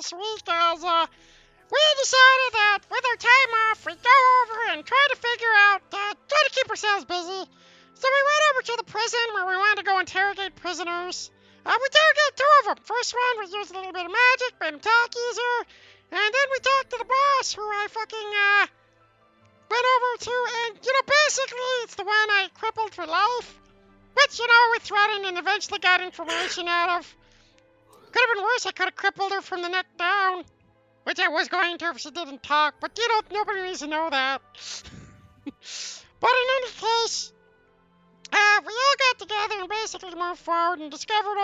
this week as we decided that with our time off, we'd go over and try to figure out, try to keep ourselves busy. So we went over to the prison where we wanted to go interrogate prisoners. We interrogated two of them. First one, we used a little bit of magic, made him talk easier. And then we talked to the boss, who I fucking, went over to, and, basically, it's the one I crippled for life. Which, we threatened and eventually got information out of. Could have been worse, I could have crippled her from the neck down. Which I was going to if she didn't talk, but nobody needs to know that. But in any case, we all got together and basically moved forward and discovered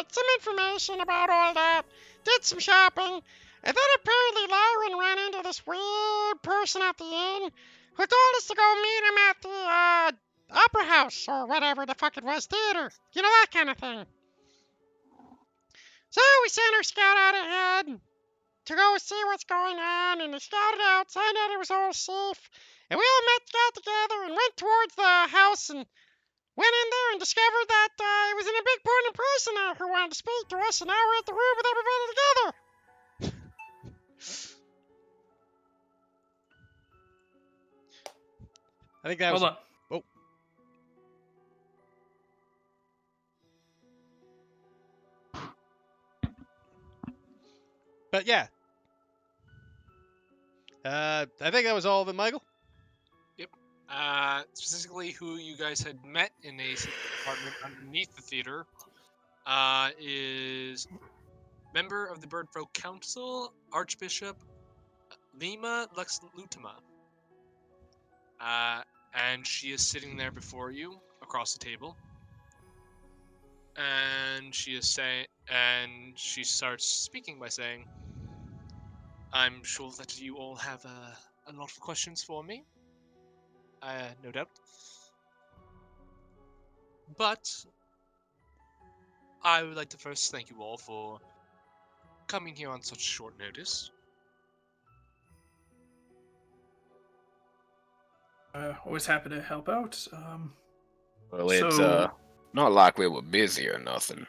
some information about all that. Did some shopping. And then apparently Lyron ran into this weird person at the inn who told us to go meet him at the opera house or whatever the fuck it was, theater. That kind of thing. So we sent our scout out ahead to go see what's going on, and they scouted out, signed out it was all safe, and we all got together and went towards the house and went in there and discovered that it was an big important person who wanted to speak to us, and now we're at the room with everybody together. I think that Hold on. Oh. But yeah. I think that was all of it, Michael. Yep. Specifically who you guys had met in a secret apartment underneath the theater is member of the Birdfolk Council, Archbishop Lima Lux Lutima. And she is sitting there before you across the table. And she starts speaking by saying, I'm sure that you all have a lot of questions for me. No doubt. But I would like to first thank you all for coming here on such short notice. Always happy to help out. Well, it's not like we were busy or nothing.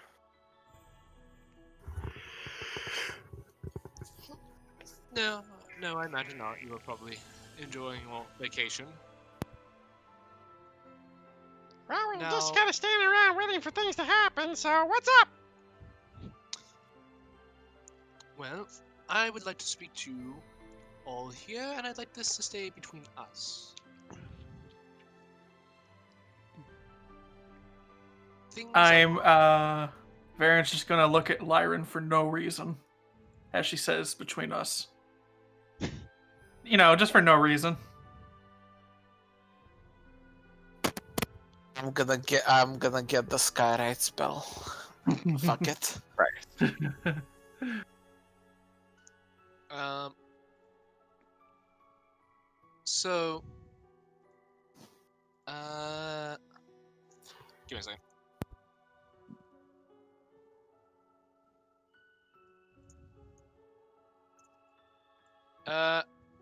No, I imagine not. You were probably enjoying your vacation. Well, we're just kind of standing around waiting for things to happen, so what's up? Well, I would like to speak to you all here, and I'd like this to stay between us. Varen's just gonna look at Lyron for no reason, as she says, between us. Just for no reason. I'm gonna get the skyride spell. Fuck it. Right. So, give me a second.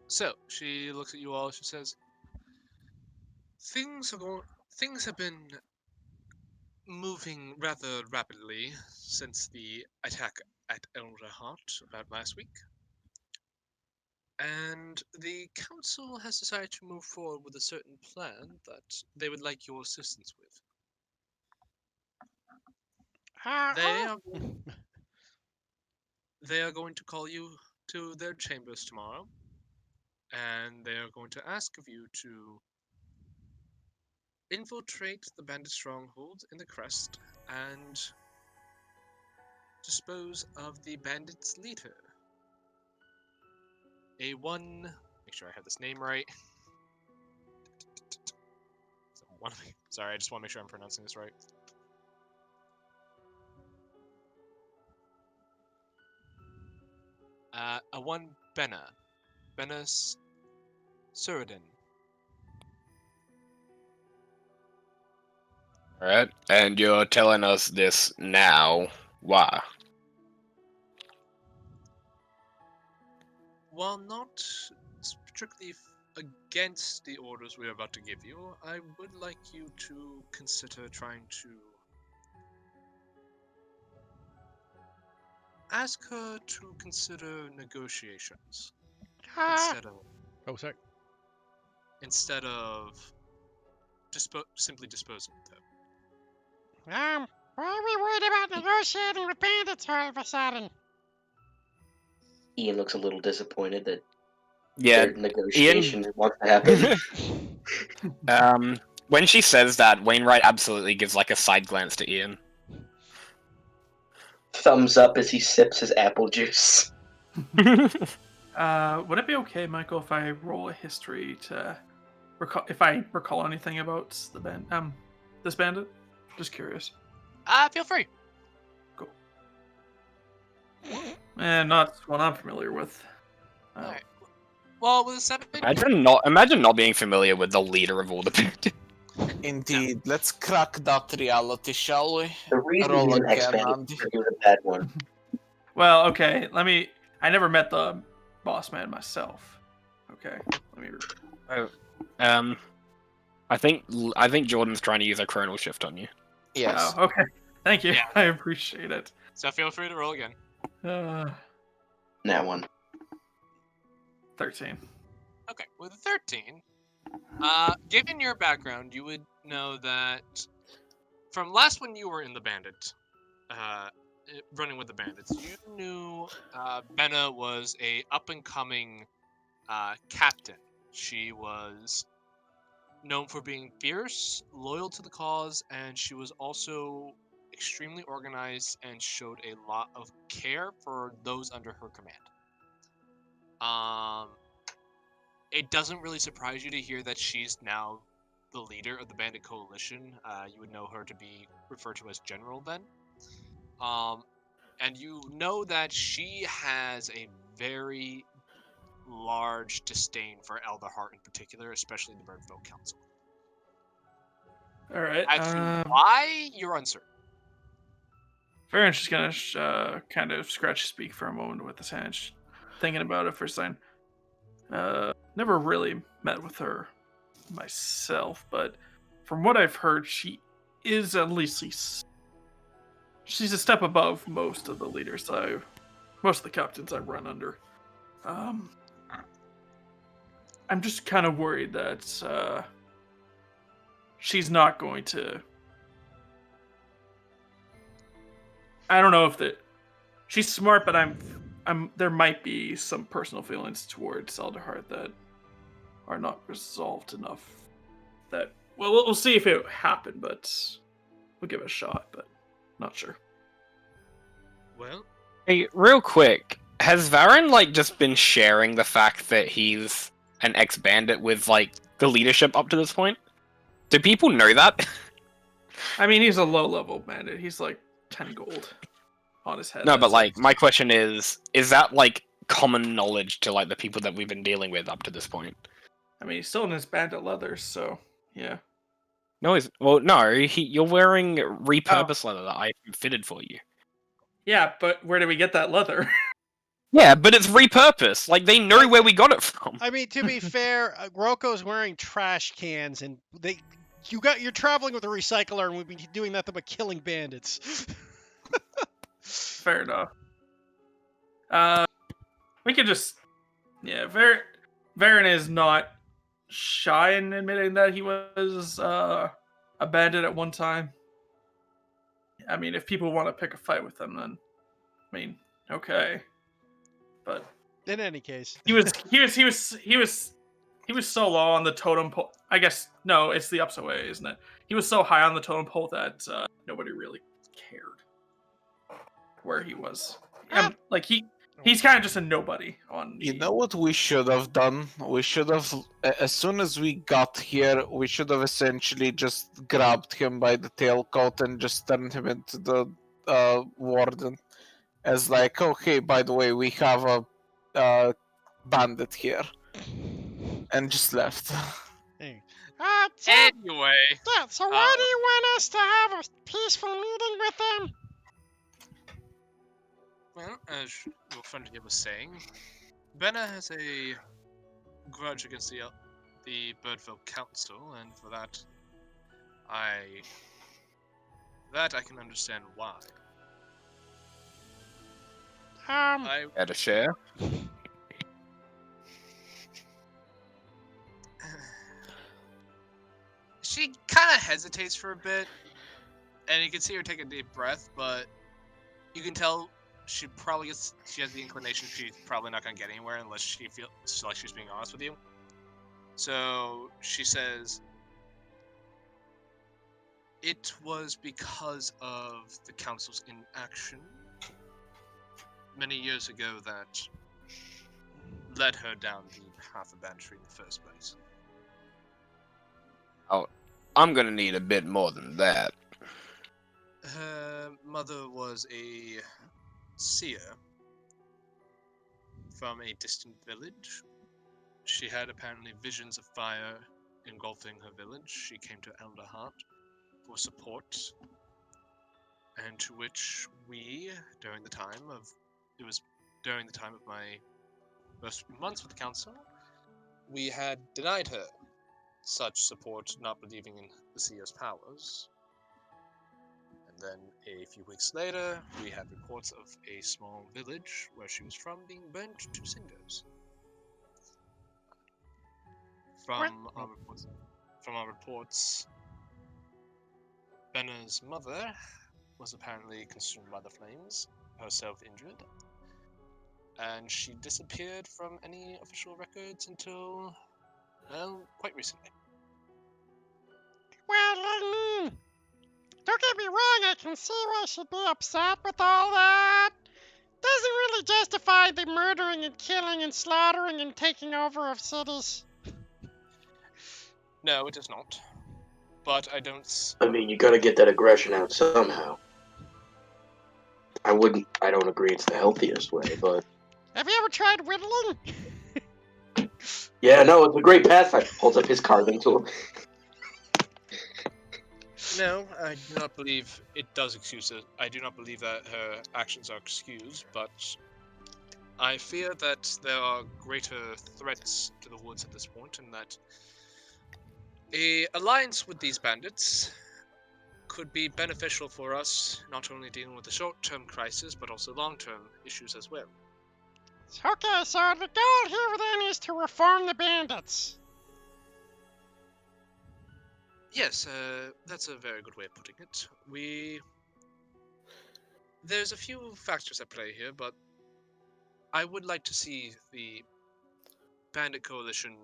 So she looks at you all. She says, "Things have been moving rather rapidly since the attack at Elderheart about last week, and the council has decided to move forward with a certain plan that they would like your assistance with. They are going to call you to their chambers tomorrow, and they are going to ask of you to infiltrate the bandit stronghold in the crest and dispose of the bandit's leader. Make sure I have this name right. Sorry, I just want to make sure I'm pronouncing this right. Benna Suradin. Alright, and you're telling us this now. Why? While not strictly against the orders we are about to give you, I would like you to consider trying to ask her to consider negotiations Uh, Oh, sorry. instead of simply disposing of them. why are we worried about negotiating with bandits all of a sudden? Ian looks a little disappointed that Yeah, their negotiation wants to happen. When she says that, Wainwright absolutely gives like a side glance to Ian. Thumbs up as he sips his apple juice. Would it be okay, Michael, if I roll a history to recall if I recall anything about this bandit? Just curious. Feel free. Cool. And not one I'm familiar with. Alright. Well, with a 7, Imagine not being familiar with the leader of all the bandits. Indeed. Let's crack that reality, shall we? The reason Roll he's an again, ex-bandit Andy. is because he was a bad one. Well, okay. I never met the boss man myself. Okay. I think Jordan's trying to use a chronal shift on you. Yes. Oh, okay. Thank you. Yeah. I appreciate it. so feel free to roll again. That one. 13. Okay, with a 13, given your background, you would know that from last when you were in the bandit, running with the bandits, you knew Benna was a up-and-coming captain. She was known for being fierce, loyal to the cause, and she was also extremely organized and showed a lot of care for those under her command. It doesn't really surprise you to hear that she's now the leader of the bandit coalition. You would know her to be referred to as General then. And you know that she has a very large disdain for Elderheart in particular, especially the Birdfolk Council. All right. As to why, you're uncertain. Farron's just gonna kind of scratch his beak for a moment with his hand, thinking about it for a second. Never really met with her myself, but from what I've heard, she is at least she's a step above most of the leaders most of the captains I run under. I'm just kind of worried that she's not going to. I don't know if she's smart, but there might be some personal feelings towards Elderheart that are not resolved enough. That we'll see if it happened, but we'll give it a shot. But not sure. Well, Hey, real quick, has Varen like just been sharing the fact that he's an ex-bandit with like the leadership up to this point? Do people know that? I mean, he's a low-level bandit. He's like 10 gold on his head. No, but that's like it. my question is that like common knowledge to like the people that we've been dealing with up to this point? I mean, he's still in his bandit leathers, so yeah. No, you're wearing repurposed leather that I fitted for you. Yeah, but where did we get that leather? Yeah, but it's repurposed. Like they know where we got it from. I mean, to be fair, Rocco's wearing trash cans, and you're traveling with a recycler, and we've been doing nothing but killing bandits. Fair enough. We could just, yeah. Varen is not shy in admitting that he was a bandit at one time. I mean, if people want to pick a fight with him, then I mean, okay. But In any case, he was so low on the totem pole. I guess no, it's the opposite way, isn't it? He was so high on the totem pole that nobody really cared where he was. Like he's kind of just a nobody on. You know what we should have done? We should have, as soon as we got here, we should have essentially just grabbed him by the tailcoat and just turned him into the warden. As like, okay, by the way, we have a bandit here. And just left. Anyway. Yeah, so why do you want us to have a peaceful meeting with them? Well, as your friend here was saying, Benna has a grudge against the Birdfolk Council, and for that I can understand why. I At a share. She kind of hesitates for a bit, and you can see her take a deep breath, but you can tell she has the inclination she's probably not going to get anywhere unless she feels like she's being honest with you. So she says, it was because of the council's inaction many years ago that led her down the path of banditry in the first place. I'm gonna need a bit more than that. Her mother was a seer from a distant village. She had apparently visions of fire engulfing her village. She came to Elderheart for support, and to which we, during the time of my first months with the council, we had denied her such support, not believing in the seer's powers. And then a few weeks later, we had reports of a small village where she was from being burnt to cinders. From our reports, Benna's mother was apparently consumed by the flames, herself injured, and she disappeared from any official records until, well, quite recently. Well, I mean, don't get me wrong, I can see why she'd be upset with all that. Doesn't really justify the murdering and killing and slaughtering and taking over of cities. No, it does not. But I don't. I mean, you gotta get that aggression out somehow. I don't agree it's the healthiest way, but Have you ever tried whittling? yeah, no, it's a great pastime. Holds up his carving tool. No, I do not believe it does excuse it. I do not believe that her actions are excused, but I fear that there are greater threats to the woods at this point, and that a alliance with these bandits could be beneficial for us, not only dealing with the short-term crisis, but also long-term issues as well. Okay, so the goal here then is to reform the bandits. Yes, that's a very good way of putting it. There's a few factors at play here, but I would like to see the bandit coalition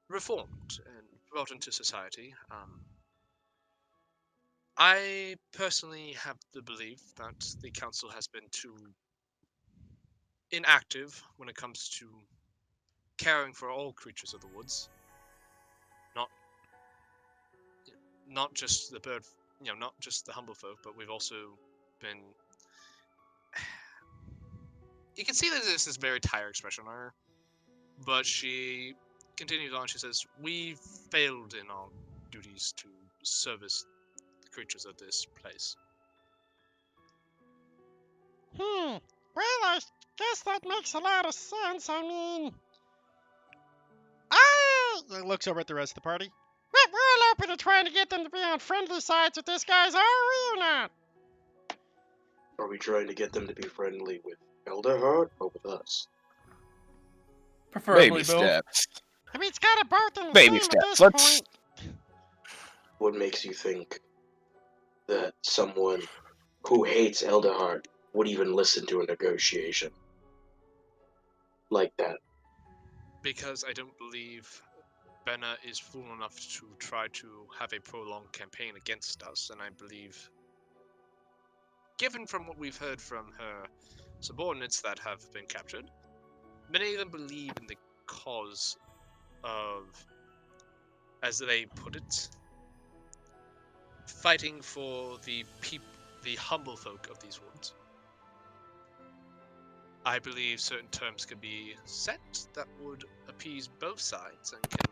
reformed and brought into society. I personally have the belief that the council has been too inactive when it comes to caring for all creatures of the woods, not just the bird, not just the humble folk, but we've also been. You can see that there's this very tired expression on her, but she continues on. She says, "We failed in our duties to service the creatures of this place." Well, I guess that makes a lot of sense. I mean, Looks over at the rest of the party. we're all open to trying to get them to be on friendly sides with this guys, are we or not? Are we trying to get them to be friendly with Elderheart or with us? Preferably Baby both. steps. I mean, it's got it both in the Baby same steps. at this Let's. point. What makes you think that someone who hates Elderheart would even listen to a negotiation like that? Because I don't believe Benna is fool enough to try to have a prolonged campaign against us, and I believe, given from what we've heard from her subordinates that have been captured, many of them believe in the cause of, as they put it, fighting for the humble folk of these woods. I believe certain terms could be set that would appease both sides and can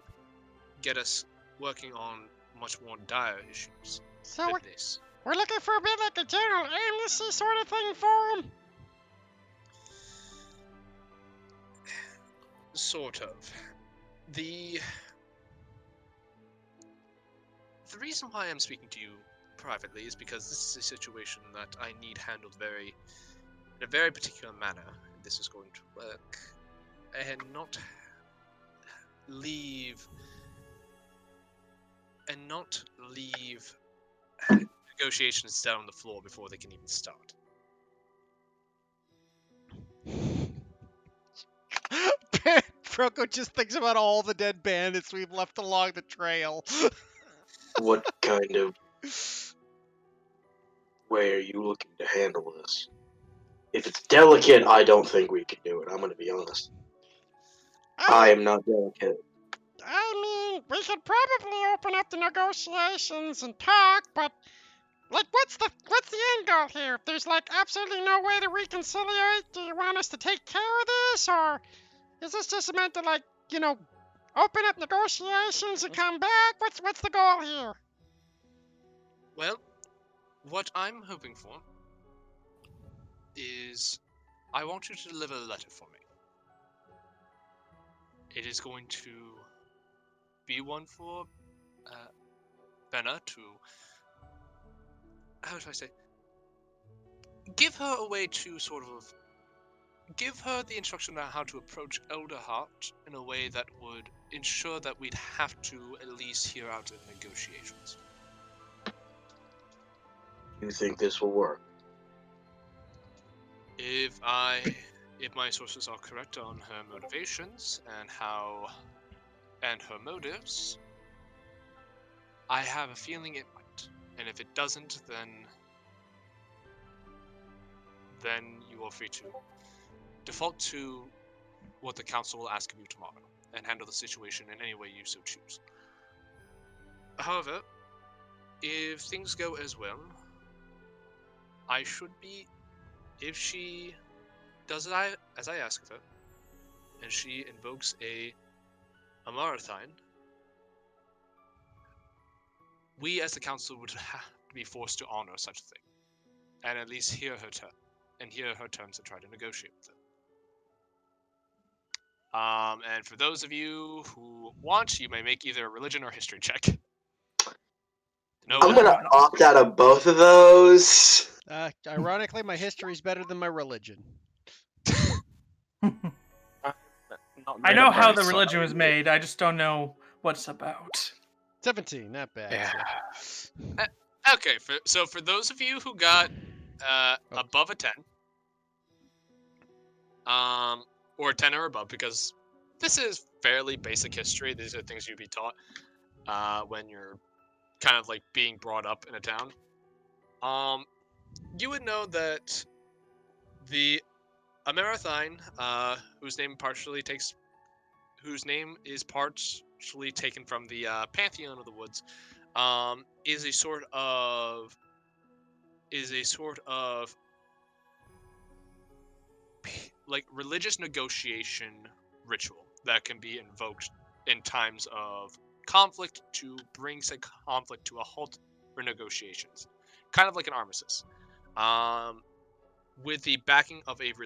get us working on much more dire issues So than this. we're looking for a bit like a general amnesty sort of thing for them. Sort of. The reason why I'm speaking to you privately is because this is a situation that I need handled very in a very particular manner, this is going to work, and not leave negotiations down on the floor before they can even start. Proko just thinks about all the dead bandits we've left along the trail. What kind of way are you looking to handle this? If it's delicate, I don't think we can do it. I'm gonna be honest. I am not delicate. I mean, we could probably open up the negotiations and talk, but like, what's the end goal here? If there's like absolutely no way to reconciliate, do you want us to take care of this, or is this just meant to like, open up negotiations and come back? What's the goal here? Well, what I'm hoping for is I want you to deliver a letter for me. It is going to be one for Benna to, how should I say, give her a way to sort of give her the instruction on how to approach Elderheart in a way that would ensure that we'd have to at least hear out the negotiations. You think this will work? If my sources are correct on her motivations and her motives, I have a feeling it might. And if it doesn't, then you are free to default to what the council will ask of you tomorrow and handle the situation in any way you so choose. However, if things go as well, I should be, if she does as I ask of her, and she invokes a marathon, we as the council would have to be forced to honor such a thing, and at least hear her terms and try to negotiate with her. And for those of you who want, you may make either a religion or history check. No, I'm gonna opt out of both of those. Ironically, my history's better than my religion. I know how the religion was made. I just don't know what's about. 17, not bad. Yeah. Okay, so for those of you who got above a 10, or a 10 or above, because this is fairly basic history. These are things you'd be taught when you're kind of like being brought up in a town. You would know that the Amarathine, whose name is partially taken from the Pantheon of the Woods, is a sort of like religious negotiation ritual that can be invoked in times of conflict to bring said conflict to a halt for negotiations, kind of like an armistice. With the backing of its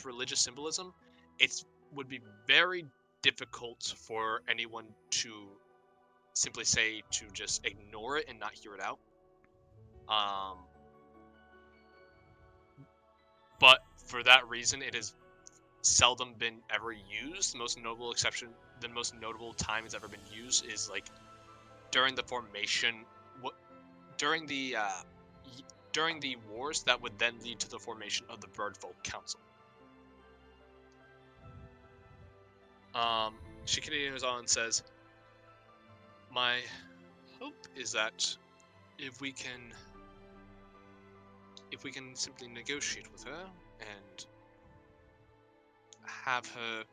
religious symbolism, it would be very difficult for anyone to simply say to just ignore it and not hear it out. But for that reason, it has seldom been ever used. The most notable time it's ever been used is like during the formation, during the wars that would then lead to the formation of the Birdfolk Council. She continues on and says, "My hope is that if we can simply negotiate with her and have her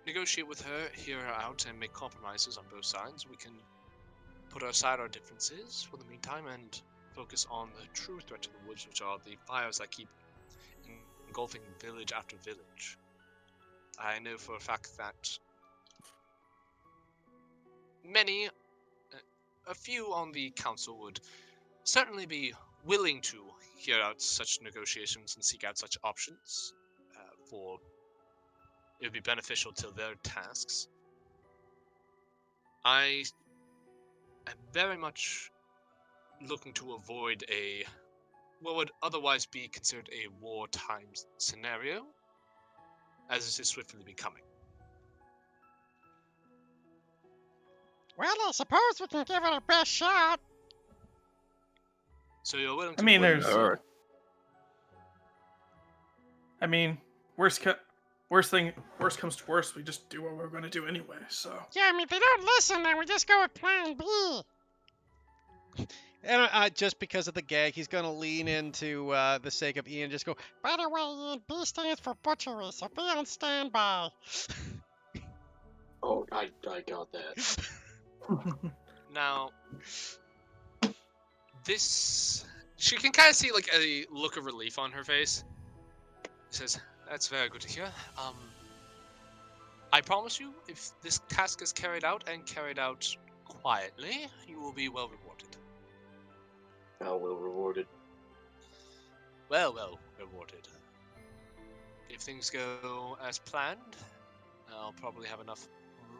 hear her out, and make compromises on both sides, we can put aside our differences for the meantime and focus on the true threat to the woods, which are the fires that keep engulfing village after village. I know for a fact that a few on the council would certainly be willing to hear out such negotiations and seek out such options, for it would be beneficial to their tasks. I am very much looking to avoid a what would otherwise be considered a wartime scenario, as this is swiftly becoming. Well, I suppose we can give it our best shot. So you're willing to I mean, wait. there's. Alright. I mean, worst comes to worst, we just do what we're gonna do anyway. So. Yeah, I mean, if they don't listen, then we just go with plan B. And just because of the gag, he's going to lean into the sake of Ian, just go, By the way, Ian, B stands for butchery, so be on standby. Oh, I got that. Now, this... She can kind of see, like, a look of relief on her face. She says, that's very good to hear. I promise you, if this task is carried out, and carried out quietly, you will be well rewarded. How well rewarded. Well rewarded. If things go as planned, I'll probably have enough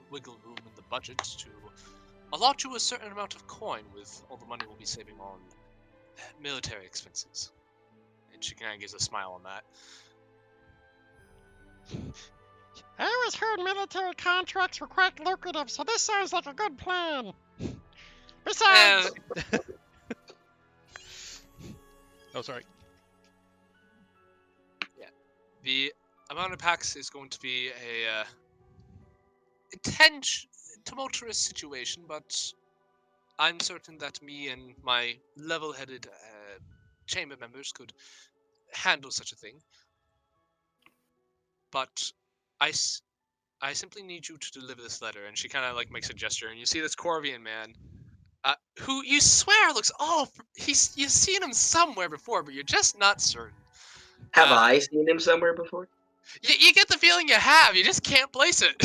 wiggle room in the budget to allot you a certain amount of coin with all the money we'll be saving on military expenses. And she kind of gives a smile on that. I always heard military contracts were quite lucrative, so this sounds like a good plan. Besides, oh, sorry. The amount of packs is going to be a tumultuous situation, but I'm certain that me and my level-headed chamber members could handle such a thing. But I simply need you to deliver this letter. And she kind of like makes a gesture, and you see this Corvian man, who you swear looks you've seen him somewhere before, but you're just not certain. Have I seen him somewhere before? You get the feeling you have, you just can't place it.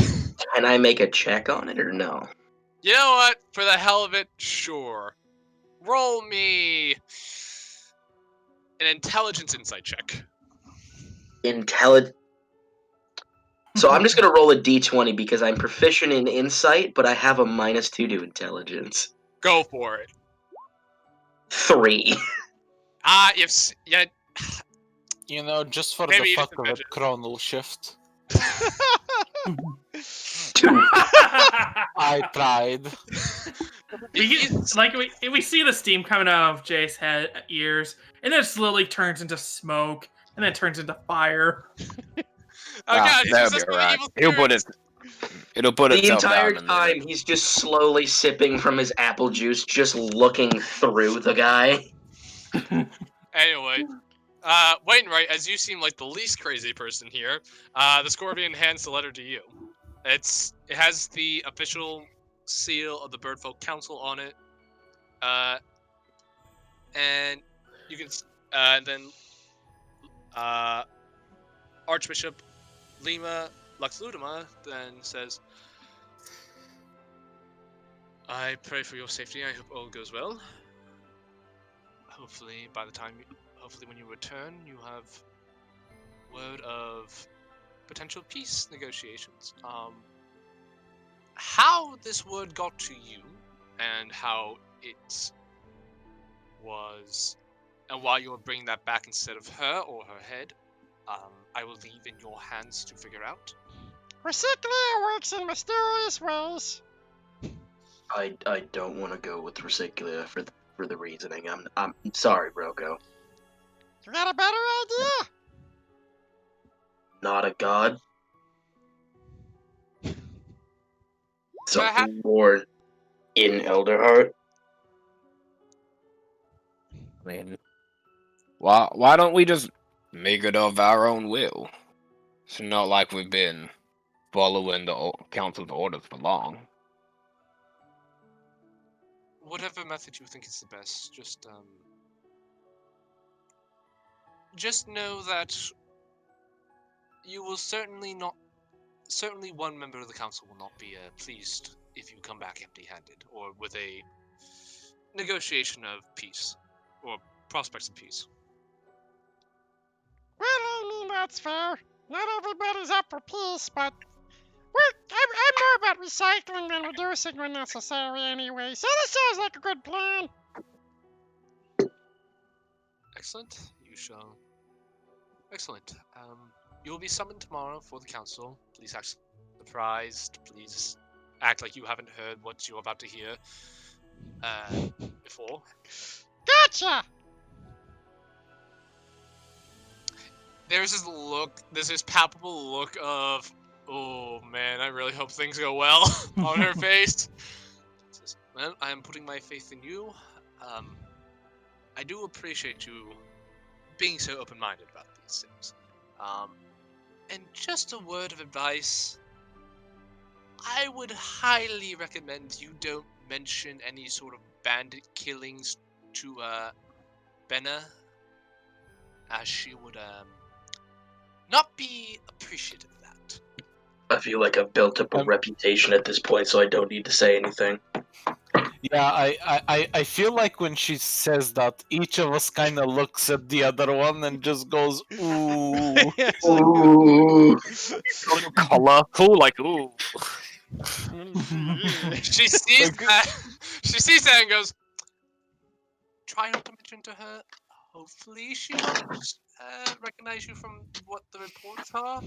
Can I make a check on it or no? You know what? For the hell of it, sure. Roll me an intelligence insight check. So I'm just gonna roll a d20 because I'm proficient in insight, but I have a -2 to intelligence. Go for it. 3. Yeah. You know, just for Maybe the you fuck just of it, imagine. chronal shift. 2. I tried. We see the steam coming out of Jay's ears, and then it slowly turns into smoke, and then it turns into fire. Oh god, he's that'll just be an alright. evil spirit. It'll put The itself entire down in a minute. time, he's just slowly sipping from his apple juice, just looking through the guy. Anyway, Wainwright, as you seem like the least crazy person here, the Scorpion hands the letter to you. It has the official seal of the Birdfolk Council on it, and you can, then Archbishop Lima Luxludima then says, I pray for your safety. I hope all goes well. Hopefully, when you return, you have word of potential peace negotiations. How this word got to you, and how it was, and why you were bringing that back instead of her or her head, I will leave in your hands to figure out. Recyclia works in mysterious ways. I don't want to go with Recyclia for the reasoning. I'm sorry, Roko. You got a better idea? Not a god. Perhaps- Something more in Elderheart. I mean, why don't we just make it of our own will? It's not like we've been following the council's orders for long. Whatever method you think is the best, just know that you will certainly one member of the council will not be pleased if you come back empty-handed, or with a negotiation of peace, or prospects of peace. Well, I mean, that's fair. Not everybody's up for peace, but I'm more about recycling than reducing when necessary anyway, so this sounds like a good plan. Excellent. You shall. Excellent. You will be summoned tomorrow for the council. Please act surprised. Please act like you haven't heard what you're about to hear before. Gotcha! There's this palpable look of, oh man, I really hope things go well on her face. Says, well, I am putting my faith in you. I do appreciate you being so open-minded about these things. And just a word of advice, I would highly recommend you don't mention any sort of bandit killings to Benna, as she would not be appreciative of that. I feel like I've built up a reputation at this point, so I don't need to say anything. Yeah, I feel like when she says that, each of us kind of looks at the other one and just goes, ooh. It's like- Ooh. A little colorful, like ooh. She sees Like- that. She sees that and goes, "Try not to mention to her. Hopefully, she won't recognize you from what the reports are."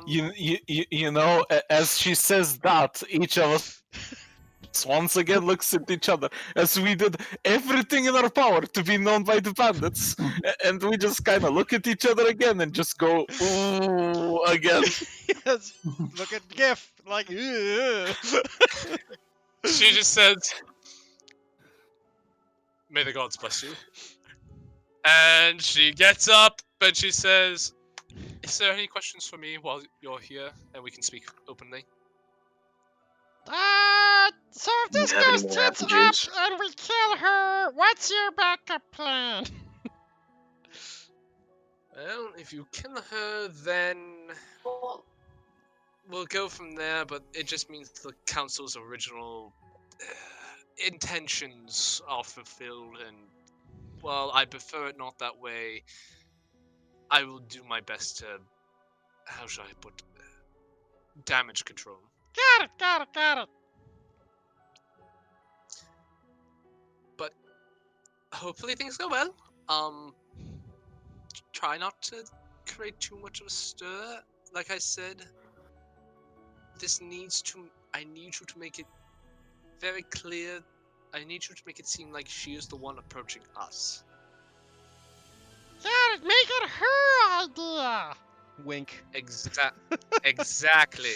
You know, as she says that, each of us once again looks at each other, as we did everything in our power to be known by the bandits, and we just kind of look at each other again and just go, ooh, again. yes. Look at GIF. Like, "Ugh." She just says, "May the gods bless you." And she gets up and she says, "Is there any questions for me while you're here and we can speak openly?" So if this You have any goes more tits apple up juice? and we kill her, what's your backup plan? Well, if you kill her, then we'll go from there, but it just means the council's original intentions are fulfilled, and, well, I prefer it not that way. I will do my best to, how should I put, damage control. Got it. But hopefully things go well. Try not to create too much of a stir. Like I said, I need you to make it very clear. I need you to make it seem like she is the one approaching us. Got it, make it her idea. Wink. Exactly.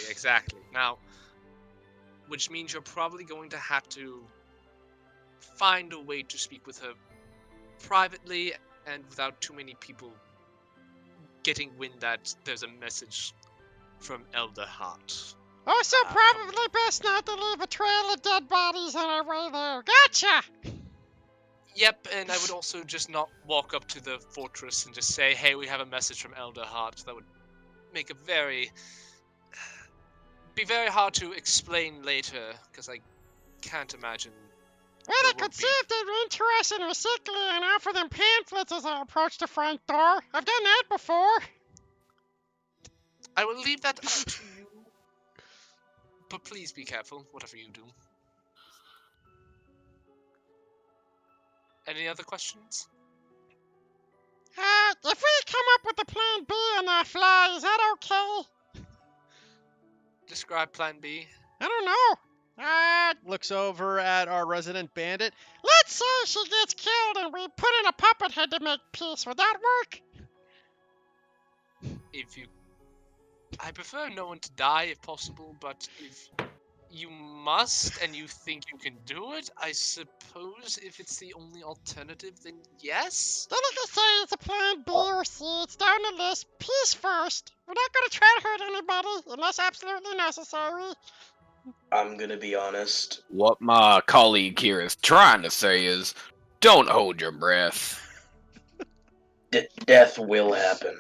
Now, which means you're probably going to have to find a way to speak with her privately and without too many people getting wind that there's a message from Elder Hart. Also, probably best not to leave a trail of dead bodies on our way there. Gotcha! Yep, and I would also just not walk up to the fortress and just say, "Hey, we have a message from Elder Hart." That would make be very hard to explain later, because I can't imagine. Well, I there could will see be- if they were interested in recycling and offer them pamphlets as I approach the front door. I've done that before. I will leave that up to you. But please be careful, whatever you do. Any other questions? If we come up with a plan B on the fly, is that okay? Describe Plan B. I don't know. Looks over at our resident bandit. Let's say she gets killed and we put in a puppet head to make peace. Would that work? I prefer no one to die if possible, but if you must and you think you can do it, I suppose if it's the only alternative, then yes? Then I can say it's a plan B or C. It's down the list. Peace first. We're not gonna try to hurt anybody unless absolutely necessary. I'm gonna be honest. What my colleague here is trying to say is, don't hold your breath. Death will happen.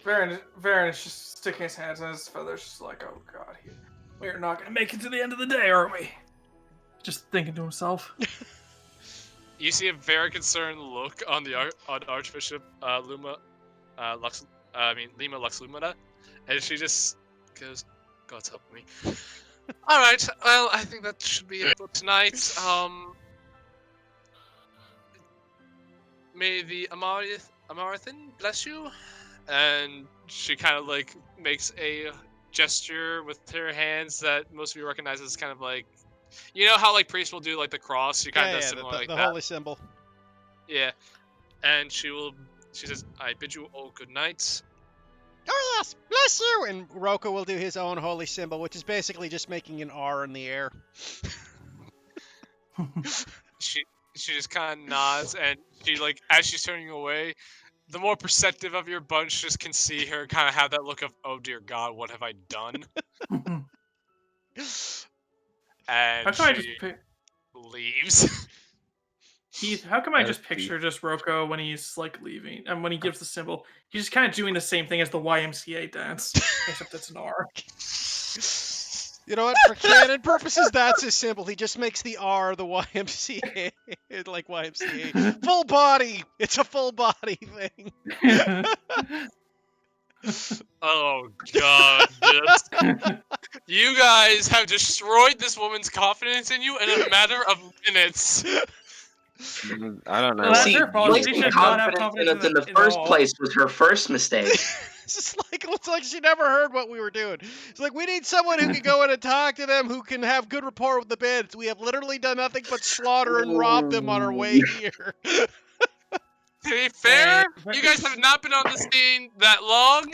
Varen is just sticking his hands in his feathers, just like, oh god, we are not gonna make it to the end of the day, are we? Just thinking to himself. You see a very concerned look on the on Archbishop Lima Lux Lumina, and she just goes, "God's help me." All right, well, I think that should be it for tonight. may the Amarathan bless you. And she kind of like makes a gesture with her hands that most of you recognize as kind of like, you know how like priests will do like the cross. She kind of does similar like the that. holy symbol. Yeah. And she says, "I bid you all good night." Oh yes, bless you. And Roko will do his own holy symbol, which is basically just making an R in the air. She just kind of nods, and she like as she's turning away, the more perceptive of your bunch just can see her kind of have that look of, "Oh dear God, what have I done?" How And come I just she pic- leaves. Heath? How come I just That's picture just Roko when he's like leaving and when he gives the symbol, he's just kind of doing the same thing as the YMCA dance, except it's an R. You know what? For canon purposes, that's his symbol. He just makes the R the YMCA, like YMCA. Full body. It's a full body thing. Oh God, you guys have destroyed this woman's confidence in you in a matter of minutes. I don't know. Well, that's See, her fault. She placing should not have confidence confidence in the at first all. place was her first mistake. It's just like it looks like she never heard what we were doing. It's like we need someone who can go in and talk to them, who can have good rapport with the bandits. We have literally done nothing but slaughter and rob them on our way here. To be fair, Hey, you guys have not been on the scene that long,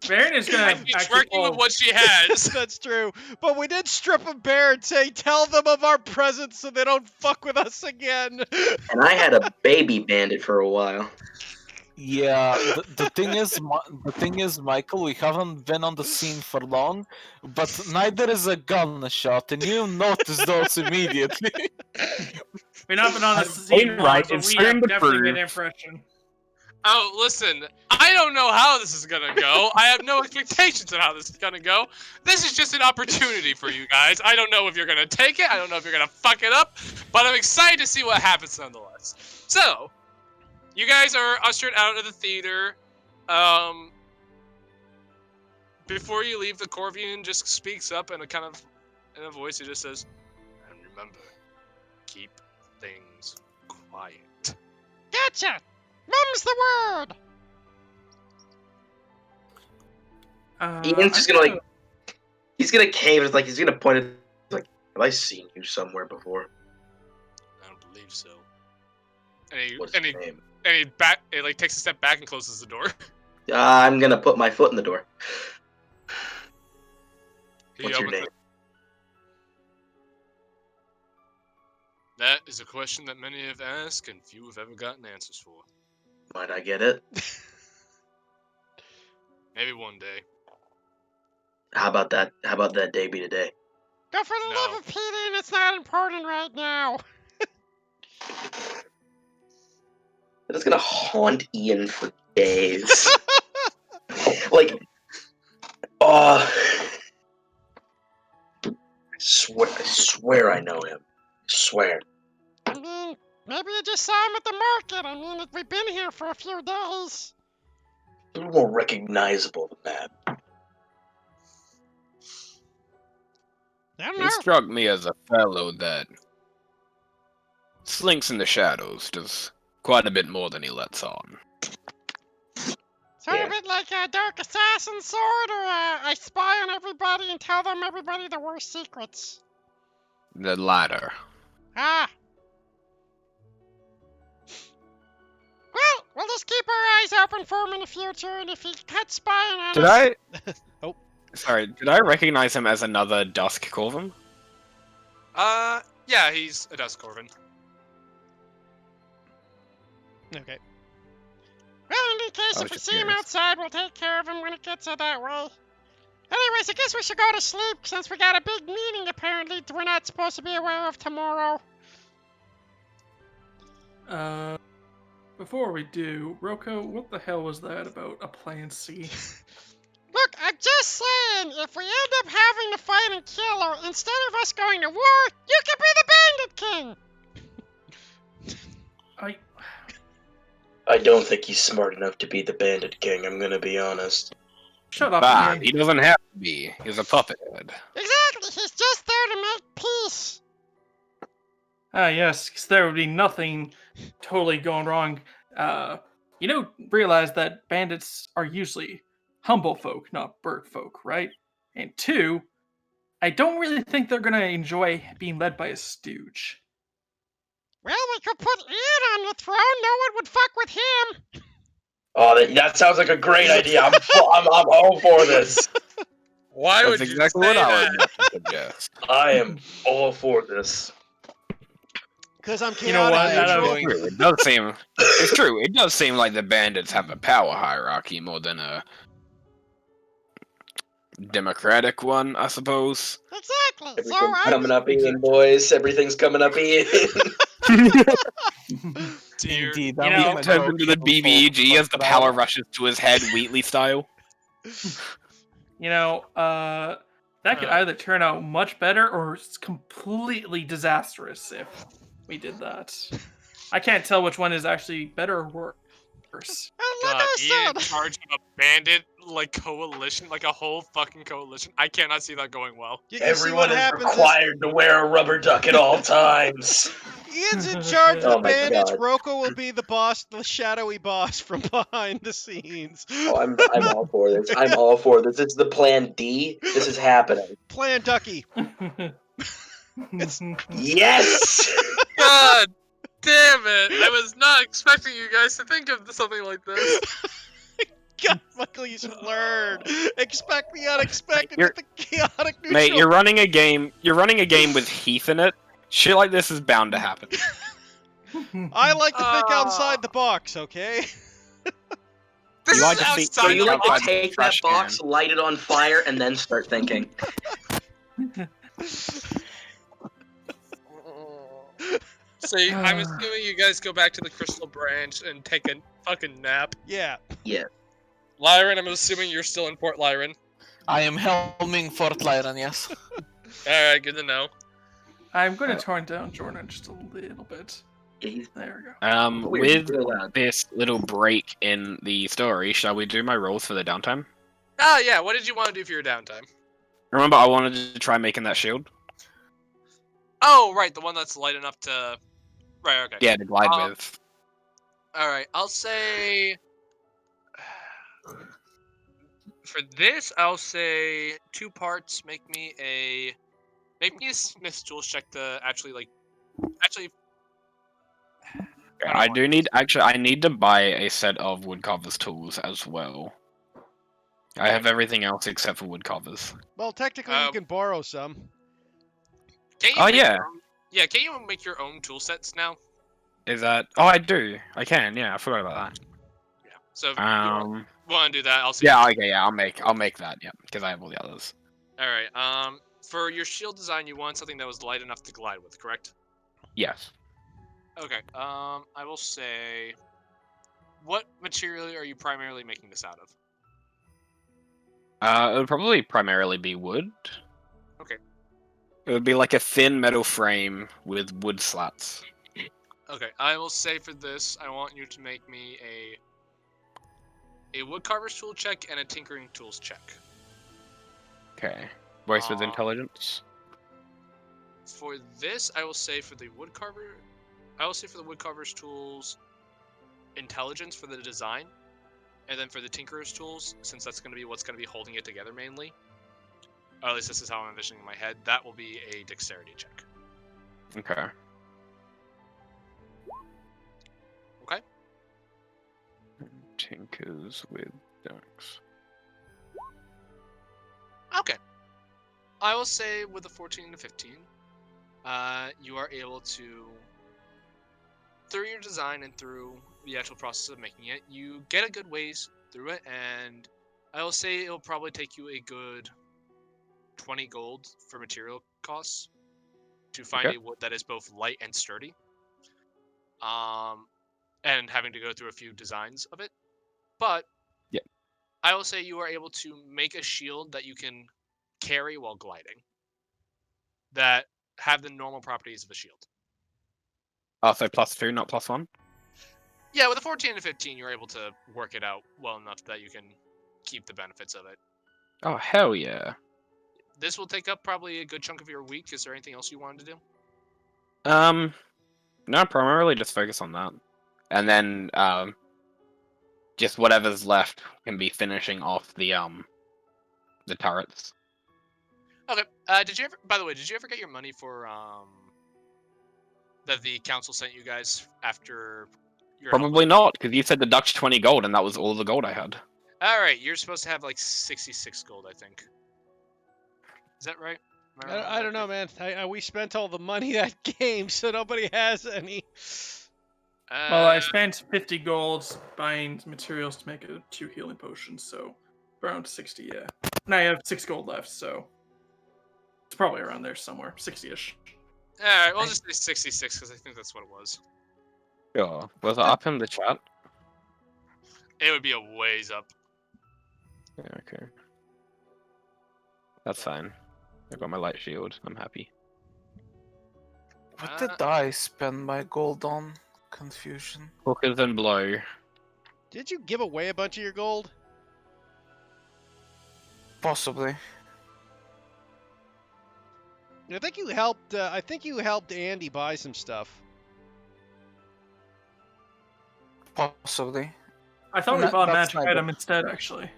Baron is gonna and she's actually working with what she has. That's true. But we did strip them bare and say, tell them of our presence so they don't fuck with us again. And I had a baby bandit for a while. Yeah, the thing is, Michael, we haven't been on the scene for long, but neither is a gunshot, and you notice those immediately. We've not been on the I'm scene long, right, but it's we starting have to definitely made prove. an impression. Oh, listen, I don't know how this is gonna go. I have no expectations of how this is gonna go. This is just an opportunity for you guys. I don't know if you're gonna take it. I don't know if you're gonna fuck it up, but I'm excited to see what happens nonetheless. So, you guys are ushered out of the theater. Before you leave, the Corvian just speaks up in a voice. He just says, "And remember, keep things quiet." Gotcha! Mum's the word! Ian's just gonna he's gonna cave. It's like he's gonna point it. Like, have I seen you somewhere before? I don't believe so. And What's he his name? he like takes a step back and closes the door. I'm gonna put my foot in the door. He What's your opens name? it. That is a question that many have asked and few have ever gotten answers for. Might I get it? Maybe one day. How about that? How about that day be today? Go for the No. love of Petey, and it's not important right now. It's gonna haunt Ian for days. Like, oh, I swear I know him. I swear. I mean, maybe you just saw him at the market. I mean, we've been here for a few days. A little more recognizable than that. I don't He know. struck me as a fellow that slinks in the shadows, does quite a bit more than he lets on. Sort Yeah. of bit like a dark assassin sword, or I spy on everybody and tell them everybody the worst secrets. The latter. Ah. Well, we'll just keep our eyes open for him in the future, and if he cuts spying on Did us... I? Oh. Sorry, did I recognize him as another Dusk Corvin? Yeah, he's a Dusk Corvin. Okay. Well, in any case, I if was we just see him curious. outside, we'll take care of him when it gets that way. Anyways, I guess we should go to sleep, since we got a big meeting, apparently, we're not supposed to be aware of tomorrow. Before we do, Roko, what the hell was that about a Plan C? Look, I'm just saying, if we end up having to fight and kill her, instead of us going to war, you can be the Bandit King! I don't think he's smart enough to be the Bandit King, I'm gonna be honest. Shut up, Bad. Ian. He doesn't have to be. He's a puppet head. Exactly, he's just there to make peace. Ah, yes, because there would be nothing totally going wrong. You don't realize that bandits are usually humble folk, not bird folk, right? And two, I don't really think they're gonna enjoy being led by a stooge. Well, we could put Ian on the throne. No one would fuck with him. Oh, that sounds like a great idea. I'm all for this. Why That's would you exactly say what I that? was about to suggest. I am all for this. Because I'm You know chaotic what? Out of- neutral. It does seem. It's true. It does seem like the bandits have a power hierarchy more than a democratic one, I suppose. Exactly. So Everything's I'm. coming up, Ian, boys. Everything's coming up, Ian. Dear. Indeed, You I'm know, gonna Turns go into the kill BBEG folk as the for power trial. rushes to his head, Wheatley style. That could Uh. either turn out much better or it's completely disastrous if we did that. I can't tell which one is actually better or worse. And like God, I Ian in said, charge of a bandit coalition, like a whole fucking coalition. I cannot see that going well. You see Everyone what is happens required to wear a rubber duck at all times. Ian's in charge of Oh the my bandits. God. Rocco will be the boss, the shadowy boss from behind the scenes. Oh, I'm all for this. I'm all for this. It's the plan D. This is happening. Plan Ducky. Yes. God damn it! I was not expecting you guys to think of something like this. God, Michael, you should learn. Expect the unexpected You're- with the chaotic neutral. Mate, you're running a game. You're running a game with Heath in it. Shit like this is bound to happen. I like to think Ah. outside the box, okay? This You is like to see- So outside you the like to box. take that trash box, can. light it on fire, and then start thinking. So I'm assuming you guys go back to the Crystal Branch and take a fucking nap. Yeah. Yeah. Lyran, I'm assuming you're still in Port Lyran. I am helming Fort Lyran, yes. Alright, good to know. I'm going to turn down Jordan just a little bit. Yeah, There we go. Weird, With real loud. this little break in the story, shall we do my rolls for the downtime? Ah, yeah, what did you want to do for your downtime? Remember, I wanted to try making that shield. Oh, right, the one that's light enough to... Right, okay. Yeah, to glide with. Alright, I'll say... For this, I'll say 2 parts. Make me a Smith's tools check to actually. I do need I need to buy a set of woodcarver's tools as well. I have everything else except for woodcarvers. Well, technically, you can borrow some. Can you Oh, make yeah. your own- yeah, can you make your own tool sets now? Is that? Oh, I do. I can. Yeah, I forgot about Yeah. So if that. you want to do that, I'll see. Yeah. Okay. Yeah. I'll make that. Yeah, because I have all the others. All right. For your shield design, you want something that was light enough to glide with, correct? Yes. Okay. I will say, what material are you primarily making this out of? It would probably primarily be wood. Okay. It would be like a thin metal frame with wood slats. Okay. I will say for this, I want you to make me a woodcarver's tool check and a tinkering tools check. Okay. Voice with intelligence. For this, I will say for the woodcarver's tools, intelligence for the design, and then for the tinkerer's tools, since that's going to be what's going to be holding it together mainly, or at least this is how I'm envisioning in my head, that will be a dexterity check. Okay. Okay. Tinkers with ducks. Okay. I will say with a 14 to 15, you are able to, through your design and through the actual process of making it, you get a good ways through it, and I will say it'll probably take you a good 20 gold for material costs to find Okay. a wood that is both light and sturdy. And having to go through a few designs of it. But Yeah. I will say you are able to make a shield that you can carry while gliding that have the normal properties of a shield. Oh, so +2, not +1? Yeah, with a 14 to 15, you're able to work it out well enough that you can keep the benefits of it. Oh, hell yeah. This will take up probably a good chunk of your week. Is there anything else you wanted to do? No, primarily just focus on that, and then just whatever's left can be finishing off the turrets. Okay. Did you ever? By the way, did you ever get your money for that the council sent you guys after your Probably not, because you said deduct 20 gold, and that was all the gold I had. All right, you're supposed to have like 66 gold, I think. Is that right? Am I, right I don't know, man. We spent all the money that game, so nobody has any. Well, I spent 50 golds buying materials to make 2 healing potions, so around 60, yeah. And I have 6 gold left, so it's probably around there somewhere, 60-ish. All right, we'll just say 66 because I think that's what it was. Sure. Was it up in the chat? It would be a ways up. Yeah, okay. That's fine. I got my light shield. I'm happy. What did I spend my gold on? Confusion. Hookers and blow. Did you give away a bunch of your gold? Possibly. I think you helped. I think you helped Andy buy some stuff. Possibly. I thought we No, bought a that's magic not item good. instead, actually.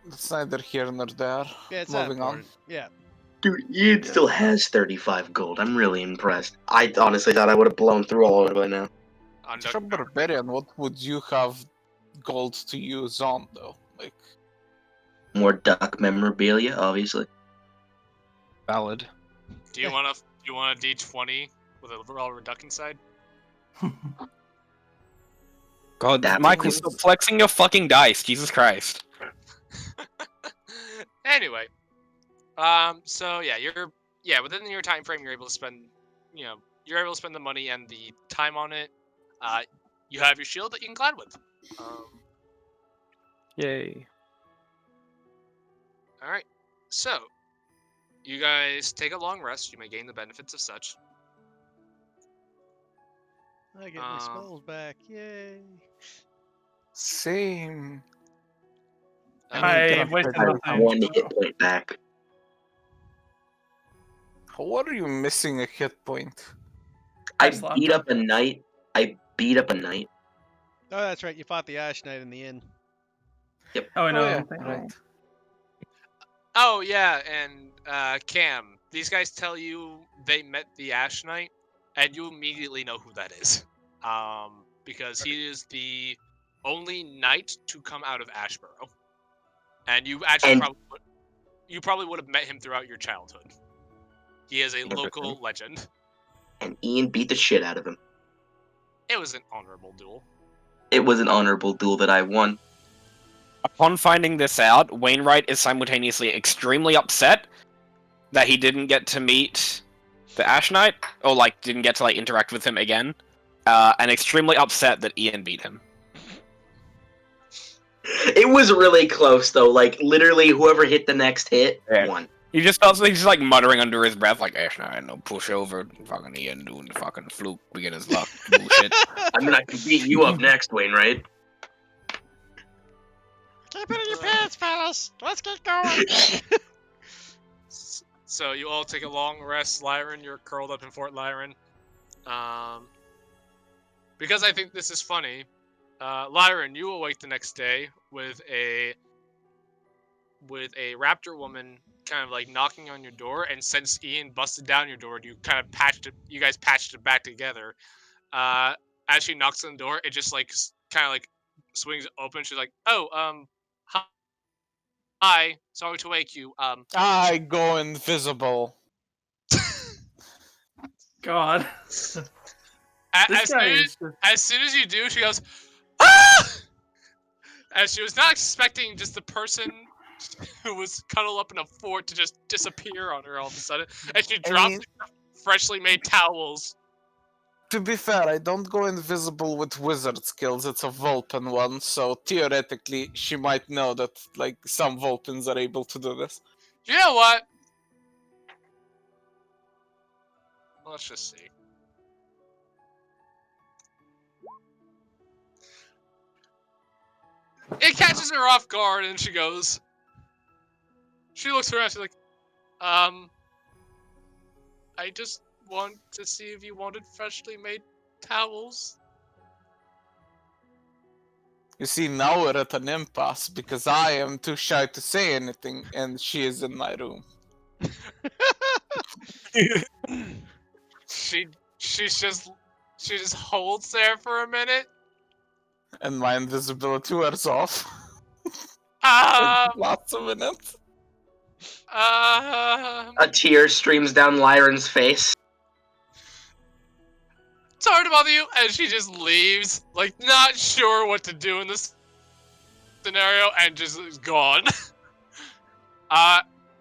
It's neither here nor there. Yeah, it's not Moving on. important. Yeah. Dude, Ian still has 35 gold. I'm really impressed. I honestly thought I would have blown through all of it by now. You're a barbarian. What would you have gold to use on, though? Like, More duck memorabilia, obviously. Valid. Do you want a D20 with a raw duck inside? God, That Michael, was- stop flexing your fucking dice. Jesus Christ. Anyway, so yeah, within your time frame, you're able to spend, you're able to spend the money and the time on it. You have your shield that you can glide with. Yay. All right, so you guys take a long rest. You may gain the benefits of such. I get my spells back. Yay. same. I wasted I have nothing. 1 hit point back. How are you missing a hit point? I Nice beat laptop. up a knight. I beat up a knight. Oh, that's right. You fought the Ash Knight in the inn. Oh, I know. yeah, Thank right. you. Oh yeah, and Cam, these guys tell you they met the Ash Knight, and you immediately know who that is. Because he is the only knight to come out of Ashborough, and you actually And- probably would have met him throughout your childhood. He is a 100%. local legend. And Ian beat the shit out of him. It was an honorable duel. It was an honorable duel that I won. Upon finding this out, Wainwright is simultaneously extremely upset that he didn't get to meet the Ash Knight, or didn't get to interact with him again, and extremely upset that Ian beat him. It was really close, though. Literally, whoever hit the next hit won. He just felt he's just muttering under his breath, Ash Knight, no push over, fucking Ian doing the fucking fluke, beginner's luck, bullshit. I'm gonna beat you up next, Wayne, right? Keep it in your pants, fellas. Let's get going. So you all take a long rest. Lyron, you're curled up in Fort Lyron. Because I think this is funny, Lyron, you awake the next day with a raptor woman kind of knocking on your door, and since Ian busted down your door, you guys patched it back together. As she knocks on the door, it just kind of swings open. She's like, "Oh, hi, sorry to wake you. I go invisible. God. As This soon guy as, is just... as soon as you do, she goes, ah! As she was not expecting just the person who was cuddled up in a fort to just disappear on her all of a sudden, and she dropped freshly made towels. To be fair, I don't go invisible with wizard skills. It's a Vulpin one, so theoretically, she might know that some Vulpins are able to do this. You know what? Let's just see. It catches her off guard, and she goes. She looks around. She's like, I just want to see if you wanted freshly made towels. You see, now we're at an impasse because I am too shy to say anything, and she is in my room. She just holds there for a minute. And my invisibility wears off. Um, Lots of minutes. A tear streams down Lyron's face. sorry to bother you, and she just leaves, like not sure what to do in this scenario, and just is gone.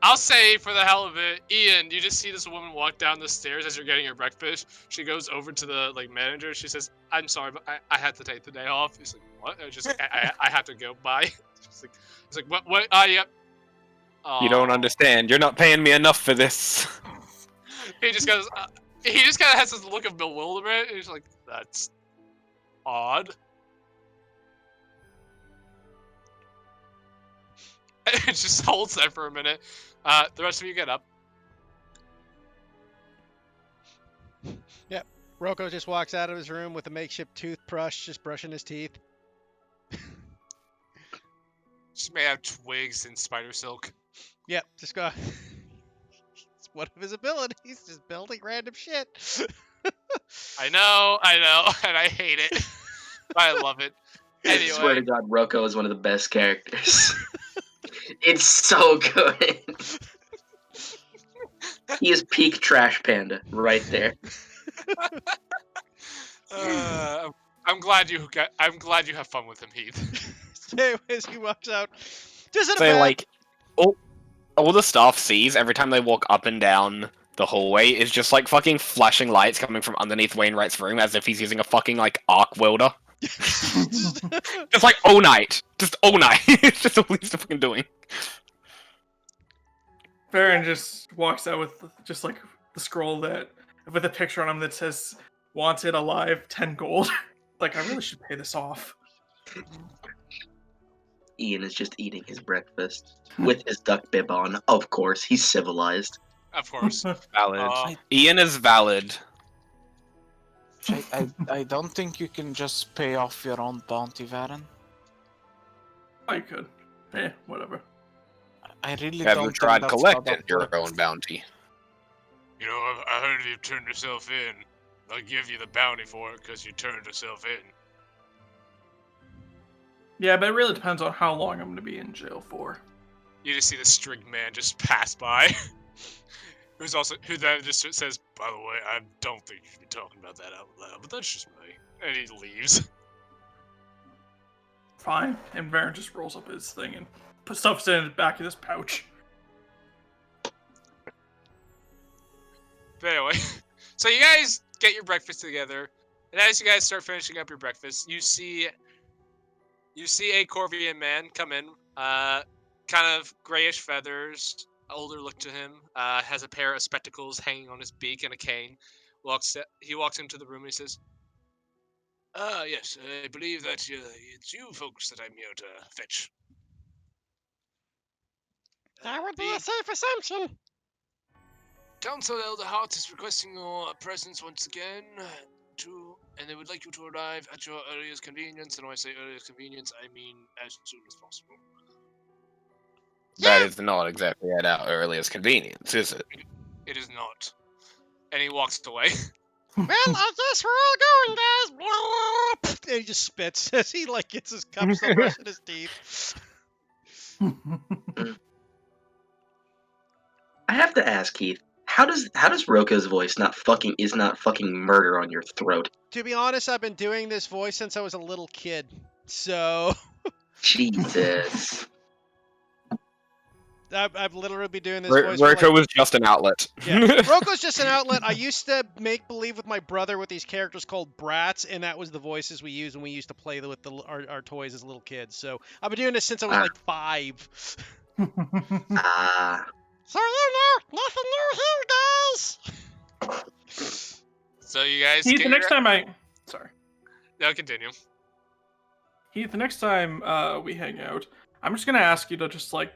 I'll say for the hell of it, Ian, you just see this woman walk down the stairs as you're getting your breakfast. She goes over to the manager. She says, "I'm sorry, but I had to take the day off." He's like, "What?" And just like, I have to go. Bye. It's like, what? Yep. You don't Aw. understand. You're not paying me enough for this. He just goes. He just kind of has this look of bewilderment. And he's like, "That's odd." It just holds there for a minute. The rest of you get up. Rocco just walks out of his room with a makeshift toothbrush, just brushing his teeth. Just may have twigs and spider silk. Yep, just go. It's one of his abilities, just building random shit. I know, and I hate it. I love it. I swear to Anyway, God, Rocco is one of the best characters. It's so good. He is peak trash panda right there. I'm glad you have fun with him, Heath. Anyways, he walks out. Just in a Say, bad- like, all the staff sees every time they walk up and down the hallway is just, like, fucking flashing lights coming from underneath Wainwright's room as if he's using a fucking, like, arc welder. Just, like, all night. Just all night. It's just all he's fucking doing. Farron just walks out with just like the scroll that with a picture on him that says "Wanted alive, 10 gold." Like, I really should pay this off. Ian is just eating his breakfast with his duck bib on. Of course, he's civilized. Of course. Valid. Ian is valid. I don't think you can just pay off your own bounty, Varen. I could. Whatever. I really Have don't you think tried that's how collecting that your works. own bounty? You know, I heard you turned yourself in. I'll give you the bounty for it because you turned yourself in. Yeah, but it really depends on how long I'm going to be in jail for. You just see the string man just pass by. Who then just says, "By the way, I don't think you should be talking about that out loud, but that's just me." And he leaves. Fine. And Varen just rolls up his thing and stuffs it in the back of his pouch. But anyway, so you guys get your breakfast together, and as you guys start finishing up your breakfast, you see a Corvian man come in, kind of grayish feathers, older look to him, has a pair of spectacles hanging on his beak and a cane. He walks into the room and he says, yes, I believe that it's you folks that I'm here to fetch." That would be a safe assumption. Council Elder Hart is requesting your presence once again, and they would like you to arrive at your earliest convenience. And when I say earliest convenience, I mean as soon as possible. That is not exactly at our earliest convenience, is it? It is not. And he walks away. Well, I guess we're all going, guys. and he just spits as he like gets his cup still brushing his teeth. I have to ask, Keith, how does Roko's voice not fucking murder on your throat? To be honest, I've been doing this voice since I was a little kid, so Jesus. I've literally been doing this voice. Roko was just an outlet. Yeah, Roko's just an outlet. I used to make believe with my brother with these characters called brats, and that was the voices we used when we used to play with our toys as little kids. So I've been doing this since I was like 5. Ah. So you know, nothing new here, guys. So you guys Heath, get the next time Sorry. No, continue. Heath, the next time we hang out, I'm just going to ask you to just, like,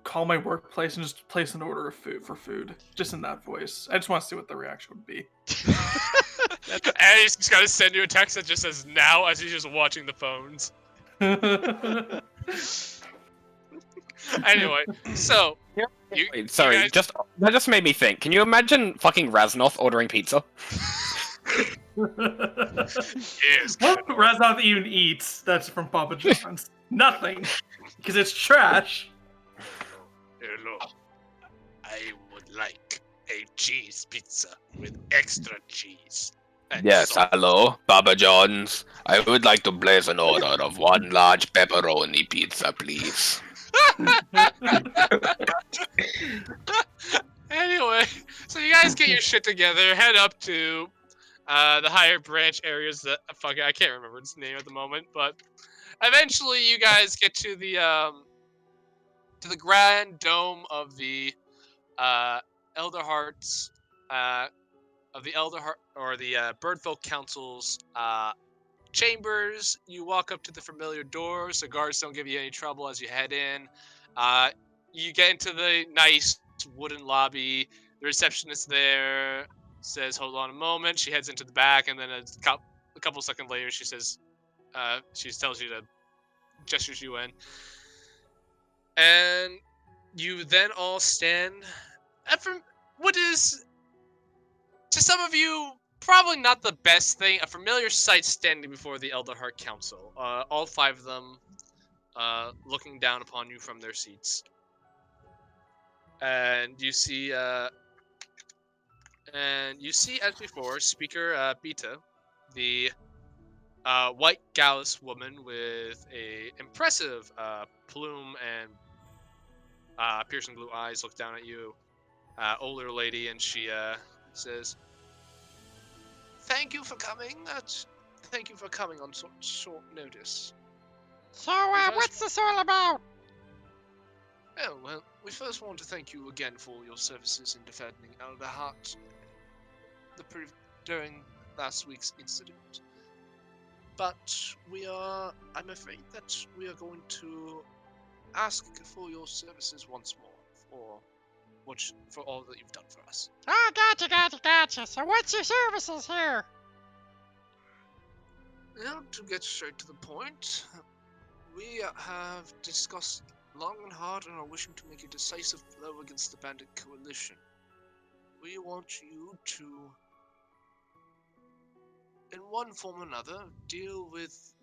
call my workplace and just place an order of food, just in that voice. I just want to see what the reaction would be. And he's just gotta send you a text that just says now as he's just watching the phones. Anyway, so you Wait, sorry, guys- that just made me think. Can you imagine fucking Raznoth ordering pizza? yes, What Raznoth even eats that's from Papa John's? Nothing. Because it's trash. hello. I would like a cheese pizza with extra cheese. And Yes, salt. hello, Papa John's. I would like to place an order of one large pepperoni pizza, please. Anyway, so you guys get your shit together, head up to the higher branch areas that I can't remember its name at the moment, but eventually you guys get to the grand dome of the Elder Hearts of the Elder Heart or the Birdfolk Council's chambers. You walk up to the familiar doors. The guards don't give you any trouble as you head in. You get into the nice wooden lobby. The receptionist there says, "Hold on a moment." She heads into the back, and then a couple seconds later, she says, she tells you to gestures you in, and you then all stand. From what is to some of you probably not the best thing, a familiar sight standing before the Elder Heart Council. All 5 of them looking down upon you from their seats. And you see as before, Speaker Beta, the white gallus woman with a impressive plume and piercing blue eyes, look down at you. Older lady, and she says, "Thank you for coming. Thank you for coming on short notice." So, what's this all about? Oh, well, we first want to thank you again for your services in defending Elder Hart during last week's incident. But I'm afraid that we are going to ask for your services once more for all that you've done for us. Oh, gotcha. So what's your services here? Now, to get straight to the point, we have discussed long and hard and are wishing to make a decisive blow against the bandit coalition. We want you to, in one form or another, deal with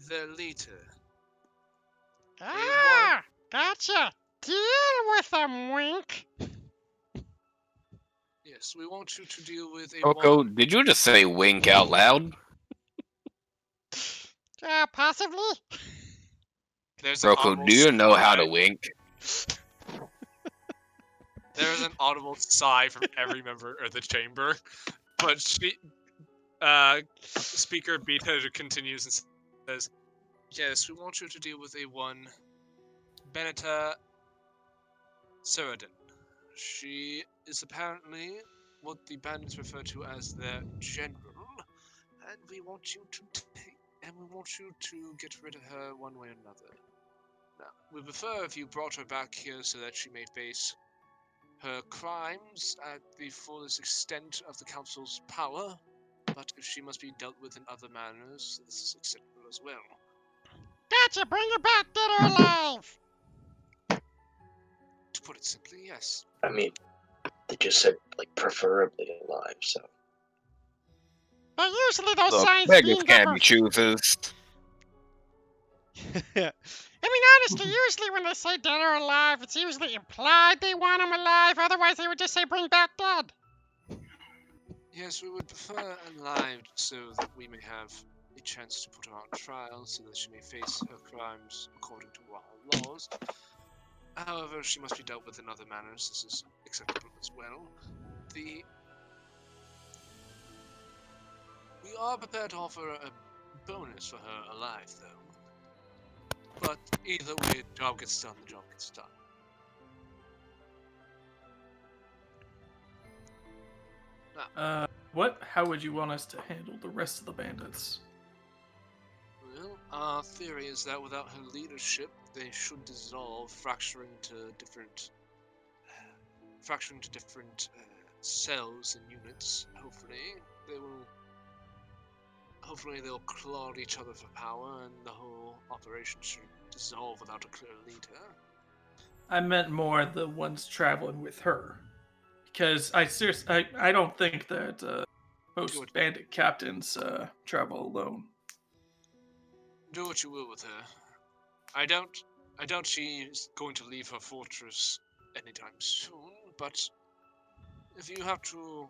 their leader. Ah, gotcha. Deal with them, wink. Yes, we want you to deal with a Rocco, did you just say wink out loud? Possibly. There's an Rocco, audible do you know how to sigh. wink? There's an audible sigh from every member of the chamber, but Speaker Beta continues and says, "Yes, we want you to deal with a one Benita Suradin. She is apparently what the bandits refer to as their general, and we want you to get rid of her one way or another. Now, we prefer if you brought her back here so that she may face her crimes at the fullest extent of the council's power, but if she must be dealt with in other manners, this is acceptable as well." Gotcha. Bring her back, dead or alive. To put it simply, yes. I mean, they just said, like, preferably alive, so. But usually those Look, signs beggars mean can't that be choosers. I mean, honestly, usually when they say dead or alive, it's usually implied they want them alive. Otherwise, they would just say bring back dead. Yes, we would prefer alive so that we may have a chance to put her on trial so that she may face her crimes according to our laws. However, she must be dealt with in other manners. This is acceptable as well. We are prepared to offer a bonus for her alive, though. But either way, the job gets done, the job gets done. How would you want us to handle the rest of the bandits? Well, our theory is that without her leadership, they should dissolve, fracturing to different cells and units. Hopefully they'll claw at each other for power, and the whole operation should dissolve without a clear leader. I meant more the ones traveling with her, because I don't think that most Good. bandit captains travel alone. Do what you will with her. I doubt she's going to leave her fortress anytime soon, but if you have to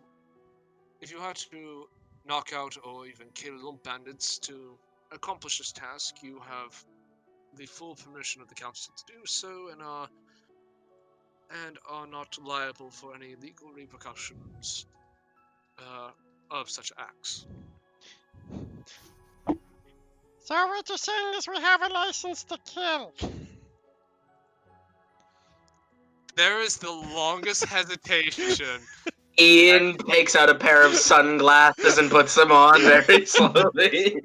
knock out or even kill little bandits to accomplish this task, you have the full permission of the council to do so, and are not liable for any legal repercussions of such acts. So what you're saying is we have a license to kill. There is the longest hesitation. Ian takes out a pair of sunglasses and puts them on very slowly.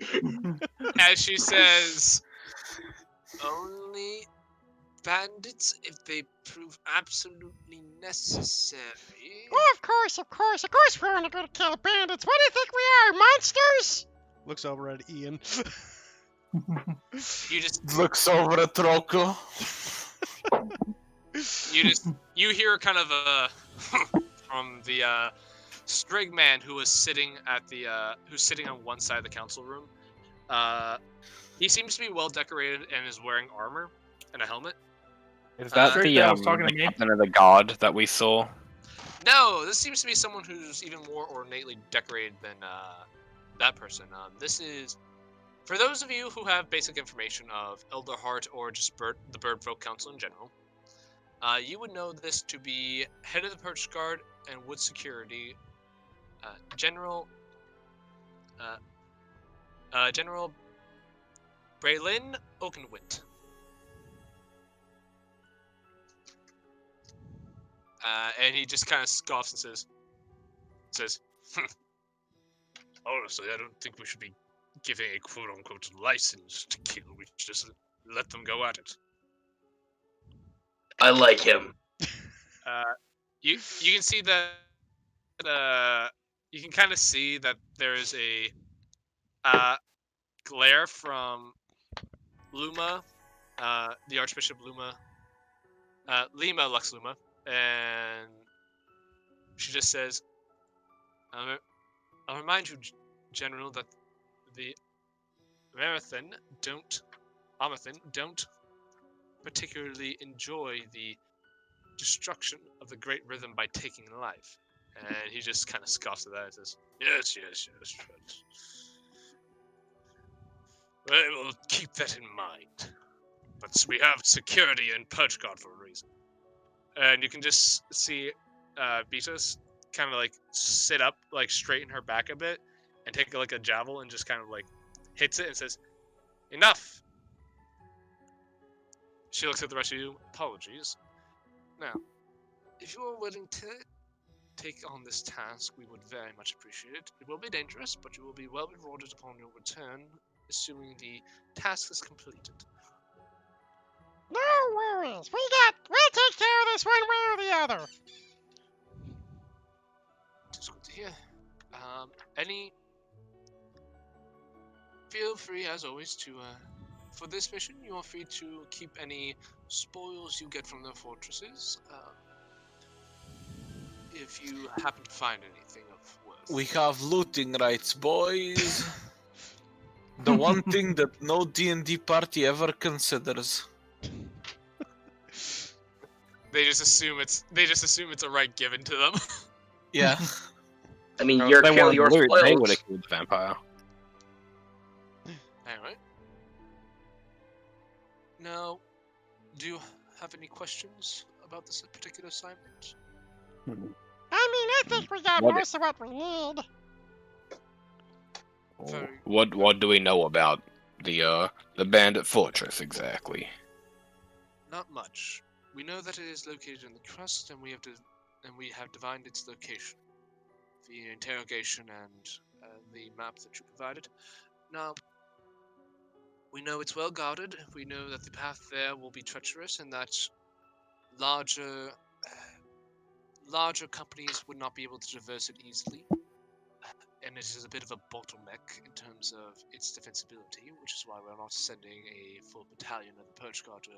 As she says, only bandits if they prove absolutely necessary. Oh, of course we want to go to kill bandits. What do you think we are, monsters? Looks over at Ian. You just Looks over at Rocco. you hear kind of a from the Strig man who was sitting at the who's sitting on one side of the council room. He seems to be well decorated and is wearing armor and a helmet. Is that Straight the that was talking to the me. captain of the guard that we saw? No, this seems to be someone who's even more ornately decorated than that person. This is, for those of you who have basic information of Elderheart or just the Bird Folk Council in general, you would know this to be head of the Perch Guard and Wood Security, General Braylin Oakenwit. And he just kind of scoffs and says, honestly, I don't think we should be giving a quote-unquote license to kill. We should just let them go at it. I like him. You can see that you can kind of see that there is a glare from Luma, the Archbishop Lima Lux Luma, and she just says, I'll remind you, General, that the Amathan don't particularly enjoy the destruction of the Great Rhythm by taking life. And he just kind of scoffs at that and says, yes. I will keep that in mind. But we have security and Purge Guard for a reason. And you can just see Beatus kind of like sit up, like straighten her back a bit, and take like a javelin and just kind of like hits it and says, enough! She looks at the rest of you, apologies. Now, if you are willing to take on this task, we would very much appreciate it. It will be dangerous, but you will be well rewarded upon your return, assuming the task is completed. No worries. We'll take care of this one way or the other. It's good to hear. Feel free, as always, to, for this mission, you are free to keep any spoils you get from the fortresses, if you happen to find anything of worth. We have looting rights, boys. The one thing that no D&D party ever considers. They just assume it's a right given to them. Yeah. I mean, If your they kill, wanted your loot, they would spoils. have killed the vampire. Anyway. Now, do you have any questions about this particular assignment? I think we got What- most of what we need. Very What do we know about the bandit fortress exactly? Not much. We know that it is located in the crust, and we have divined its location. The interrogation and the map that you provided. Now, We know it's well guarded. We know that the path there will be treacherous, and that larger larger companies would not be able to traverse it easily. And it is a bit of a bottleneck in terms of its defensibility, which is why we're not sending a full battalion of the Perch Guard to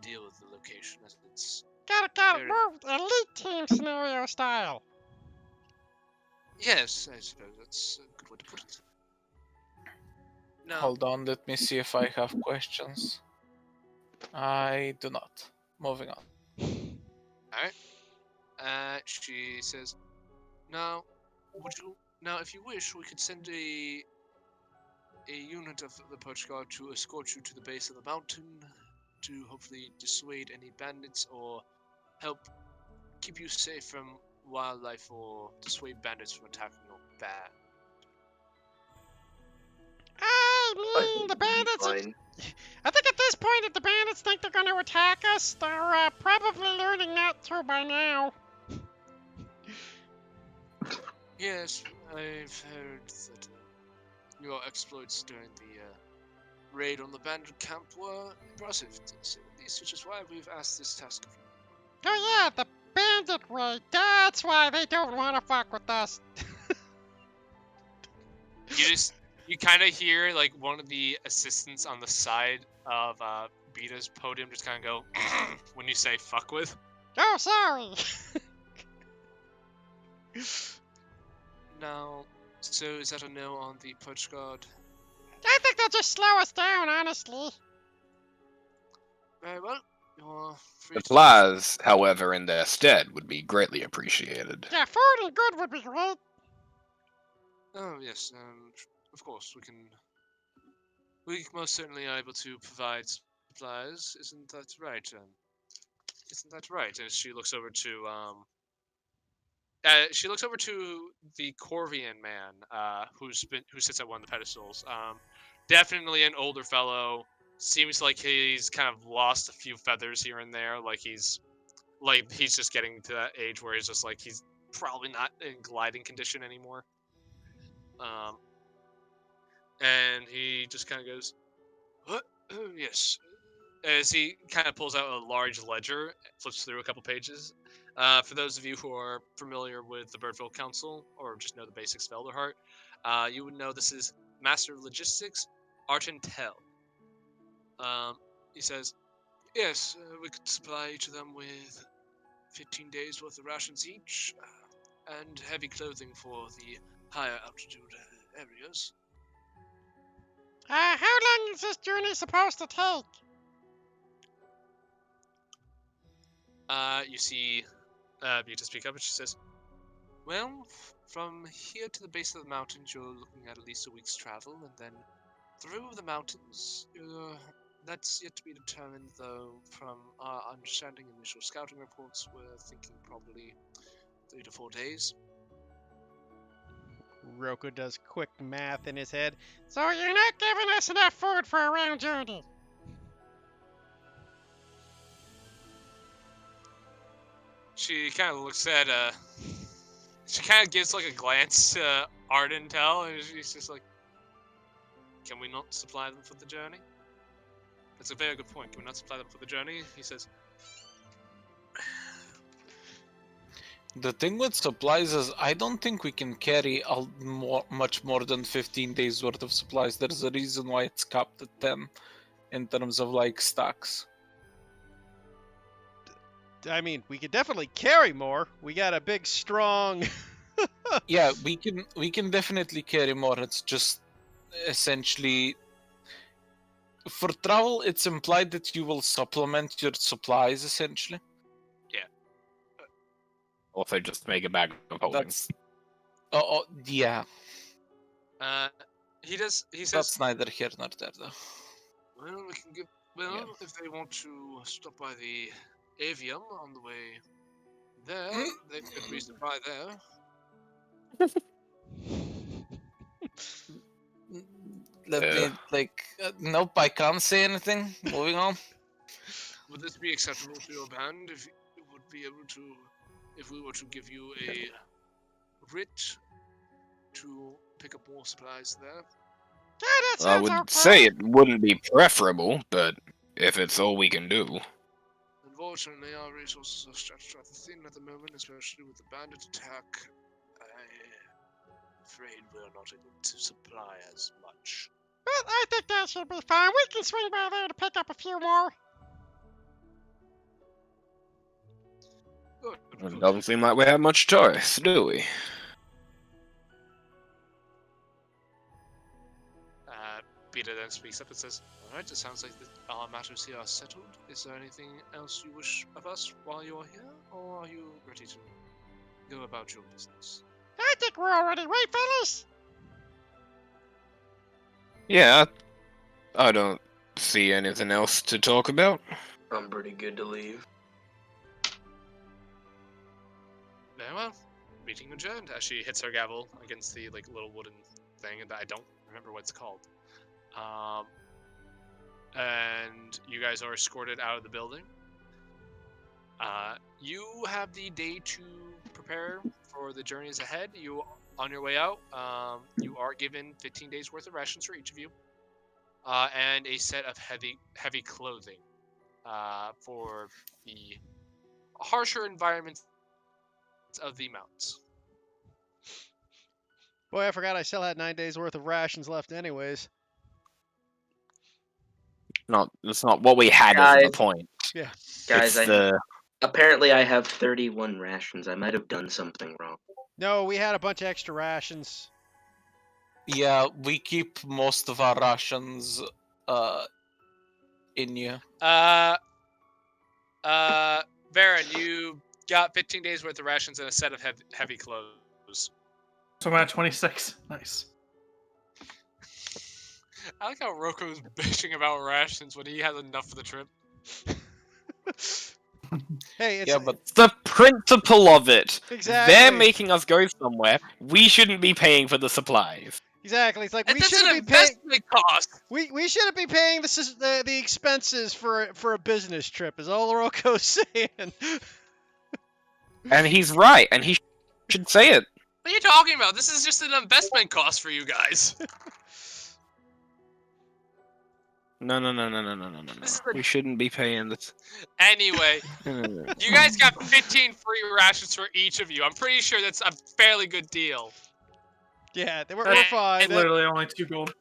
deal with the location, as it's Got it, very... more elite team scenario style. Yes, I suppose that's a good way to put it. Now, Hold on, let me see if I have questions. I do not. Moving on. she says, now, if you wish, we could send a unit of the Perch Guard to escort you to the base of the mountain to hopefully dissuade any bandits or help keep you safe from wildlife or dissuade bandits from attacking your band. I I mean, think the we'll be bandits. fine. I think at this point, if the bandits think they're going to attack us, they're probably learning not to by now. Yes, I've heard that your exploits during the raid on the bandit camp were impressive, to say the least, which is why we've asked this task of you. Oh yeah, the bandit raid. That's why they don't want to fuck with us. You kind of hear like one of the assistants on the side of Beta's podium just kind of go when you say "fuck with." Oh, sorry. Now, so is that a no on the Perch Guard? I think they'll just slow us down, honestly. Very well. You're free to... Supplies, however, in their stead would be greatly appreciated. Yeah, food and good would be great. Oh yes, of course we can. We most certainly are able to provide supplies. Isn't that right? Isn't that right? As she looks over to the Corvian man, who sits at one of the pedestals. Definitely an older fellow. Seems like he's kind of lost a few feathers here and there. Like he's just getting to that age where he's just like he's probably not in gliding condition anymore. And he just kind of goes, "What? Oh, yes." As he kind of pulls out a large ledger, flips through a couple pages. For those of you who are familiar with the Birdville Council, or just know the basics of Elderheart, you would know this is Master of Logistics, Arten Tell. He says, yes, we could supply each of them with 15 days worth of rations each, and heavy clothing for the higher altitude areas. How long is this journey supposed to take? You see Buta speak up, and she says, well, from here to the base of the mountains, you're looking at least a week's travel, and then through the mountains, that's yet to be determined, though from our understanding initial scouting reports, we're thinking probably 3 to 4 days. Roku does quick math in his head. So you're not giving us enough food for a round journey. She kind of looks at, she kind of gives like a glance to Ardentel, and she's just like, can we not supply them for the journey? That's a very good point. Can we not supply them for the journey? He says, The thing with supplies is I don't think we can carry much more than 15 days worth of supplies. There's a reason why it's capped at 10 in terms of like stacks. I mean, we could definitely carry more. We got a big, strong. Yeah, we can definitely carry more. It's just essentially for travel. It's implied that you will supplement your supplies essentially. Or if they just make a bag of holding. That's yeah. he says, That's neither here nor there though. well, we can give, if they want to stop by the avium on the way there, they could resupply there. Let Yeah. me nope, I can't say anything. Moving on. Would this be acceptable to your band if you would be able to, if we were to give you a writ to pick up more supplies there? Yeah, that I sounds would okay. say it wouldn't be preferable, but if it's all we can do. Unfortunately, our resources are stretched rather thin at the moment, especially with the bandit attack. I'm afraid we're not able to supply as much. Well, I think that should be fine. We can swing by there to pick up a few more. Good, It good. doesn't seem like we have much choice, do we? Peter then speaks up and says, Alright, it sounds like our matters here are settled. Is there anything else you wish of us while you are here, or are you ready to go about your business? I think we're all ready. Right, fellas? Yeah, I don't see anything else to talk about. I'm pretty good to leave. Very well. Meeting adjourned as she hits her gavel against the little wooden thing that I don't remember what it's called. And you guys are escorted out of the building. You have the day to prepare for the journeys ahead. You, on your way out, you are given 15 days worth of rations for each of you, and a set of heavy clothing for the harsher environments of the mountains. Boy, I forgot I still had 9 days worth of rations left anyways. That's not what we had is the Guys. point. Yeah. Guys, It's apparently I have 31 rations. I might have done something wrong. No, we had a bunch of extra rations. Yeah, we keep most of our rations in you. Baron, you got 15 days worth of rations and a set of heavy clothes. So I'm at 26. Nice. I like how Roko's bitching about rations when he has enough for the trip. Hey, it's Yeah, but the principle of it. exactly. They're making us go somewhere. We shouldn't be paying for the supplies. Exactly. It's like we It's an shouldn't be paying. investment cost. We shouldn't be paying the expenses for a business trip. Is all Roko's saying. And he's right, and he should say it. What are you talking about? This is just an investment cost for you guys. No. This is a- We shouldn't be paying this. Anyway, No. you guys got 15 free rations for each of you. I'm pretty sure that's a fairly good deal. Yeah, we're That's fine. It's literally only 2 gold.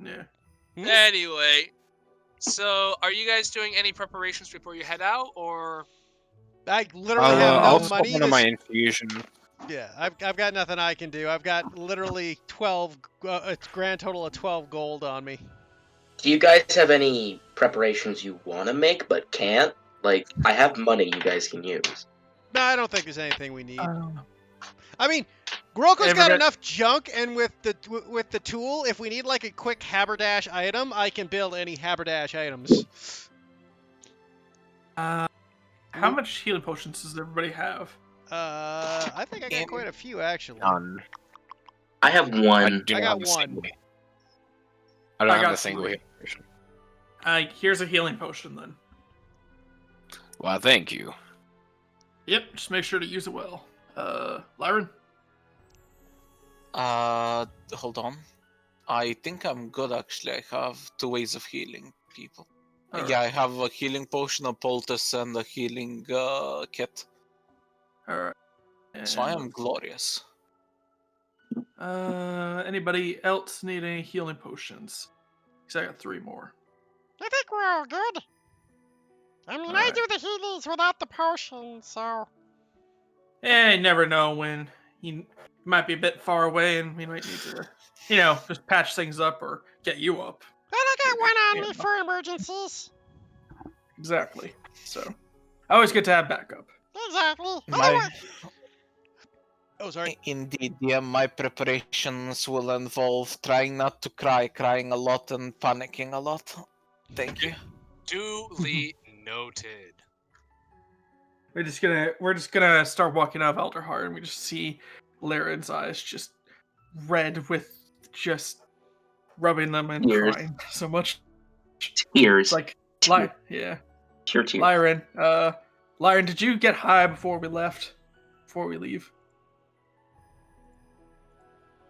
Yeah. Anyway, so are you guys doing any preparations before you head out, or? I literally have I'll no swap money. one of my infusion. Yeah, I've got nothing I can do. I've got literally 12, a grand total of 12 gold on me. Do you guys have any preparations you want to make but can't? Like, I have money you guys can use. No, I don't think there's anything we need. I mean, Groko's Ever got got- enough junk, and with the tool, if we need like a quick haberdash item, I can build any haberdash items. How much healing potions does everybody have? I think I got quite a few actually. None. I have one. do I not got have a one. single. I don't I have got a single 3. healing potion. Here's a healing potion then. Well, thank you. Yep, just make sure to use it well. Lyron? hold on. I think I'm good actually. I have 2 ways of healing people. Alright. Yeah, I have a healing potion, a poultice, and a healing kit. Alright. So I am glorious. Anybody else need any healing potions? Because I got 3 more. I think we're all good. I mean, I Alright. do the healings without the potion, so. You never know when he might be a bit far away and we might need to, just patch things up or get you up. But I got one on me Yeah. for emergencies. Exactly. So, always good to have backup. Exactly. My, Oh, sorry. indeed, yeah, my preparations will involve trying not to cry, crying a lot, and panicking a lot. Thank you. Duly noted. We're just gonna start walking out of Elderheart and we just see Laren's eyes just red with just rubbing them and Tears. crying so much. Tears. It's like yeah. Pure tears. Lyron, did you get high before we left? Before we leave?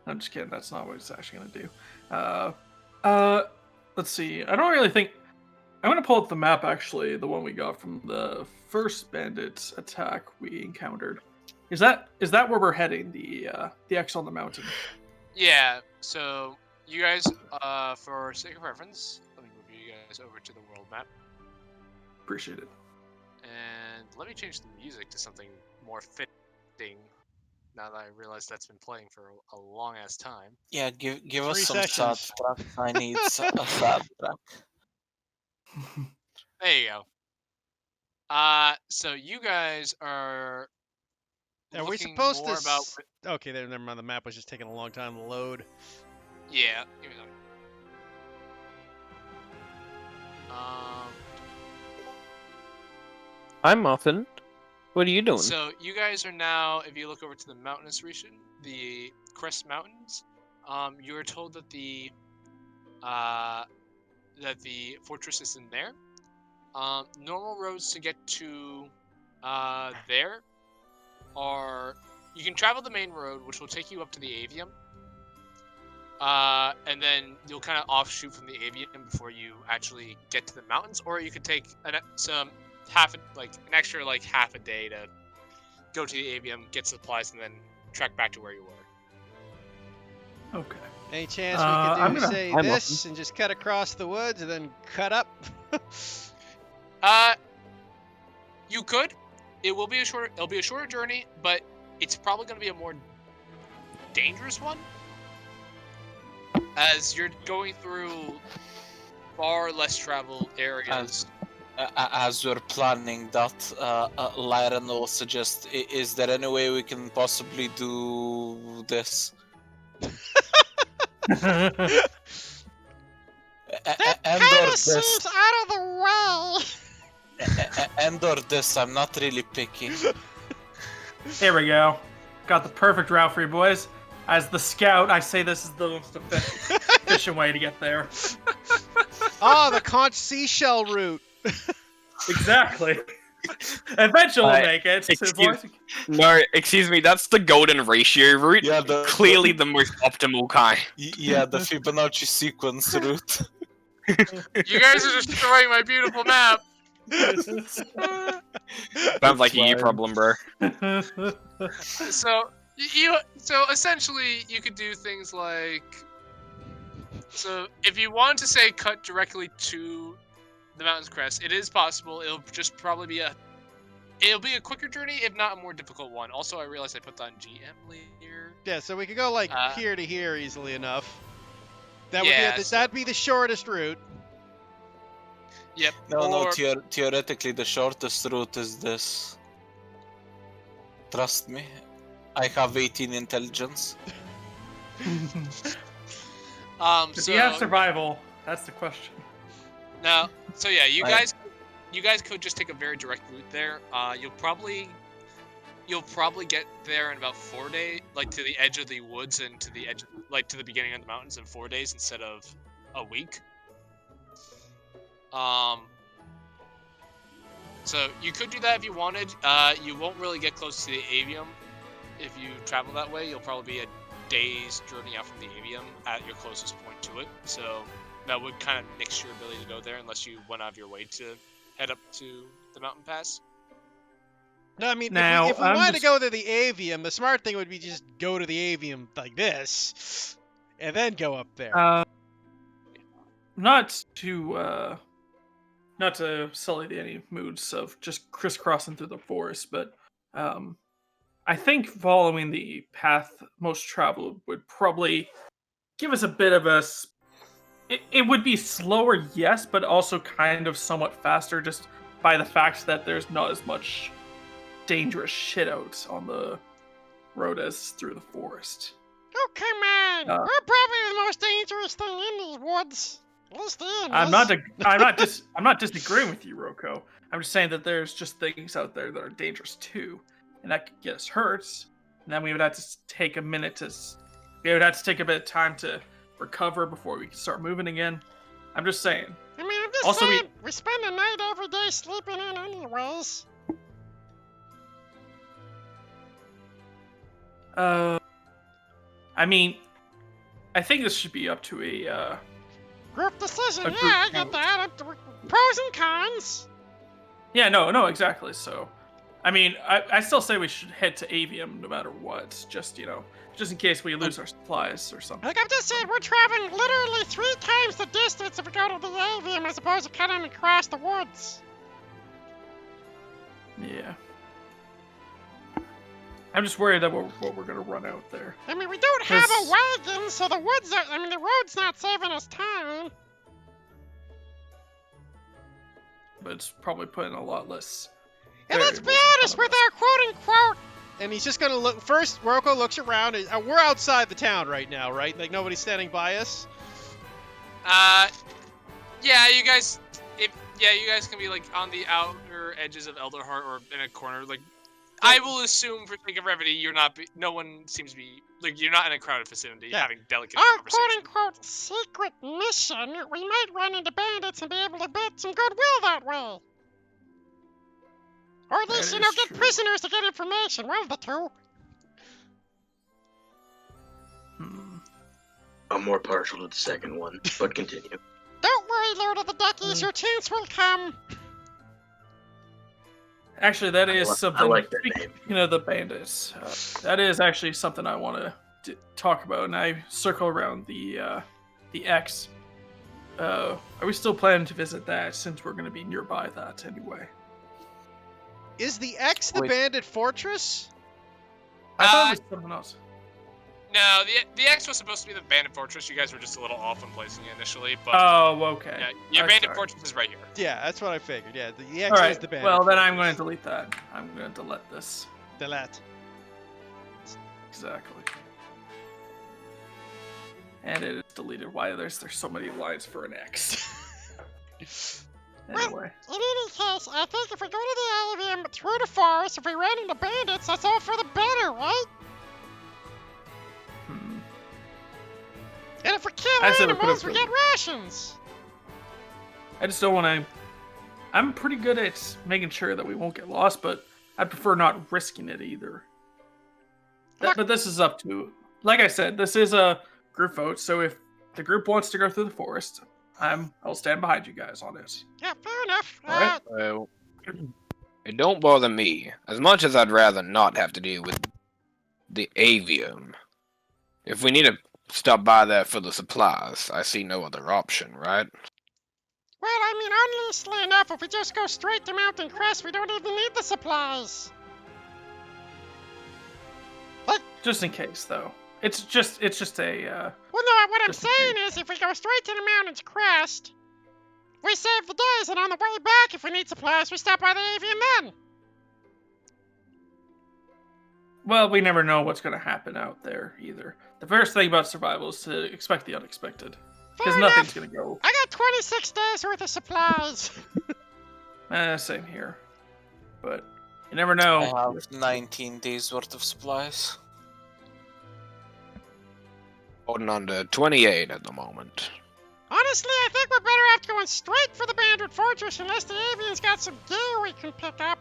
I'm just kidding, that's not what it's actually gonna do. Let's see. I don't really think. I'm gonna pull up the map actually, the one we got from the first bandit attack we encountered. Is that where we're heading? The X on the mountain. Yeah. So you guys, for sake of reference, let me move you guys over to the world map, Appreciate it. and let me change the music to something more fitting. Now that I realize that's been playing for a long ass time. Yeah, give us 3 some sad sessions. track. I need a sad track. There you go. So you guys are Are we looking supposed to? more about. Okay, there. Never mind. The map was just taking a long time to load. Yeah. Give me that. I'm Muffin. What are you doing? So you guys are now, if you look over to the mountainous region, the Crest Mountains, you are told that the fortress is in there. Normal roads to get to there are you can travel the main road, which will take you up to the Avium. And then you'll kind of offshoot from the Avium before you actually get to the mountains, or you could take an extra half a day to go to the Avium, get supplies, and then trek back to where you were. Okay. Any chance we I'm could gonna- say I'm this and just cut across the woods and then cut up? You could. It'll be a shorter journey, but it's probably going to be a more dangerous one, as you're going through far less traveled areas. As we're planning that, Lyran will suggest, is there any way we can possibly do this? That And kind or of this, seems out of the way. and or this, I'm not really picky. There we go. Got the perfect route for you boys. As the scout, I say this is the most efficient way to get there. The conch seashell route. Exactly. Eventually we'll make it. No, excuse me, that's the golden ratio route. Yeah, Clearly the most optimal kind. Yeah, the Fibonacci sequence route. You guys are destroying my beautiful map. Sounds like a you fine. problem, bro. So essentially you could do things like, so if you want to say cut directly to the mountain's crest, it is possible. It'll just probably be a quicker journey, if not a more difficult one. Also, I realized I put that on GM here. Yeah, so we could go here to here easily enough. That would Yeah, be that'd be the shortest route. Yep. No, or, theoretically the shortest route is this. Trust me. I have 18 intelligence. Does so he have survival? That's the question. no, so yeah, you I- guys could just take a very direct route there. You'll probably get there in about 4 days, to the edge of the woods and to the edge, to the beginning of the mountains in 4 days instead of a week. So you could do that if you wanted. You won't really get close to the Avium if you travel that way. You'll probably be a day's journey out from the Avium at your closest point to it. So that would kind of nix your ability to go there unless you went out of your way to head up to the mountain pass. No, I mean, Now, if we I'm wanted to just- go to the Avium, the smart thing would be just go to the Avium like this, and then go up there. Not to sully any moods of just crisscrossing through the forest, but I think following the path most traveled would probably give us a bit of a. It would be slower, yes, but also kind of somewhat faster, just by the fact that there's not as much dangerous shit out on the road as through the forest. Oh, come on. Uh, We're probably the most dangerous thing in these woods. At least in I'm this. not disagreeing with you, Roko. I'm just saying that there's just things out there that are dangerous too, and that could get us hurt. And then we would have to take a bit of time to recover before we can start moving again. I'm just saying. I mean, I'm just Also, saying, we spend the night every day sleeping in anyways. I mean, I think this should be up to Group decision. A Yeah, group I get count. that. Pros and cons. Yeah, no, exactly. So, I mean, I still say we should head to Avium no matter what. Just just in case we lose our supplies or something. Like I'm just saying, we're traveling literally 3 times the distance if we go to the avium as opposed to cutting across the woods. Yeah. I'm just worried that what we're gonna run out there. I mean, we don't have a 'Cause- wagon, so the the road's not saving us time. But it's probably putting a lot less. And let's be variables in honest, front with of our quote-unquote, And he's just gonna look first. Rocco looks around. And, we're outside the town right now, right? Like nobody's standing by us. Yeah, you guys. You guys can be like on the outer edges of Elderheart or in a corner. Like, I will assume for sake of brevity, you're not. No one seems to be like you're not in a crowded vicinity Yeah. having delicate our conversation. quote-unquote secret mission, we might run into bandits and be able to build some goodwill that way. Or at That least, is get true. prisoners to get information. One of the two. Hmm. I'm more partial to the second one, but continue. Don't worry, Lord of the Duckies, your chance will come. Actually, that is I something. like that name. Speaking of the bandits, that is actually something I want to talk about, and I circle around the X. Are we still planning to visit that since we're going to be nearby that anyway? Is the X the Wait. bandit fortress? I thought it was something else. No, the X was supposed to be the bandit fortress. You guys were just a little off in placing it initially, but Oh, okay. yeah, your I'm bandit sorry. fortress is right here. Yeah, that's what I figured. Yeah, the X All right. is the bandit. Well, then I'm going fortress. to delete that. I'm going to delete this. Delete. Exactly. And it is deleted. Why there's so many lines for an X? Anyway. In any case, I think if we go to the avium through the forest, if we run into bandits, that's all for the better, right? Hmm. And if we kill I said we animals, could've we get rations. I just don't want to. I'm pretty good at making sure that we won't get lost, but I prefer not risking it either. But this is up to, like I said, this is a group vote. So if the group wants to go through the forest, I'll stand behind you guys on it. Yeah, fair enough. All right. Well, it don't bother me as much as I'd rather not have to deal with the avium. If we need to stop by there for the supplies, I see no other option, right? Well, I mean, honestly enough, if we just go straight to Mountain Crest, we don't even need the supplies. Just in case, though. It's just a. Well, no, what I'm Just in saying is, if we go straight to the Mountain's Crest, we save the days, and on the way back, if we need supplies, we stop by the avium then. Well, we never know what's going to happen out there either. The first thing about survival is to expect the unexpected, because Fair nothing's enough. going to go. I got 26 days worth of supplies. Same here, but you never know. I have 19 days worth of supplies. Holding on to 28 at the moment. Honestly, I think we're better off going straight for the Bandit Fortress unless the avian's got some gear we can pick up.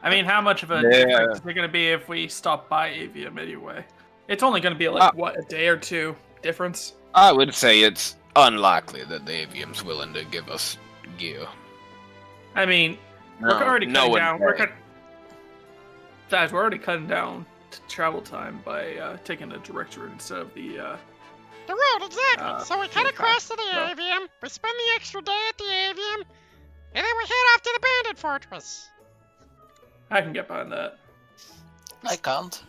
I mean, how much of a Yeah. difference is it going to be if we stop by Avium anyway? It's only going to be like, what, a day or two difference? I would say it's unlikely that the avium's willing to give us gear. I mean, we're No, already no cutting one down. can. Guys, we're already cutting down travel time by taking the direct route instead of the. The road, exactly. So we cut yeah, across to the no. avium, we spend the extra day at the avium, and then we head off to the Bandit Fortress. I can get behind that. I can't.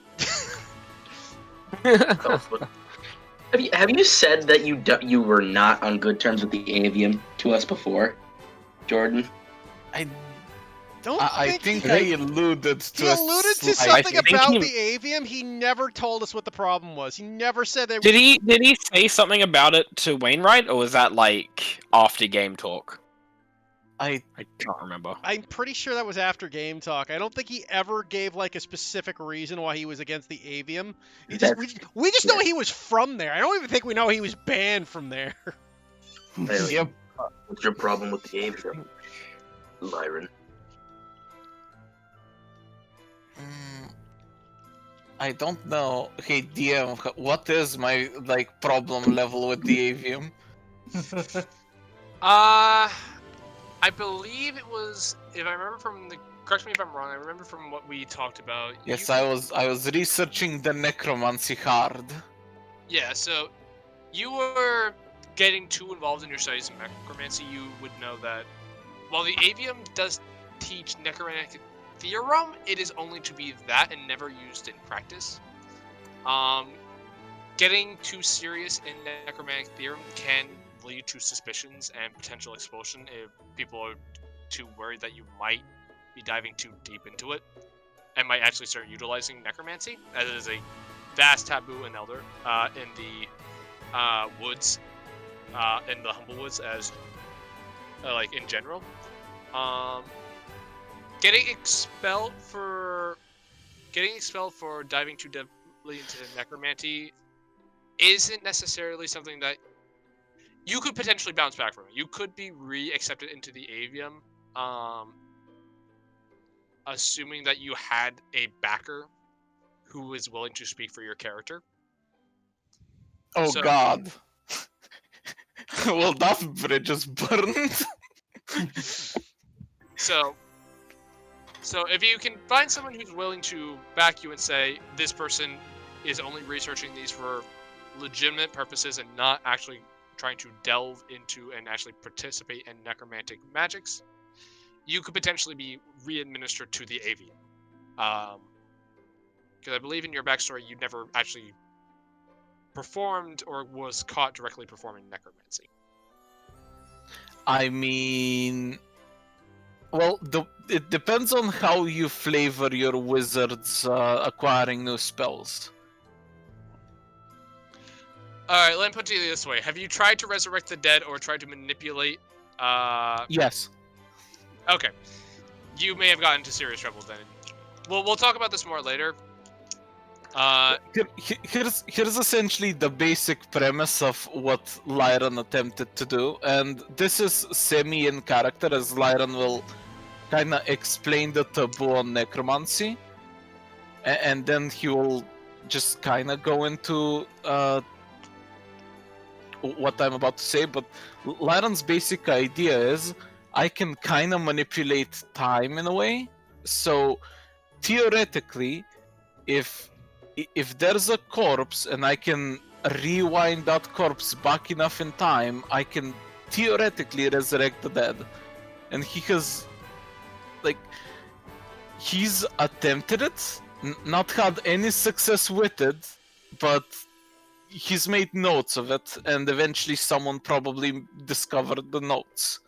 Have you said that you were not on good terms with the avium to us before, Jordan? I Don't I think I alluded to He a alluded to slight- something think about he- the avium. He never told us what the problem was. He never said they. Did he say something about it to Wainwright, or was that like after game talk? I can't remember. I'm pretty sure that was after game talk. I don't think he ever gave like a specific reason why he was against the avium. He just, we just know he was from there. I don't even think we know he was banned from there. Really? Yep. What's your problem with the avium, Lyron? I don't know. Hey DM, what is my like problem level with the avium? I believe it was, if I remember from the, correct me if I'm wrong, I remember from what we talked about. Yes, you, I was researching the necromancy hard. Yeah, so you were getting too involved in your studies of necromancy. You would know that while the avium does teach necromantic theorem, it is only to be that and never used in practice. Getting too serious in necromantic theorem can lead to suspicions and potential expulsion if people are too worried that you might be diving too deep into it and might actually start utilizing necromancy, as it is a vast taboo in Elder, in the woods, in the Humblewoods, as like in general. Getting expelled for diving too deeply into necromancy isn't necessarily something that you could potentially bounce back from. You could be re-accepted into the avium, assuming that you had a backer who is willing to speak for your character. Oh So- god. Well, that bridge is burned. So if you can find someone who's willing to back you and say this person is only researching these for legitimate purposes and not actually trying to delve into and actually participate in necromantic magics, you could potentially be re-administered to the avium. Because I believe in your backstory, you never actually performed or was caught directly performing necromancy. I mean, well, it depends on how you flavor your wizards acquiring new spells. Alright, let me put it this way. Have you tried to resurrect the dead or tried to manipulate... Yes. Okay. You may have gotten into serious trouble then. We'll talk about this more later. Here's essentially the basic premise of what Lyran attempted to do, and this is semi in character, as Lyran will kind of explain the taboo on necromancy, and then he will just kind of go into what I'm about to say. But Lyran's basic idea is I can kind of manipulate time in a way. So theoretically, if there's a corpse and I can rewind that corpse back enough in time, I can theoretically resurrect the dead. And he has, like, he's attempted it, not had any success with it, but he's made notes of it, and eventually someone probably discovered the notes.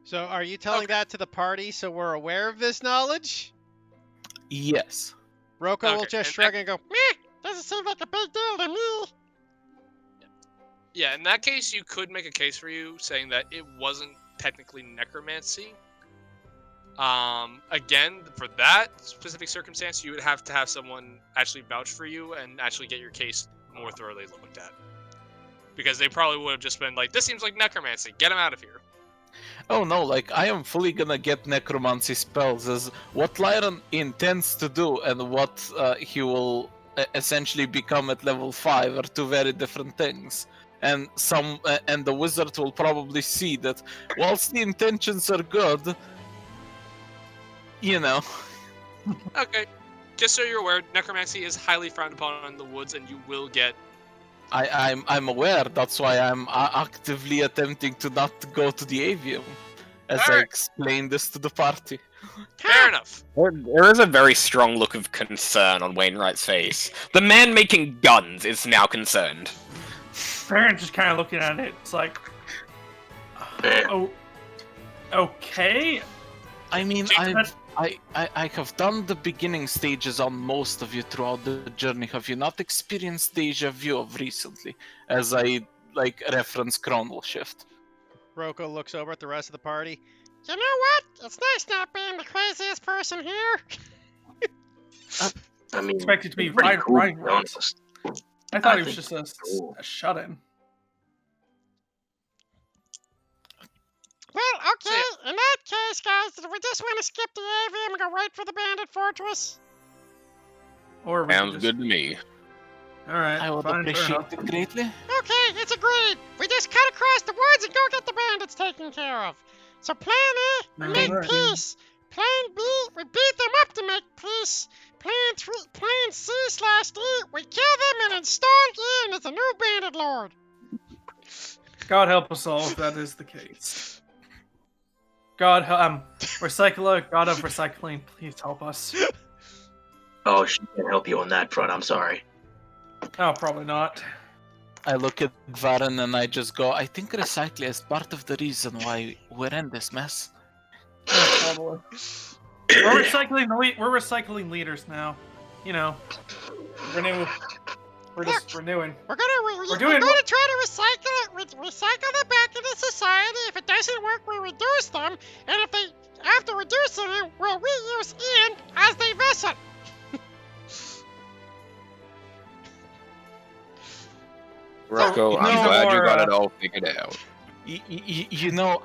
So are you telling that to the party so we're aware of this knowledge? Yes. Roko will Okay, just and shrug and go, Meh, doesn't seem like a big deal to me. Yeah, in that case, you could make a case for you saying that it wasn't technically necromancy. Again, for that specific circumstance, you would have to have someone actually vouch for you and actually get your case more thoroughly looked at. Because they probably would have just been like, this seems like necromancy, get him out of here. Oh no, like I am fully gonna get necromancy spells as what Lyran intends to do and what he will essentially become at level 5 are two very different things. And and the wizard will probably see that whilst the intentions are good, you know. Okay, just so you're aware, necromancy is highly frowned upon in the woods, and you will get... I'm aware, that's why I'm actively attempting to not go to the avium, as I Alright. explain this to the party. Fair enough. There is a very strong look of concern on Wainwright's face. The man making guns is now concerned. Farron's just kind of looking at it. It's like, oh, okay. I mean, But- I have done the beginning stages on most of you throughout the journey. Have you not experienced deja vu of recently? As I like reference Chronal Shift. Roko looks over at the rest of the party. You know what? It's nice not being the craziest person here. I mean, Expected to be pretty cool, right. to be honest. I thought I it was think just it's cool. a shut-in. Well, okay. In that case, guys, do we just want to skip the avium and go right for the bandit fortress? Or we Sounds could good to me. Alright, I would fine, fair appreciate enough. it greatly. Okay, it's agreed. We just cut across the woods and go get the bandits taken care of. So plan A, we make Alright. peace. Plan B, we beat them up to make peace. Plan C/D, we kill them and install Ian as the new bandit lord. God help us all if that is the case. Recycler, God of recycling, please help us. Oh, she can't help you on that front. I'm sorry. Oh, probably not. I look at Varen and I just go, I think recycling is part of the reason why we're in this mess. Yeah, probably. We're recycling leaders now. You know, renew. We're just renewing. We're gonna try to recycle them back into society. If it doesn't work, we reduce them, and after reducing them, we'll reuse Ian as the vessel. Rocco, I'm glad you got it all figured out. You know,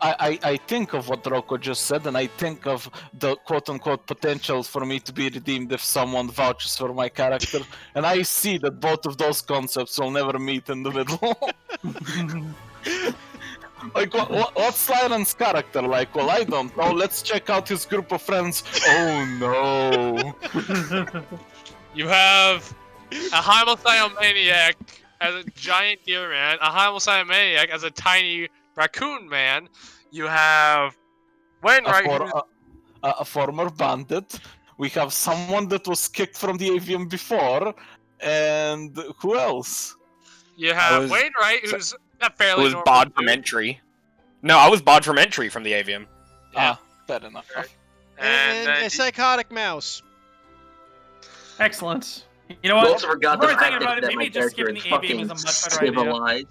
I think of what Rocco just said, and I think of the quote-unquote potential for me to be redeemed if someone vouches for my character, and I see that both of those concepts will never meet in the middle. Like, what's Lyran's character like? Well, I don't know. Let's check out his group of friends. Oh no. You have a homicidal maniac as a giant deer man, a homicidal maniac as a tiny raccoon man. You have Wainwright, a former bandit. We have someone that was kicked from the avium before, and who else? You have was- Wainwright, who's a It fairly was normal barred dude. from entry. No, I was barred from entry from the avium. Yeah. Fair enough. And And then a psychotic mouse. Excellent. You know You what? also forgot the Before I think fact about it, that my maybe just character skipping is the avium fucking is a much better idea. civilized.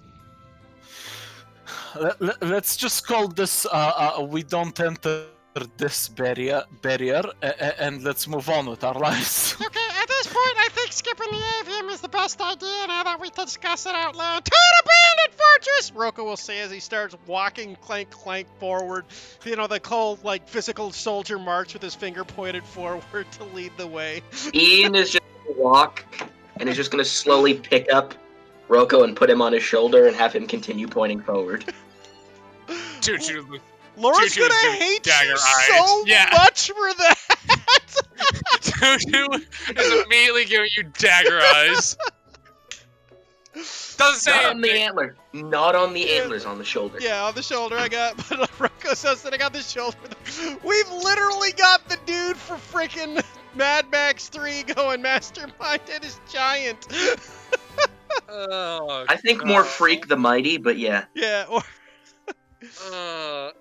Let's just call this we don't enter this barrier and let's move on with our lives. Okay, at this point, I think skipping the avium is the best idea now that we discuss it out loud. To the bandit fortress! Rocco will say as he starts walking clank forward. You know, the cold, like, physical soldier march with his finger pointed forward to lead the way. Ian is just gonna walk and is just gonna slowly pick up Rocco and put him on his shoulder and have him continue pointing forward. Choo-choo. Laura's Choo-choo's gonna gonna hate dagger you eyes. so Yeah. much for that! Choo-choo is immediately giving you dagger eyes. Doesn't say Not on the anything. antler. Not on the antlers, on the shoulder. Yeah, on the shoulder I got, but Rocco says that I got the shoulder. We've literally got the dude for freaking Mad Max 3 going mastermind and his giant. Oh, I think more God. Freak the Mighty, but yeah. Yeah, or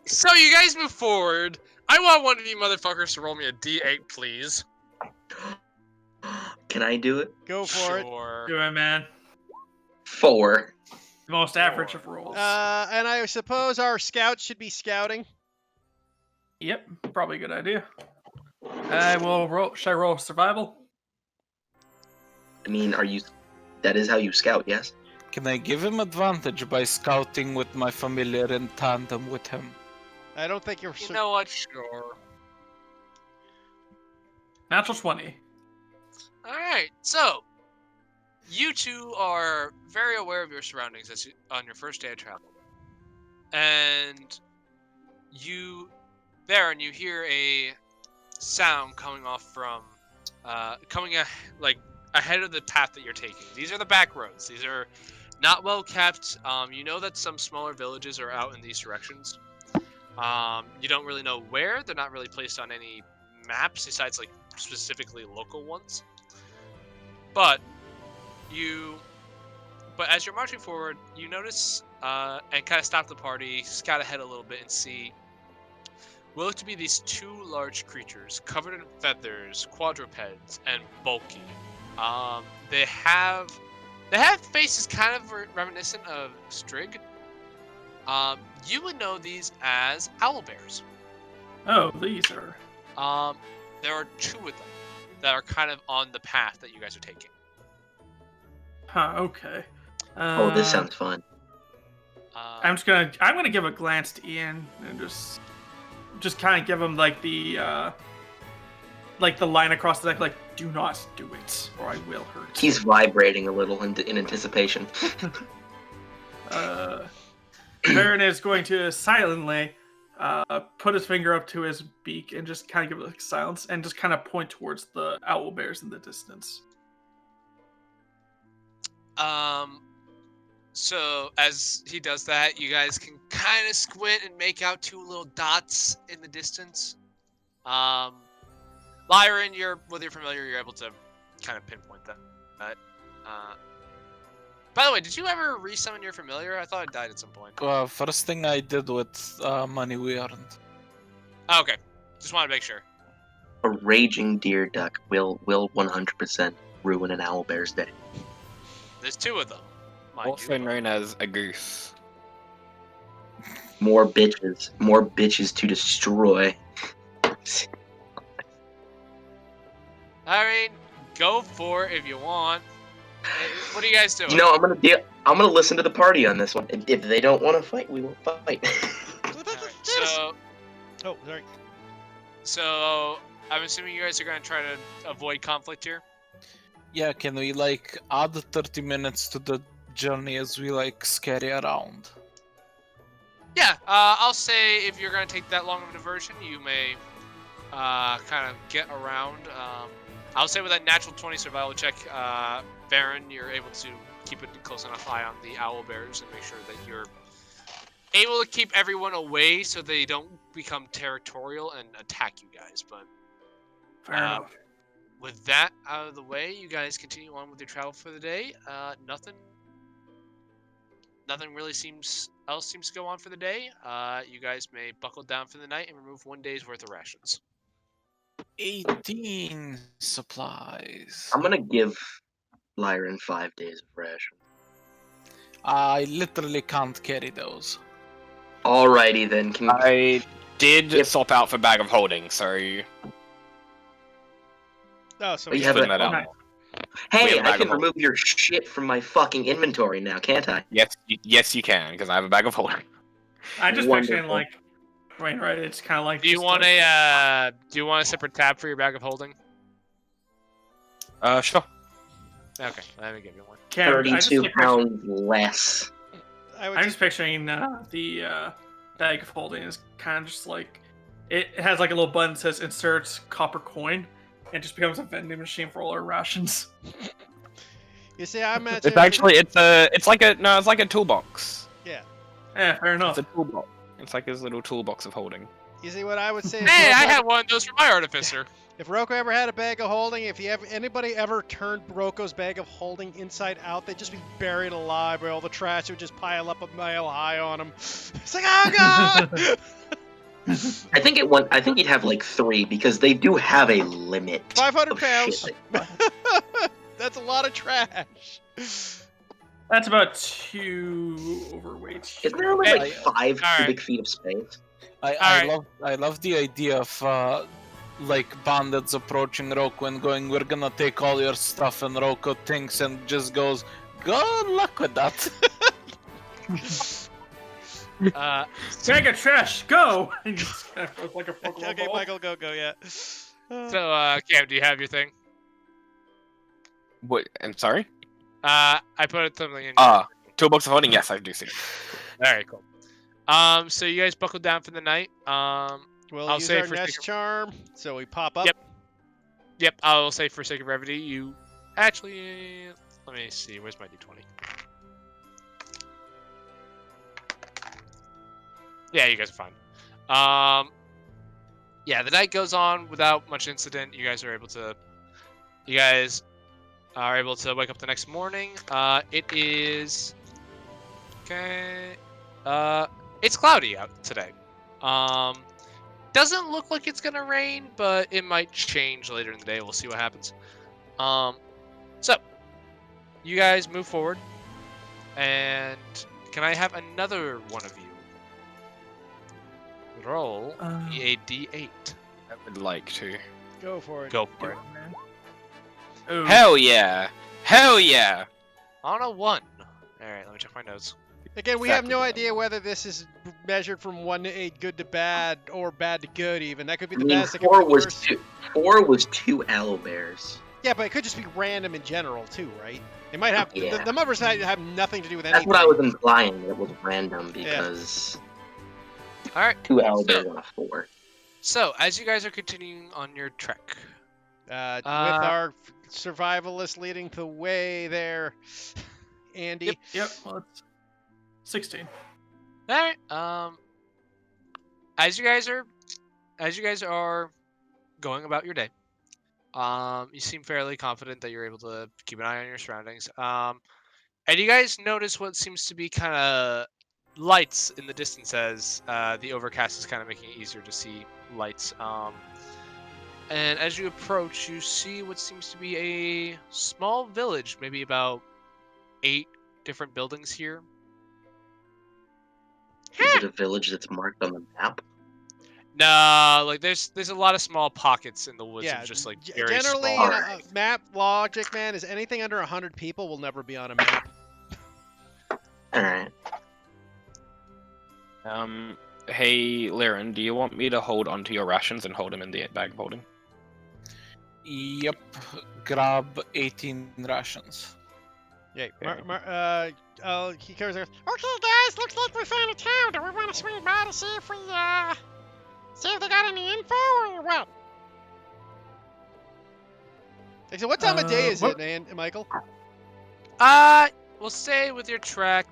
So you guys move forward. I want one of you motherfuckers to roll me a D8, please. Can I do it? go for it. Sure. Do it, man. 4. The most average of rolls. And I suppose our scouts should be scouting. Yep, probably a good idea. I will roll. Should I roll survival? I mean, that is how you scout, yes? Can I give him advantage by scouting with my familiar in tandem with him? I don't think you're. You know what? Sure. Natural 20. Alright, so you two are very aware of your surroundings on your first day of travel. And you hear a sound coming off from ahead of the path that you're taking. These are the back roads. These are not well kept. You know that some smaller villages are out in these directions. You don't really know where. They're not really placed on any maps besides like specifically local ones. But as you're marching forward, you notice and kind of stop the party, scout ahead a little bit, and see what look to be these two large creatures covered in feathers, quadrupeds, and bulky. They have faces kind of reminiscent of Strigg. You would know these as owlbears. Oh, these are. There are two of them that are kind of on the path that you guys are taking. Huh. Okay. Oh, this sounds fun. I'm gonna give a glance to Ian and just kind of give him like the like the line across the deck, like, do not do it, or I will hurt. He's vibrating a little in anticipation. Baron is going to silently put his finger up to his beak and just kind of give it like silence and just kind of point towards the owl bears in the distance. So as he does that, you guys can kind of squint and make out two little dots in the distance. Lyran, whether you're familiar, you're able to kind of pinpoint that. By the way, did you ever resummon your familiar? I thought it died at some point. First thing I did with money we earned. Okay, just want to make sure. A raging deer duck will 100% ruin an owlbear's day. There's two of them. mind Also you. known as a goose. More bitches to destroy. I mean, go for it if you want. What are you guys doing? You know, I'm gonna listen to the party on this one. If they don't want to fight, we won't fight. So, Oh, sorry. so I'm assuming you guys are gonna try to avoid conflict here. Yeah, can we like add 30 minutes to the journey as we like scurry around? Yeah, I'll say if you're gonna take that long of a diversion, you may kind of get around. I'll say with a natural 20 survival check, Baron, you're able to keep a close enough eye on the owl bears and make sure that you're able to keep everyone away so they don't become territorial and attack you guys. But Fair enough. with that out of the way, you guys continue on with your travel for the day. Nothing really seems to go on for the day. You guys may buckle down for the night and remove 1 day's worth of rations. 18 supplies. I'm gonna give Lyran 5 days of ration. I literally can't carry those. Alrighty then. I did Yep. swap out for bag of holding, so Oh, so We we have putting a- that out. Okay. Hey, We have a I bag can of holding. remove your shit from my fucking inventory now, can't I? Yes, you can, because I have a bag of holding. I'm just picturing Wonderful. like, right. It's kind of like. Do you just want like, a separate tab for your bag of holding? Sure. Okay, let me give you one. Cam, I just 32 like pounds less. I would I'm just, just picturing the bag of holding is kind of just like it has like a little button that says insert copper coin, and it just becomes a vending machine for all our rations. you see, I imagine. It's actually it's like a toolbox. Yeah. Yeah, fair enough. It's a toolbox. It's like his little toolbox of holding. You see, what I would say. Hey, I had one of those for my artificer. If Rocco ever had a bag of holding, if anybody ever turned Rocco's bag of holding inside out, they'd just be buried alive, where all the trash would just pile up a mile high on them. It's like, oh god! I think he'd have like 3 because they do have a limit. 500 of pounds. shit. That's a lot of trash. That's about 2 overweight. Isn't there only Hey, like 5 alright. cubic feet of space? I love the idea of like bandits approaching Roko and going, "We're gonna take all your stuff," and Roko thinks and just goes, "Good luck with that." Bag of trash, go! And just kind of goes like a Pokemon Okay, ball. Michael, go, yeah. So, Cam, do you have your thing? What? I'm sorry. I put something in. Toolbox of holding. Yes, I do see. All right, cool. So you guys buckle down for the night. We'll I'll use say our for nest sake of- charm, so we pop up. Yep. Yep, I'll say for sake of brevity, you actually. Let me see. Where's my d20? Yeah, you guys are fine. Yeah, the night goes on without much incident. You guys are able to wake up the next morning. It is okay. It's cloudy out today. Doesn't look like it's gonna rain, but it might change later in the day. We'll see what happens. So you guys move forward, and can I have another one of you roll a d8? I would like to. Go for it. Go for it. Ooh. Hell yeah! Hell yeah! On a 1. All right, let me check my notes. Again, we have Exactly no what I idea whether this is measured from 1 to 8, good to bad, or bad to good even. That could be I the mean, best, it could be the worst. 4 was 2 owlbears. Yeah, but it could just be random in general too, right? It might have Yeah. the numbers might have nothing to do with anything. That's what I was implying. It was random because All right. 2 owlbears on a 4. So, as you guys are continuing on your trek, With our survivalist leading the way there, Andy. Yep. Well, it's 16. all right. As you guys are going about your day, you seem fairly confident that you're able to keep an eye on your surroundings. And you guys notice what seems to be kind of lights in the distance as the overcast is kind of making it easier to see lights. And as you approach, you see what seems to be a small village, maybe about 8 different buildings here. Is it a village that's marked on the map? No, like there's a lot of small pockets in the woods Yeah, of just like very generally small. in a map logic, man, is anything under 100 people will never be on a map. Alright. Hey, Liren, do you want me to hold onto your rations and hold them in the bag of holding? Yep. Grab 18 rations. Yeah, Okay. he covers her. Okay, guys, looks like we found a town. Do we want to swing by to see if they got any info or what? So what time of day is what- it, Michael? We'll say with your trek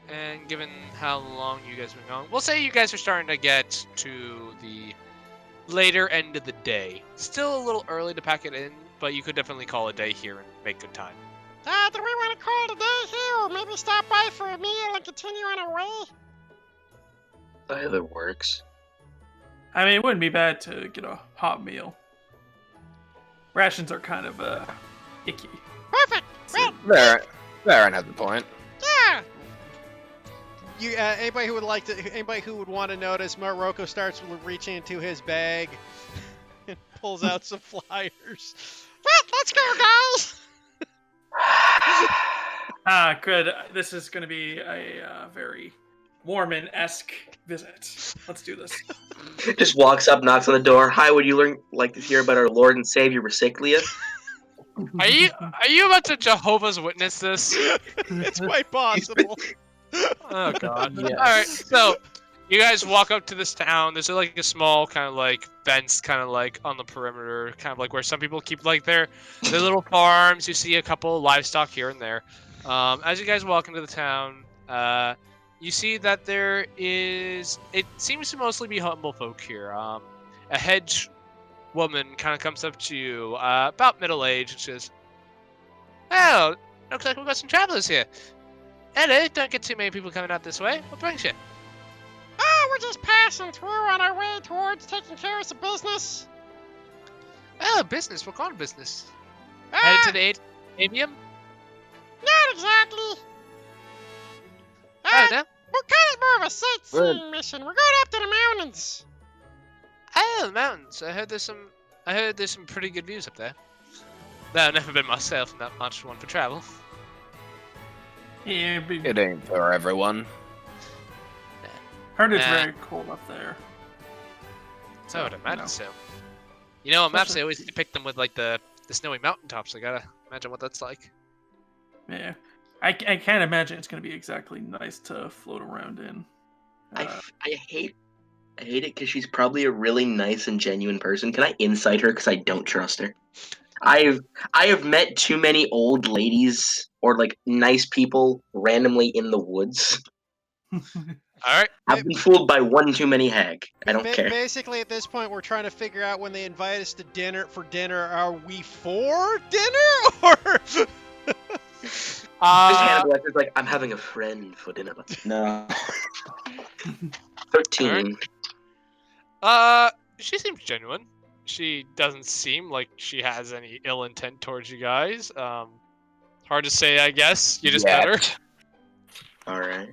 and given how long you guys have been going, we'll say you guys are starting to get to the later end of the day. Still a little early to pack it in, but you could definitely call a day here and make good time. Do we want to call it a day here or maybe stop by for a meal and continue on our way? Either works. I mean, it wouldn't be bad to get a hot meal. Rations are kind of icky. Perfect. Well, Liren has a point. yeah. You, anybody who would want to notice, Marocco starts reaching into his bag and pulls out some flyers. Well, let's go, guys. Good. This is going to be a very Mormon-esque visit. Let's do this. Just walks up, knocks on the door. Hi, would you like to hear about our Lord and Savior, Recyclia? Are you about to Jehovah's Witness this? It's quite possible. Oh god. Yes. Alright, so you guys walk up to this town. There's like a small kind of like fence kind of like on the perimeter, kind of like where some people keep like their little farms. You see a couple livestock here and there. As you guys walk into the town, you see that it seems to mostly be humble folk here. A hedge woman kind of comes up to you, about middle age, and says, "Oh, looks like we've got some travelers here. Hello, don't get too many people coming out this way. What brings you?" Oh, we're just passing through on our way towards taking care of some business. Oh, business. What kind of business? Headed to the avium? Not exactly. Oh, no. We're kind of more of a sightseeing mission. We're going up to the mountains. Oh, the mountains. I heard there's some pretty good views up there. No, I've never been myself, and not much one for travel. Yeah, It ain't for everyone. heard it's Nah. very cold up there. So I would imagine no. so. You know, on maps Especially- they always depict them with like the snowy mountaintops. I gotta imagine what that's like. Yeah. I can't imagine it's going to be exactly nice to float around in. I hate it because she's probably a really nice and genuine person. Can I incite her because I don't trust her? I have met too many old ladies or like nice people randomly in the woods. All right. I've been fooled by one too many hag. I don't care. Basically, at this point, we're trying to figure out when they invite us to dinner. Are we for dinner or? Just Hannibal Lecter's like, I'm having a friend for dinner. No. 13. She seems genuine. She doesn't seem like she has any ill intent towards you guys. Hard to say, I guess. You just met her. Alright.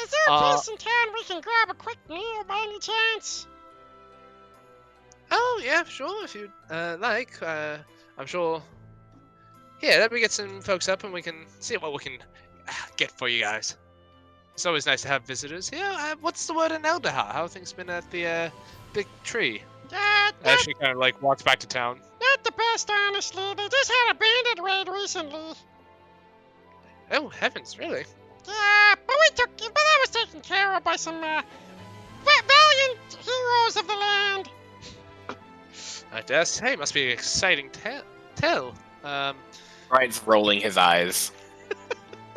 Is there a place in town we can grab a quick meal by any chance? Oh, yeah, sure, if you'd like. I'm sure. Yeah, let me get some folks up and we can see what we can get for you guys. It's always nice to have visitors. Yeah, what's the word in Elderha? How have things been at the big tree? Yeah, As she kind of like walks back to town. not the best, honestly. They just had a bandit raid recently. Oh heavens, really? Yeah, but that was taken care of by some valiant heroes of the land. I dare say, must be an exciting tale. Brian's rolling his eyes.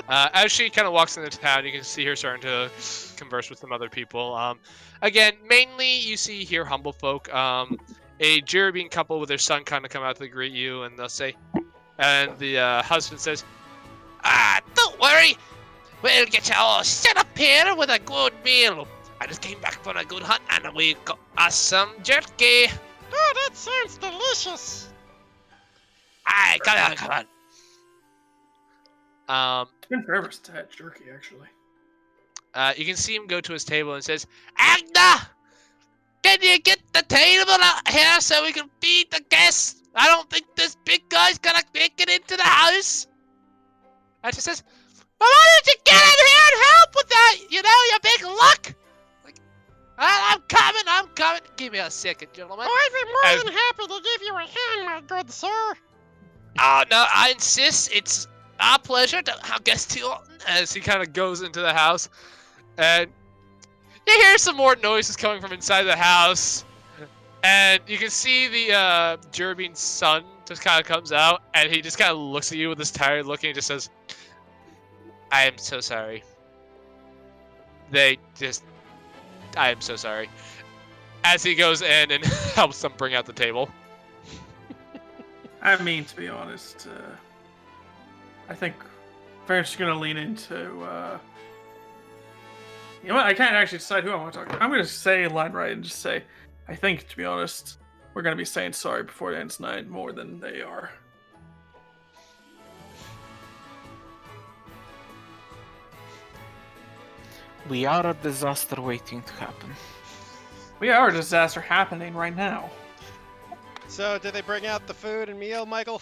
As she kind of walks into town, you can see her starting to converse with some other people. Again, mainly you see here humble folk. A Jerubine couple with their son kind of come out to greet you, and they'll say, and the husband says, don't worry, we'll get you all set up here with a good meal. I just came back from a good hunt, and we got us some jerky. Oh, that sounds delicious. Aye, come on. It's been forever since I had jerky, actually. You can see him go to his table and says, Agda! Can you get the table out here so we can feed the guests? I don't think this big guy's gonna make it into the house. And she says, well, why don't you get in here and help with that? You know, you big luck. Like, I'm coming. Give me a second, gentlemen. Oh, I'd be more than happy to give you a hand, my good sir. Oh, no, I insist. It's our pleasure to have guests too. As he kind of goes into the house. And you hear some more noises coming from inside the house. And you can see the Jerubine's son just kind of comes out. And he just kind of looks at you with this tired look and he just says, I am so sorry. I am so sorry. As he goes in and helps them bring out the table. I mean, to be honest, I think Farron's going to lean into... you know what? I can't actually decide who I want to talk to. I'm going to say line right and just say, I think, to be honest, we're going to be saying sorry before it ends tonight more than they are. We are a disaster waiting to happen. We are a disaster happening right now. So, did they bring out the food and meal, Michael?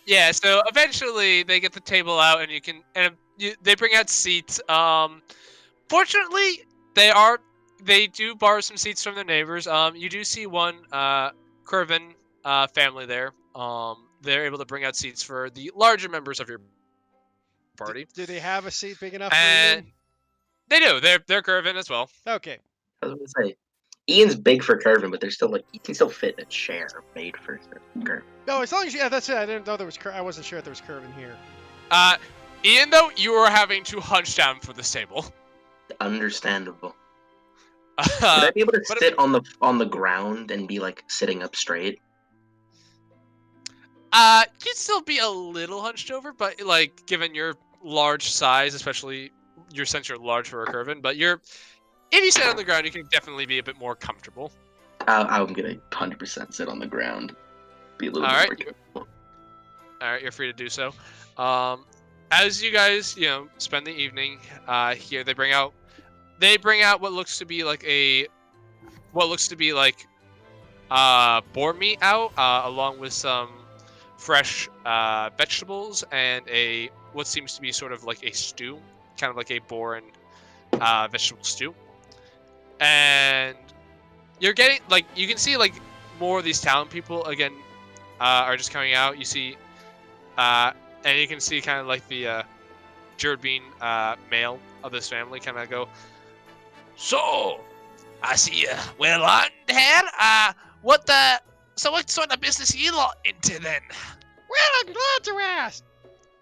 Yeah, so eventually they get the table out and they bring out seats. Fortunately, they do borrow some seats from their neighbors. You do see one Curvin family there. They're able to bring out seats for the larger members of your party. Do they have a seat big enough And for Ian? they do. They're Curvin as well. Okay. I was gonna say, Ian's big for Curvin, but there's still he can still fit in a chair made for Curvin. No, as long as that's it. I didn't know there was. I wasn't sure if there was curve in here. Ian, though, you are having to hunch down for this table. Understandable. Would I be able to sit on the ground and be like sitting up straight? You'd still be a little hunched over, but like given your large size, especially since you're large for a Curvin, but if you sit on the ground, you can definitely be a bit more comfortable. I'm gonna 100% sit on the ground. Be a little bit more comfortable. All right, you're free to do so. As you guys, spend the evening here, they bring out what looks to be like boar meat out, along with some fresh vegetables and what seems to be sort of like a stew, kind of like a boar and vegetable stew. And you're getting you can see more of these town people again are just coming out. You see, and you can see kind of like the Jerubine male of this family kind of go. So, I see you well on here. What sort of business you lot into then? Well, I'm glad you asked.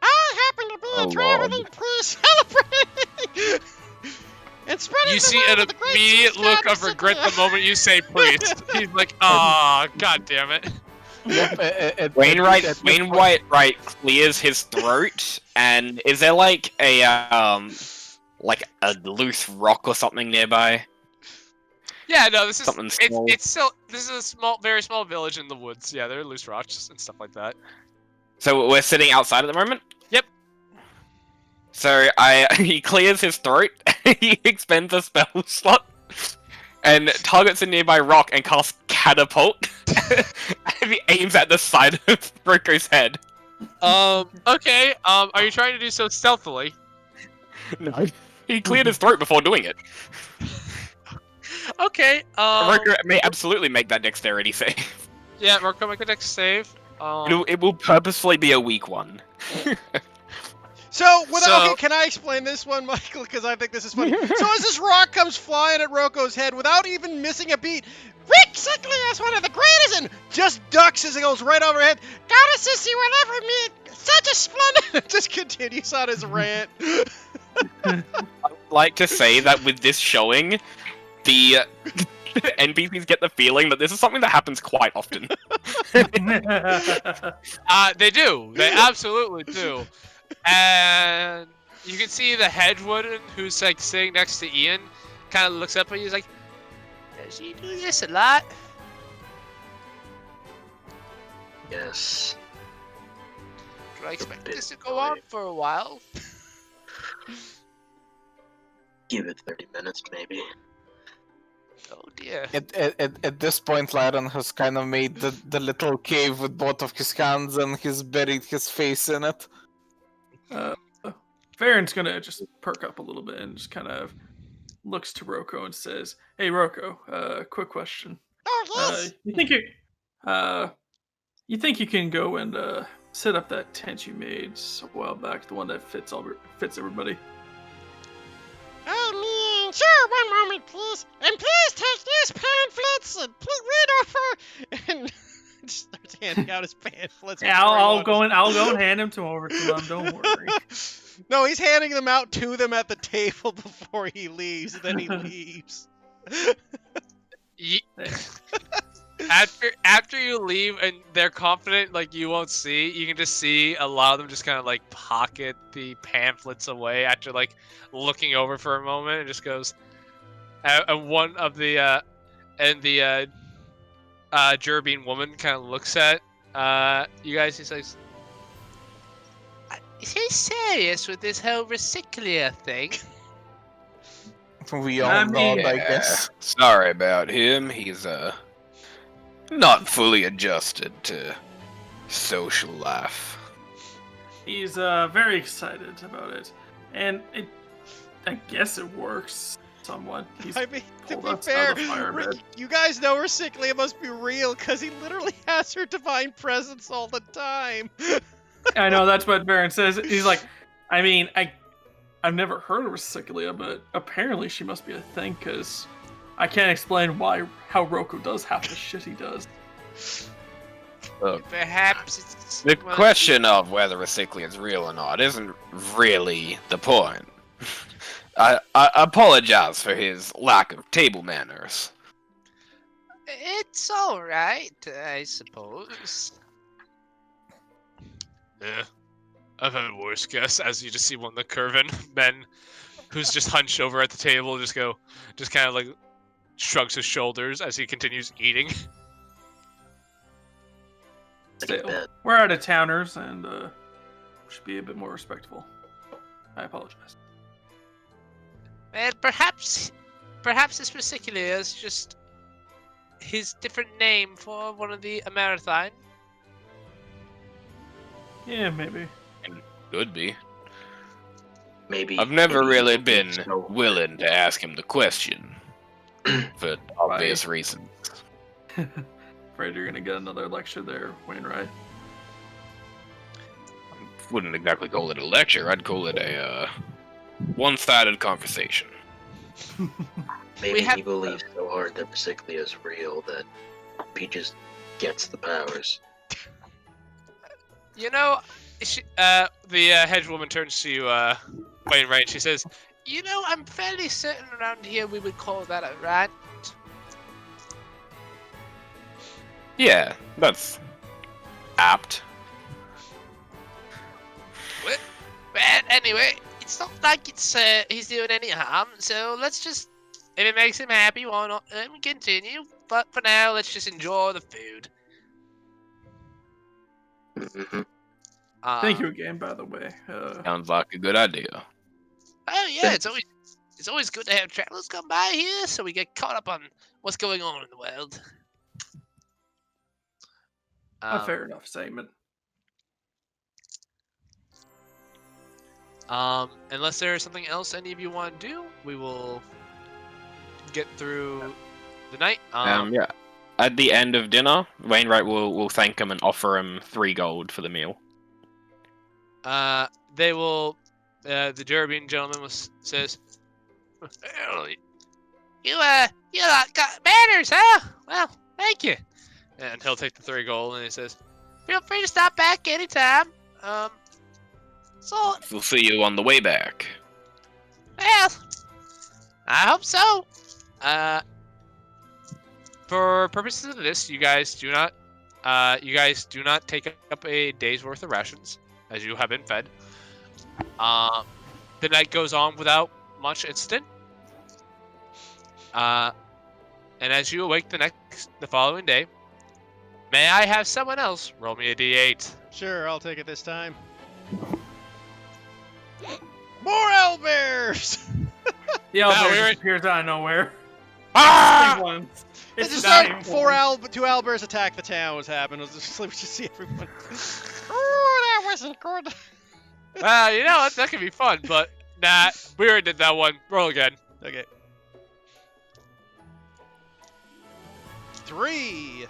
I happen to be Oh, a traveling priest celebrating and spreading You the see word an of the great immediate seas look god of regret Cynthia. the moment you say priest. He's like, ah, god damn it. Yep, Wainwright clears his throat, and is there like a loose rock or something nearby? Yeah, no, this is Something small. this is a very small village in the woods. Yeah, there are loose rocks and stuff like that. So we're sitting outside at the moment? Yep. So he clears his throat, he expends a spell slot, and targets a nearby rock and casts Catapult. And he aims at the side of Broko's head. Okay. Are you trying to do so stealthily? No. He cleared his throat before doing it. Okay. Roko may absolutely make that dexterity save. Yeah, Roko, make a dex save. It will purposefully be a weak one. So, So- okay, can I explain this one, Michael? Because I think this is funny. So as this rock comes flying at Roko's head without even missing a beat, Rick Sickly is one of the greatest and just ducks as it goes right over her head. Gotta sissy will ever meet such a splendid... just continues on his rant. I would like to say that with this showing, the NPCs get the feeling that this is something that happens quite often. They do. They absolutely do. And you can see the Hedgewood, who's like sitting next to Ian, kind of looks up at you. He's like, "Does he do this a lot?" Yes. Do I expect bit this to go on annoying. for a while? Give it 30 minutes, maybe. Oh dear. At this point, Laren has kind of made the little cave with both of his hands and he's buried his face in it. Farron's gonna just perk up a little bit and just kind of looks to Roko and says, "Hey, Roko, quick question. Oh, yes. You think you can go and set up that tent you made a while back, the one that fits everybody?" I mean, sure, one moment, please. And please take these pamphlets and please read over. And just starts handing out his pamphlets. Yeah, I'll go and hand him over to him. Don't worry. No, he's handing them out to them at the table before he leaves, and then he leaves. Ye- after you leave and they're confident like you won't see, you can just see a lot of them just kind of like pocket the pamphlets away after like looking over for a moment and just goes. And one of the Jerbean woman kind of looks at you guys. He says, "Is he serious with this whole Recyclia thing?" We all I nod, mean, I guess. Sorry about him. He's not fully adjusted to social life. He's very excited about it, and I guess it works somewhat. He's I mean, to pulled be us fair, out of the fire Rick, bed. you guys know Recyclia must be real, because he literally has her divine presence all the time. I know that's what Baron says. He's like, I mean, I've never heard of Recyclia, but apparently she must be a thing, because I can't explain how Roku does half the shit he does. Perhaps it's The question of whether Recyclia is real or not isn't really the point. I apologize for his lack of table manners. It's all right, I suppose. Yeah, I've had worse guess. As you just see one of the Curvin men, who's just hunched over at the table, just kind of like shrugs his shoulders as he continues eating. Still, we're out of towners, and should be a bit more respectful. I apologize. And perhaps this Recyclia is just his different name for one of the Amaranthine. Yeah, maybe. Could be. Maybe. I've never maybe really he'll been be so- willing to ask him the question. For obvious reasons. Afraid you're gonna get another lecture there, Wainwright. Wouldn't exactly call it a lecture, I'd call it a one-sided conversation. Maybe have- he believes so hard that Recyclia is real that he just gets the powers. You know, the hedgewoman turns to Wainwright and she says, "You know, I'm fairly certain around here we would call that a rant." Yeah, that's apt. But anyway, it's not like he's doing any harm, so let's just, if it makes him happy, why not continue? But for now, let's just enjoy the food. Mhm. Thank you again, by the way. Sounds like a good idea. Oh yeah, it's always good to have travelers come by here, so we get caught up on what's going on in the world. A fair enough statement. Unless there's something else any of you want to do, we will get through the night. Yeah. At the end of dinner, Wainwright will thank him and offer him 3 gold for the meal. They will. The Jerobean gentleman says, "Well, you got manners, huh? Well, thank you." And he'll take the 3 gold and he says, "Feel free to stop back anytime. So, We'll see you on the way back. well, I hope so. For purposes of this, you guys do not take up a day's worth of rations, as you have been fed. The night goes on without much incident. And as you awake the following day, may I have someone else roll me a d8? Sure, I'll take it this time. More owlbears! The No, owlbear we're- just appears out of nowhere. Ah! Big ones. It's the just like same 2 one. owlbears attack the town was happening. It was just, we should see everyone. Ooh, that wasn't good. Well, you know what? That could be fun, but nah, we already did that one. Roll again. Okay. 3.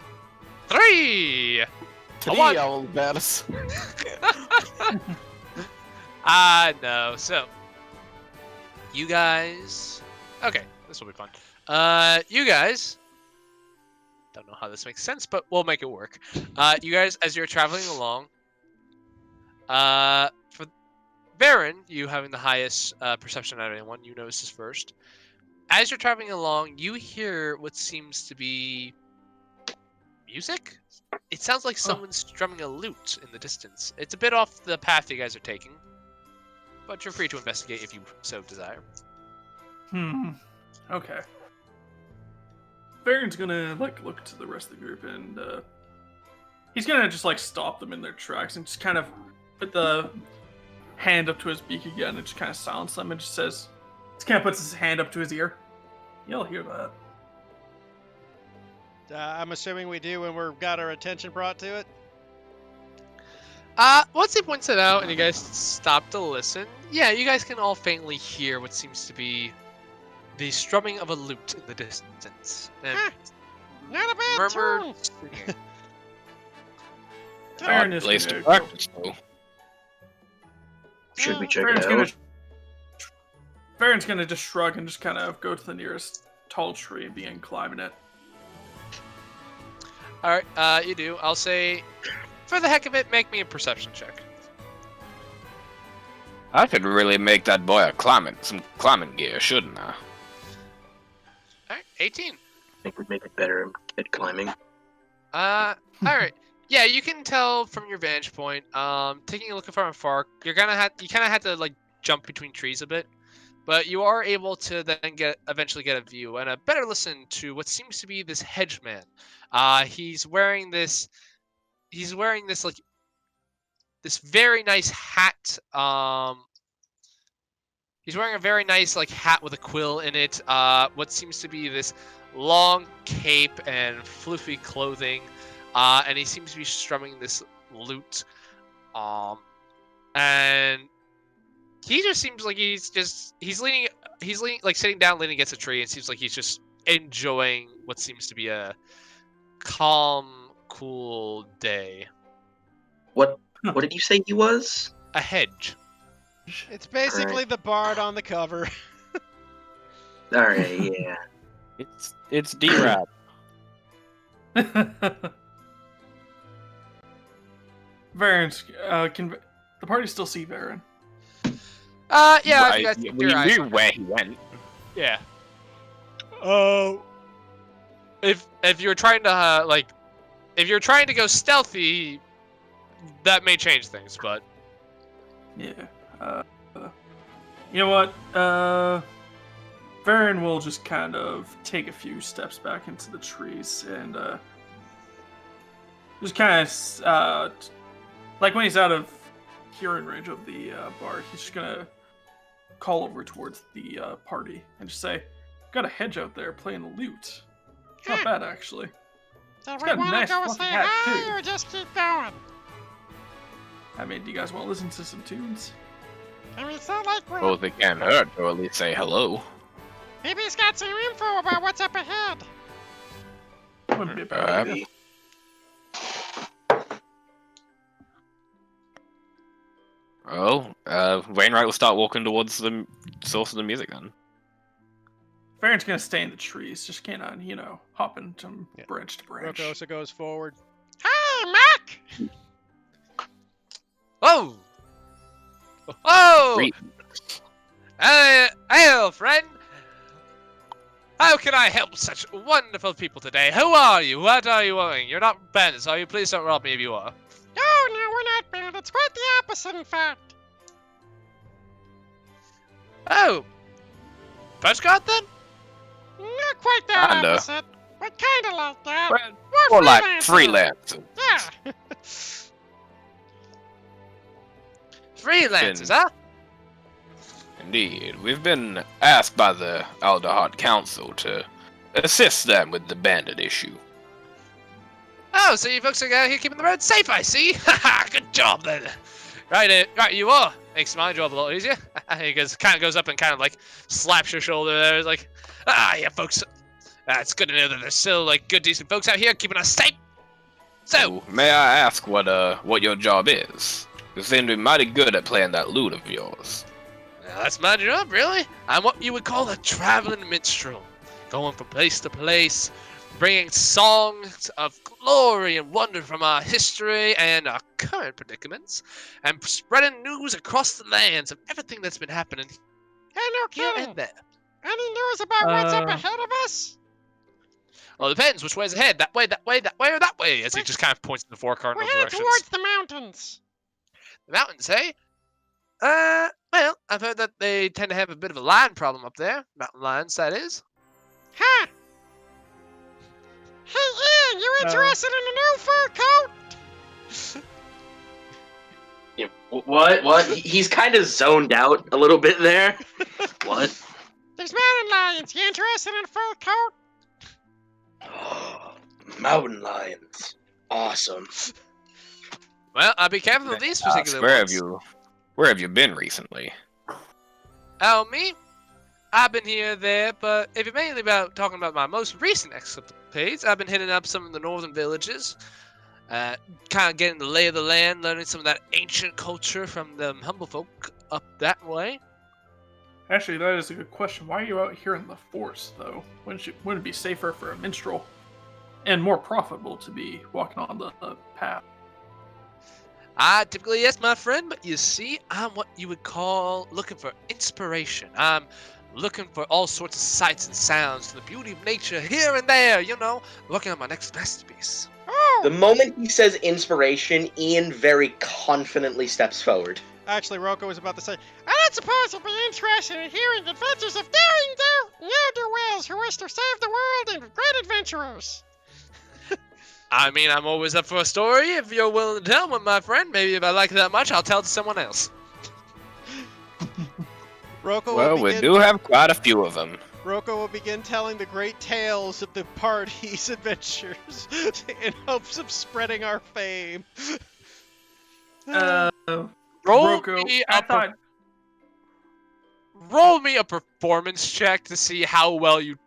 3! 3 one. owlbears. No. So, you guys. Okay, this will be fun. You guys. Don't know how this makes sense, but we'll make it work. You guys, as you're traveling along, for Baron, you having the highest perception out of anyone, you notice this first. As you're traveling along, you hear what seems to be music. It sounds like someone's strumming a lute in the distance. It's a bit off the path you guys are taking, but you're free to investigate if you so desire. Okay. Baron's gonna look to the rest of the group and he's gonna just stop them in their tracks and just kind of put the hand up to his beak again and just kind of silence them and just kind of puts his hand up to his ear. You'll hear that. I'm assuming we do when we've got our attention brought to it. Once he points it out and you guys stop to listen, yeah, you guys can all faintly hear what seems to be the strumming of a lute in the distance. And Not a bad murmur tune. singing. Baron Odd is place gonna to go- practice, though. Should we check Baron's it gonna, out? Baron's gonna just shrug and just kind of go to the nearest tall tree and begin climbing it. Alright, you do. I'll say, for the heck of it, make me a perception check. I could really make that boy some climbing gear, shouldn't I? Alright, 18. I think we'd make it better at climbing. Alright. Yeah, you can tell from your vantage point, taking a look from afar, you kind of had to, jump between trees a bit. But you are able to then eventually get a view and a better listen to what seems to be this hedgeman. He's wearing this this very nice hat. He's wearing a very nice hat with a quill in it. What seems to be this long cape and floofy clothing. And he seems to be strumming this lute. And he just seems like he's leaning sitting down, leaning against a tree. It seems like he's just enjoying what seems to be a calm, cool day. What did you say he was? A hedge. It's basically the bard on the cover. Alright, yeah. It's D-Rap. Varen's can the party still see Varen? Yeah, if you Right, guys we keep your eyes knew on where he went. Yeah. Oh. If you're trying to if you're trying to go stealthy, that may change things, but Yeah. You know what? Varen will just kind of take a few steps back into the trees and just kind of when he's out of hearing range of the bard, he's just gonna call over towards the party and just say, "Got a hedge out there playing the lute. Not bad actually." Do It's we got a want to nice go fluffy say hat, hi too. or just keep going? I mean, do you guys want to listen to some tunes? I mean, it's not like we're... Suppose it can't hurt to at least say hello. Maybe he's got some info about what's up ahead. Wouldn't be a bad idea. Maybe. Oh, Wainwright will start walking towards the source of the music then. Farron's gonna stay in the trees, just can't, hopping from Yeah. branch to branch. Rokosa goes forward. Hey, Mac! Oh! Oh! Great. Hail, friend! How can I help such wonderful people today? Who are you? What are you wearing? You're not bandits, are you? Please don't rob me if you are. No, we're not bandits. Quite the opposite, in fact. Oh! Postcard then? Not quite that Kinda. opposite. But kinda like that. Well, We're More like freelancers. freelance. Yeah. Freelancers, huh? Indeed, we've been asked by the Alderheart Council to assist them with the bandit issue. Oh, so you folks are out here keeping the road safe, I see. Haha, good job then. Right, you are. Makes my job a lot easier. He kind of goes up and kind of like slaps your shoulder there. It's like, yeah, folks. It's good to know that there's still like good, decent folks out here keeping us safe. So, May I ask what your job is? You seem to be mighty good at playing that lute of yours. that's my job, really. I'm what you would call a traveling minstrel, going from place to place, bringing songs of glory and wonder from our history and our current predicaments, and spreading news across the lands of everything that's been happening Hey, no here kidding. and there. Any news about what's up Uh, ahead of us? Well, it depends which way's ahead. That way, that way, that way, or that way, as he Wait. just kind of points in the four We're cardinal headed directions. towards the mountains. The mountains, hey? Well, I've heard that they tend to have a bit of a lion problem up there. Mountain lions, that is. Huh. Hey, Ian, you interested in a new fur coat? Yeah, what? He's kind of zoned out a little bit there. What? There's mountain lions. You interested in a fur coat? Mountain lions. Awesome. Well, I'll be careful with these particular Where ones. have you been recently? Oh, me? I've been here, there, but if you're mainly talking about my most recent escapades, I've been hitting up some of the northern villages, kind of getting the lay of the land, learning some of that ancient culture from the humble folk up that way. Actually, that is a good question. Why are you out here in the forest, though? Wouldn't it be safer for a minstrel and more profitable to be walking on the path? Typically, yes, my friend, but you see, I'm what you would call looking for inspiration. I'm looking for all sorts of sights and sounds, the beauty of nature here and there, working on my next masterpiece. Oh, The moment he says inspiration, Ian very confidently steps forward. Actually, Roko was about to say, I don't suppose you'd be interested in hearing adventures of daring ne'er-do-wells who wish to save the world and great adventurers. I mean, I'm always up for a story if you're willing to tell one, my friend. Maybe if I like it that much, I'll tell it to someone else. Roko Well, will we begin, do have quite a few of them. Roko will begin telling the great tales of the party's adventures in hopes of spreading our fame. Roll Roko, me I a thought roll me a performance check to see how well you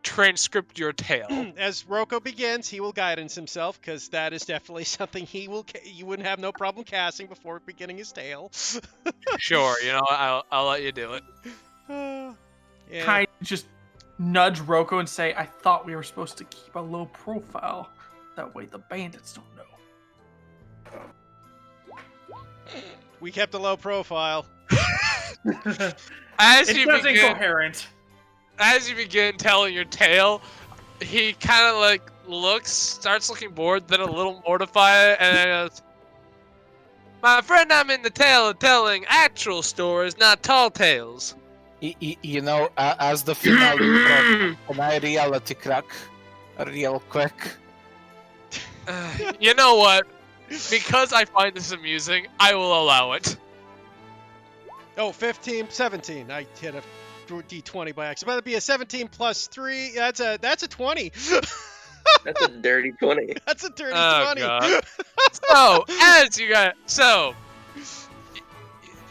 transcript your tale. As Roko begins, he will guidance himself, because that is definitely something you wouldn't have no problem casting before beginning his tale. Sure, I'll let you do it. Yeah. kind of just nudge Roko and say, I thought we were supposed to keep a low profile. That way the bandits don't know. We kept a low profile. As It you does begin, incoherent. as you begin telling your tale, he kind of like starts looking bored, then a little mortified, and then goes, "My friend, I'm in the tale of telling actual stories, not tall tales." As the finale, can I reality crack real quick? You know what? Because I find this amusing, I will allow it. Oh, 15, 17. I hit a D20 by accident. That'd be a 17 plus 3. That's a 20. That's a dirty 20. That's a dirty Oh, 20. God. So, as you got,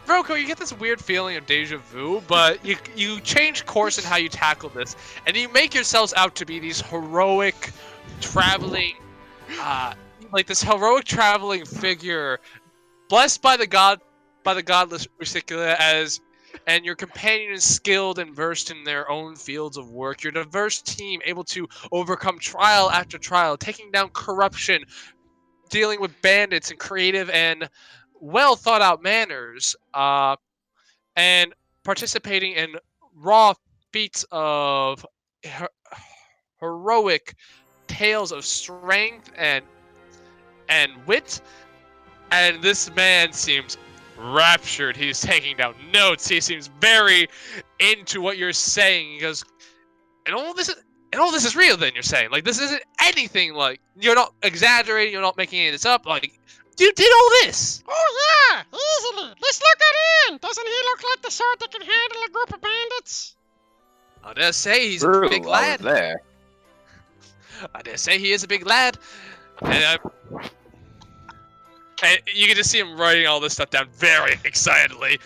Roko, you get this weird feeling of deja vu, but you change course in how you tackle this, and you make yourselves out to be these heroic traveling, like this heroic traveling figure, blessed by the godless Reticula, and your companion is skilled and versed in their own fields of work. Your diverse team able to overcome trial after trial, taking down corruption, dealing with bandits in creative and well thought out manners, and participating in raw feats of heroic tales of strength and wit. And this man seems raptured. He's taking down notes. He seems very into what you're saying. He goes, and all this is real. Then you're saying, like, this isn't anything, like, you're not exaggerating. You're not making any of this up. Like, you did all this. Oh yeah, easily. Let's look at him. Doesn't he look like the sort that can handle a group of bandits? I dare say he's True, a big I was lad. there. I dare say he is a big lad. And you can just see him writing all this stuff down very excitedly.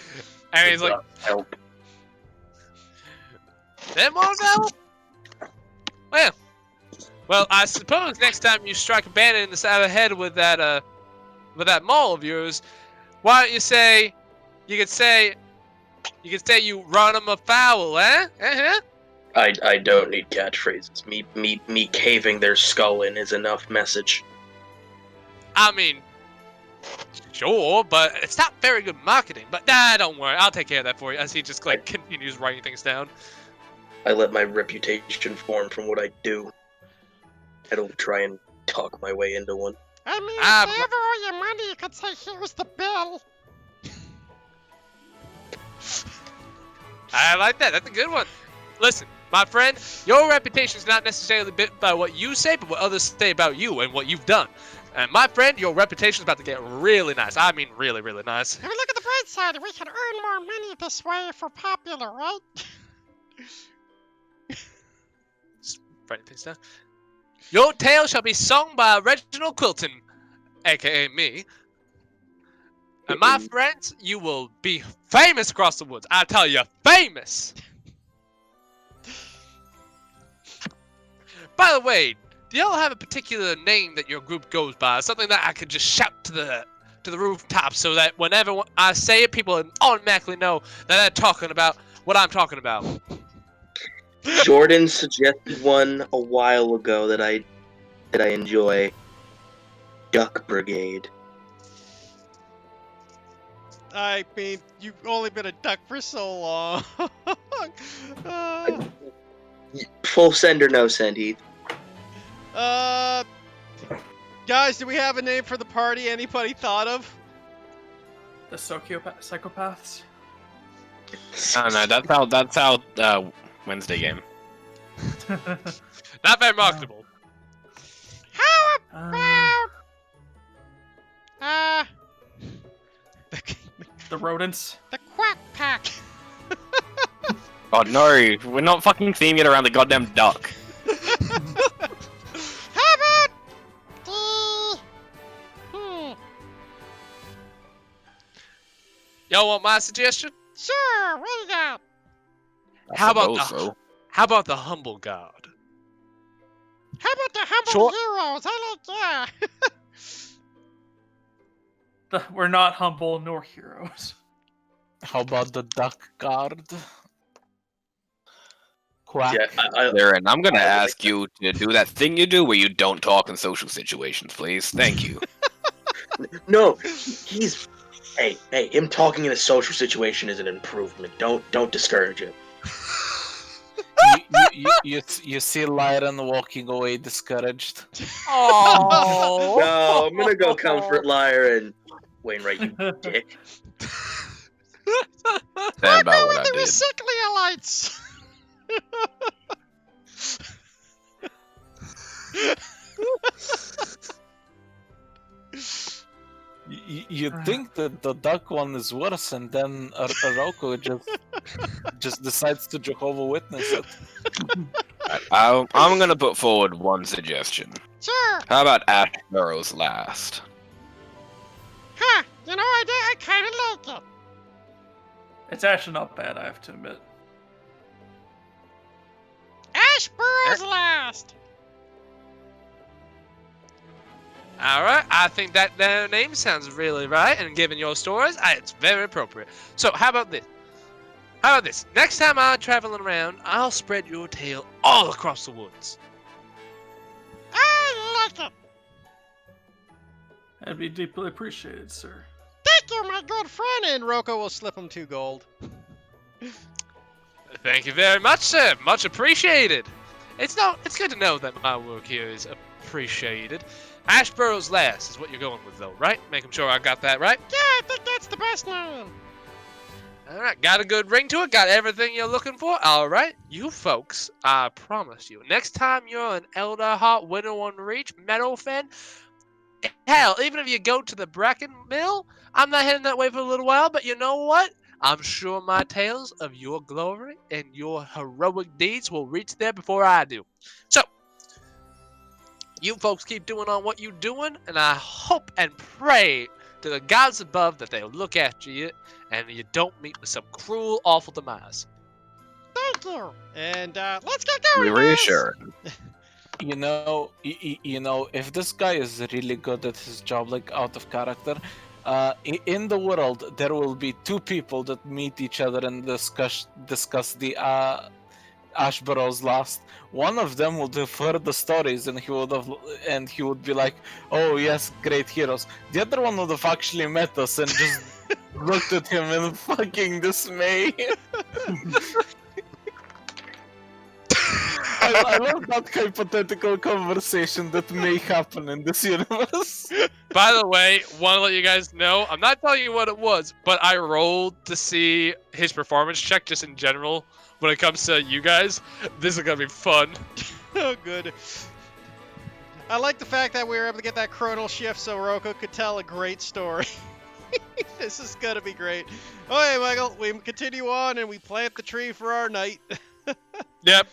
And he's like, Help. them all now? Well, I suppose next time you strike a bandit in the side of the head with that maul of yours, why don't you say, you could say you run him afoul, eh? Uh-huh. I don't need catchphrases. Me caving their skull in is enough message. I mean, sure, but it's not very good marketing. But nah, don't worry, I'll take care of that for you. As he just like continues writing things down. I let my reputation form from what I do. I don't try and talk my way into one. I mean, if they ever owe you money, you could say, here's the bill. I like that. That's a good one. Listen, my friend, your reputation is not necessarily built by what you say, but what others say about you and what you've done. And my friend, your reputation is about to get really nice. I mean, really, really nice. I mean, look at the bright side. We can earn more money this way if we're popular, right? Just writing things down. Your tale shall be sung by Reginald Quilton, aka me. And my friends, you will be famous across the woods. I tell you, famous! By the way, do y'all have a particular name that your group goes by? Something that I could just shout to the rooftop so that whenever I say it, people automatically know that they're talking about what I'm talking about. Jordan suggested one a while ago that I enjoy. Duck Brigade. I mean, you've only been a duck for so long. Full send or no send, Heath? Guys, do we have a name for the party? Anybody thought of? The psychopaths. No, that's our Wednesday game. Not very marketable. How about, the rodents. the Quack Pack? Oh no, we're not fucking theming it around the goddamn duck. How about the... Y'all want my suggestion? Sure, what do you got? How about Also, How about the humble god? How about the humble Sure. heroes? I like, yeah. We're not humble nor heroes. How about the duck guard? Quack. Yeah, Darren, I'm gonna I like ask you to do that thing you do where you don't talk in social situations, please. Thank you. no, he's. Hey, him talking in a social situation is an improvement. Don't discourage it. You see Lyran walking away discouraged. Oh No, I'm gonna go comfort Lyran. Wainwright, you dick. Stand by Go what I with the did. recyclialites. You'd think that the duck one is worse, and then Aroko just decides to Jehovah Witness it. I'm gonna put forward one suggestion. Sure. How about Ash Burrows last? Huh. You know, I kind of like it. It's actually not bad, I have to admit. Ashborough's last. Alright, I think that their name sounds really right, and given your stories, it's very appropriate. So, how about this? Next time I'm traveling around, I'll spread your tale all across the woods. I like it. That'd be deeply appreciated, sir. Thank you, my good friend. And Roko will slip him 2 gold. Thank you very much, sir. Much appreciated. It's good to know that my work here is appreciated. Ashborough's last is what you're going with, though, right? Making sure I got that right. Yeah, I think that's the best name. All right, got a good ring to it. Got everything you're looking for. All right, you folks, I promise you, next time you're in Elderheart, Winter One Reach, Meadowfen, hell, even if you go to the Bracken Mill, I'm not heading that way for a little while. But you know what? I'm sure my tales of your glory and your heroic deeds will reach there before I do. So, you folks keep doing on what you're doing, and I hope and pray to the gods above that they'll look after you and you don't meet with some cruel, awful demise. Thank you. And let's get going, Be guys. reassured. You know, if this guy is really good at his job, like out of character, in the world there will be 2 people that meet each other and discuss the Ashborough's last. One of them would have heard the stories and he would be like, "Oh yes, great heroes." The other one would have actually met us and just looked at him in fucking dismay. I love that hypothetical conversation that may happen in this universe. By the way, want to let you guys know, I'm not telling you what it was, but I rolled to see his performance check just in general when it comes to you guys. This is going to be fun. Oh, good. I like the fact that we were able to get that chronal shift so Roko could tell a great story. This is gonna be great. Okay, Michael, we continue on and we plant the tree for our night. Yep.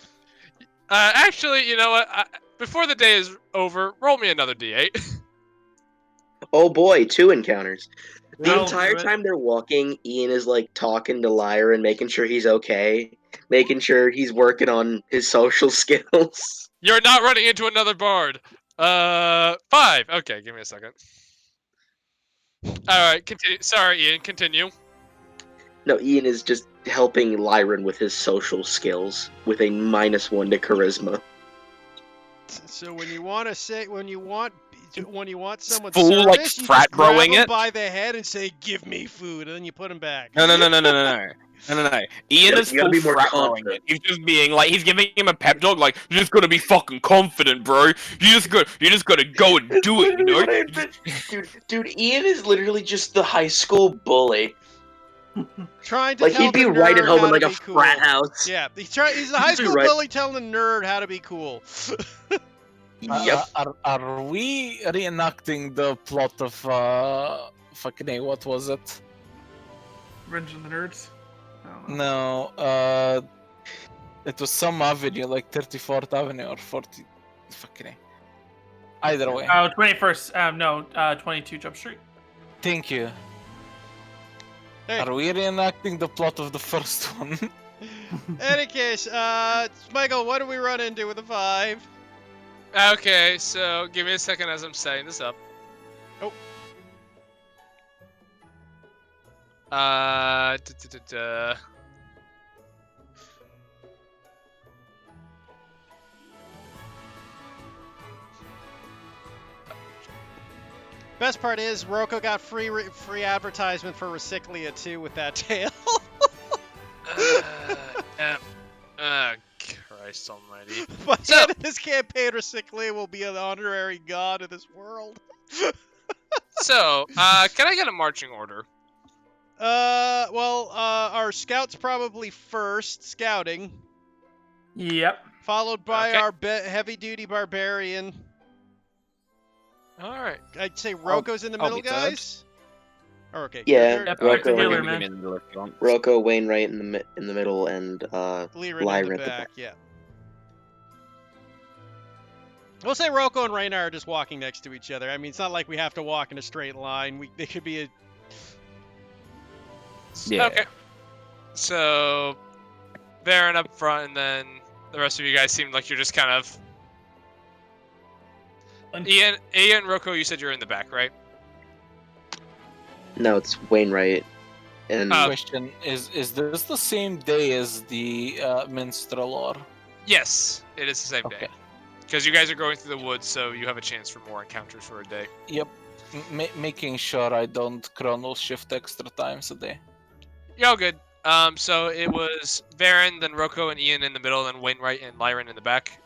Actually, you know what? Before the day is over, roll me another d8. Oh boy, 2 encounters. The Well, entire time they're walking, Ian is like talking to Lyra and making sure he's okay, making sure he's working on his social skills. You're not running into another bard. 5. Okay, give me a second. Alright, continue. Sorry, Ian, continue. No, Ian is just helping Lyran with his social skills with a -1 to charisma. So when you want someone Full, service, like, you frat just grab rowing them it? by the head and say, "Give me food," and then you put them back. No. Ian is You gotta full be more frat rowing confident. it. He's just being like, he's giving him a pep talk, like, you just gotta be fucking confident, bro. You just gotta go and do it, you know? Dude, Ian is literally just the high school bully. Trying to Like, tell he'd be the right at nerd home how in like to a be cool. frat house. Yeah, he's a high He'd be school right. bully telling the nerd how to be cool. Yep. Are we reenacting the plot of fucking A, what was it? Revenge of the Nerds? I don't know. No, it was some avenue, like 34th Avenue or 40. Fucking A. Either way. Oh, 21st. 22 Jump Street. Thank you. Hey. Are we reenacting the plot of the first one? Any case, Michael, what do we run into with a 5? Okay, so give me a second as I'm setting this up. Oh. Best part is Roko got free advertisement for Recyclia too with that tale. Christ almighty. By the So- end of this campaign, Recyclia will be an honorary god of this world. So, can I get a marching order? Our scout's probably first, scouting, Yep. followed by Okay. our heavy-duty barbarian. Alright. I'd say Roko's in the I'll middle, be third. guys. Or okay. Yeah, third. Yep. Rocco, Pick the healer, Give me man. in the middle if you want. Rocco, Wainwright in the middle, and Lyra in Lyra the at the back, yeah. We'll say Roko and Raynar are just walking next to each other. I mean, it's not like we have to walk in a straight line. They could be a... Yeah. Okay. So, Baron up front, and then the rest of you guys seem like you're just kind of. Ian, Rocco, you said you're in the back, right? No, it's Wainwright. And Question: Is this the same day as the minstrel or? Yes, it is the same day. Okay. Because you guys are going through the woods, so you have a chance for more encounters for a day. Yep. Making sure I don't chronal shift extra times a day. You're all good. So it was Varen, then Rocco and Ian in the middle, then Wainwright and Lyran in the back.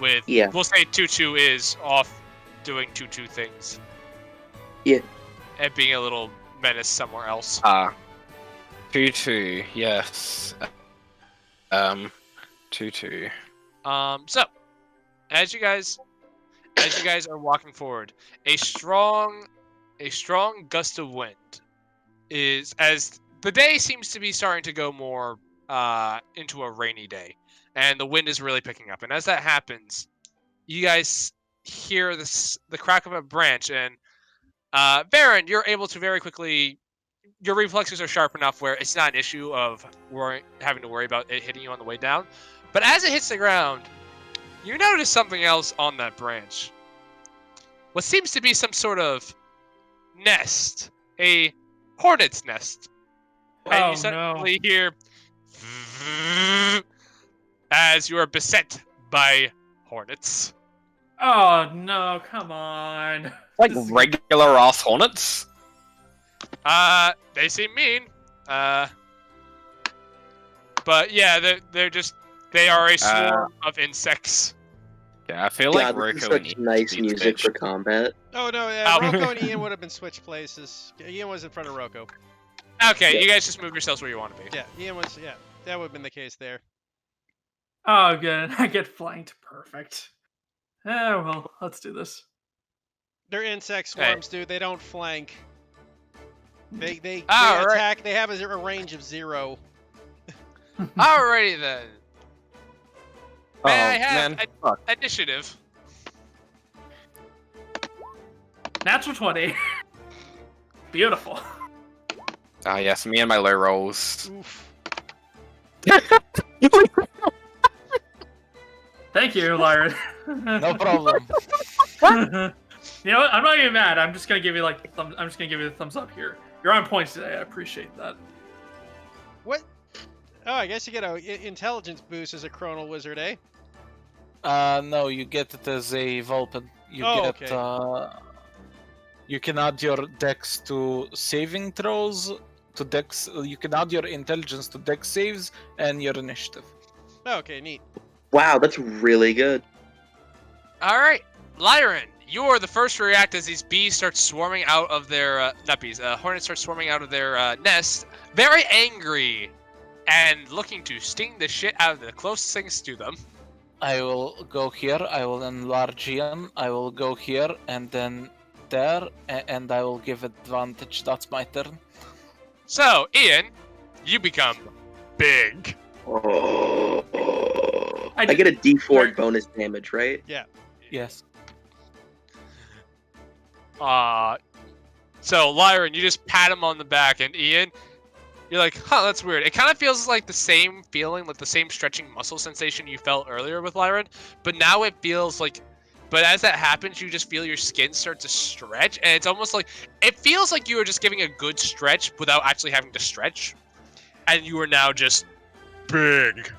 With, we'll say Tutu is off doing Tutu things. Yeah. And being a little menace somewhere else. Tutu, yes. Tutu. So, as you guys are walking forward, a strong gust of wind is, as the day seems to be starting to go more into a rainy day, and the wind is really picking up. And as that happens, you guys hear the crack of a branch, and Baron, you're able to very quickly. Your reflexes are sharp enough where it's not an issue of having to worry about it hitting you on the way down. But as it hits the ground, you notice something else on that branch. What seems to be some sort of nest, a hornet's nest. And you suddenly hear as you are beset by hornets. Oh no, come on. Like regular ass hornets? They seem mean. But yeah, they are a swarm of insects. Yeah, I feel God, like this is Rocco and such Ian nice should be music switched. for combat. Oh no, yeah, Rocco and Ian would have been switched places. Ian was in front of Rocco. Okay, you guys just move yourselves where you want to be. Yeah, Ian was. Yeah, that would have been the case there. Oh, good. I get flanked. Perfect. Oh, well, let's do this. They're insect swarms, dude. They don't flank. They All right. attack. They have a range of 0. Alrighty then. May I Oh, have man. Fuck. initiative? Natural 20. Beautiful. Ah, yes, me and my low rolls. Oof. Thank you, Lyra. No problem. You know what? I'm not even mad. I'm just gonna give you I'm just gonna give you the thumbs up here. You're on points today. I appreciate that. What? Oh, I guess you get a intelligence boost as a Chronal Wizard, eh? No, you get it as a Vulpin. You okay. You can add your dex to saving throws, to dex. You can add your intelligence to dex saves and your initiative. Okay, neat. Wow, that's really good. Alright, Lyran, you are the first to react as these bees start swarming out of their, not bees, hornets start swarming out of their nest, very angry, and looking to sting the shit out of the closest things to them. I will go here. I will enlarge Ian. I will go here and then there, and I will give advantage. That's my turn. So, Ian, you become big. Oh. I I get a D4 Very- bonus damage, right? Yes. So Lyran, you just pat him on the back, and Ian, you're like, huh, that's weird. It kind of feels like the same feeling, like the same stretching muscle sensation you felt earlier with Lyran, but now it feels like, but as that happens, you just feel your skin start to stretch, and it's almost like, it feels like you were just giving a good stretch without actually having to stretch, and you are now just big.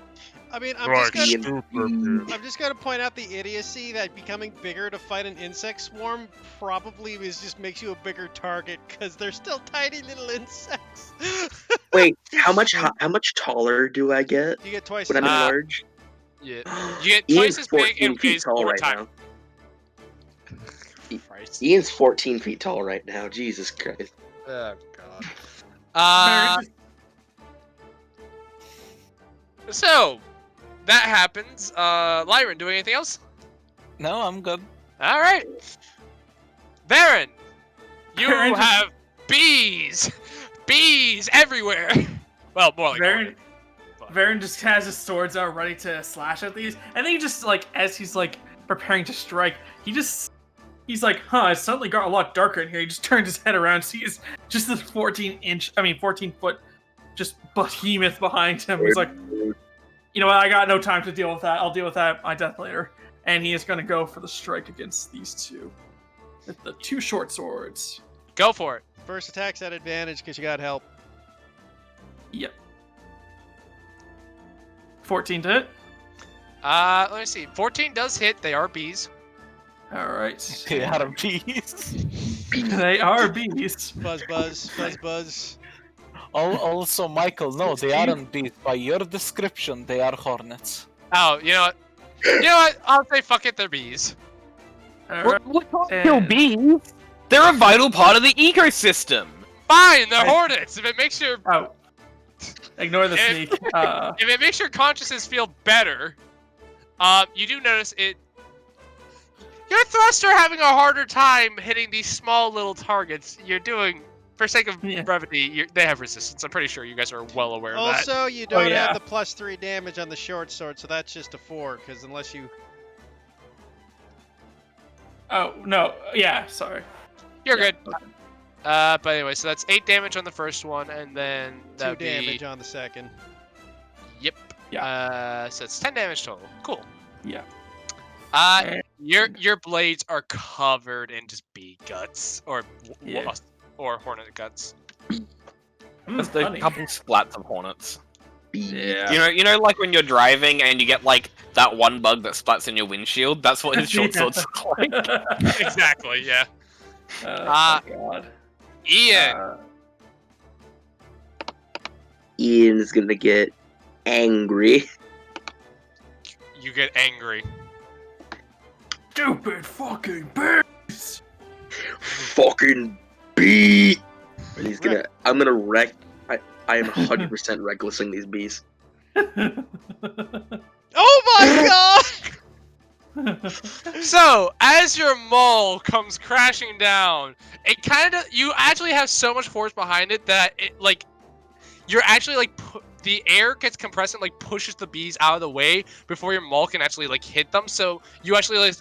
I mean, I'm just gonna point out the idiocy that becoming bigger to fight an insect swarm probably just makes you a bigger target because they're still tiny little insects. Wait, how much taller do I get You get twice when I'm as much. enlarged? Yeah, you get Ian's twice as big 14 and feet is tall over right time. now. Christ. Ian's 14 feet tall right now. Jesus Christ. Oh god. Very- So that happens. Lyran, do anything else? No, I'm good. All right. Varen, you Varen just- have bees everywhere. Well, more like Varen, but- Varen just has his swords out ready to slash at these, and then he just as he's preparing to strike, he's like, huh, it suddenly got a lot darker in here. He just turns his head around, sees just this 14 foot just behemoth behind him. He's like, you know what? I got no time to deal with that. I'll deal with that my death later. And he is going to go for the strike against these two with the 2 short swords. Go for it. First attack's at advantage because you got help. Yep. 14 to hit. Let me see. 14 does hit. They are bees. All right. They are bees. They are bees. Buzz, buzz, buzz, buzz. Also, Michael, no, they aren't bees. By your description, they are hornets. Oh, you know what? You know what? I'll say fuck it. They're bees. All right. We can't kill bees. They're a vital part of the ecosystem. Fine. They're hornets. If it makes your Oh. Ignore the sneak. if it makes your consciousness feel better, you do notice it. Your thrusts are having a harder time hitting these small little targets. You're doing, for sake of brevity, they have resistance. I'm pretty sure you guys are well aware of that. Also, you don't yeah. have the +3 damage on the short sword, so that's just a 4. Because unless you, Oh, no. Yeah, sorry. You're Yeah, good. okay. But anyway, so that's 8 damage on the first one, and then 2 that'd be... damage on the second. Yep. Yeah. So it's 10 damage total. Cool. Yeah. Your blades are covered in just bee guts or Yeah. or hornet guts. Just a Funny. couple splats of hornets. Yeah. You know, like when you're driving and you get like that one bug that splats in your windshield. That's what his short swords look like. Exactly. Yeah. Oh, God. Ian. Ian's gonna get angry. You get angry. Stupid fucking bees! Fucking bee! And he's gonna. I'm gonna wreck. I am 100% recklessing these bees. Oh my god! So, as your mole comes crashing down, it kind of, you actually have so much force behind it that it, like, you're actually, like, the air gets compressed and, like, pushes the bees out of the way before your mole can actually, like, hit them, so you actually, like,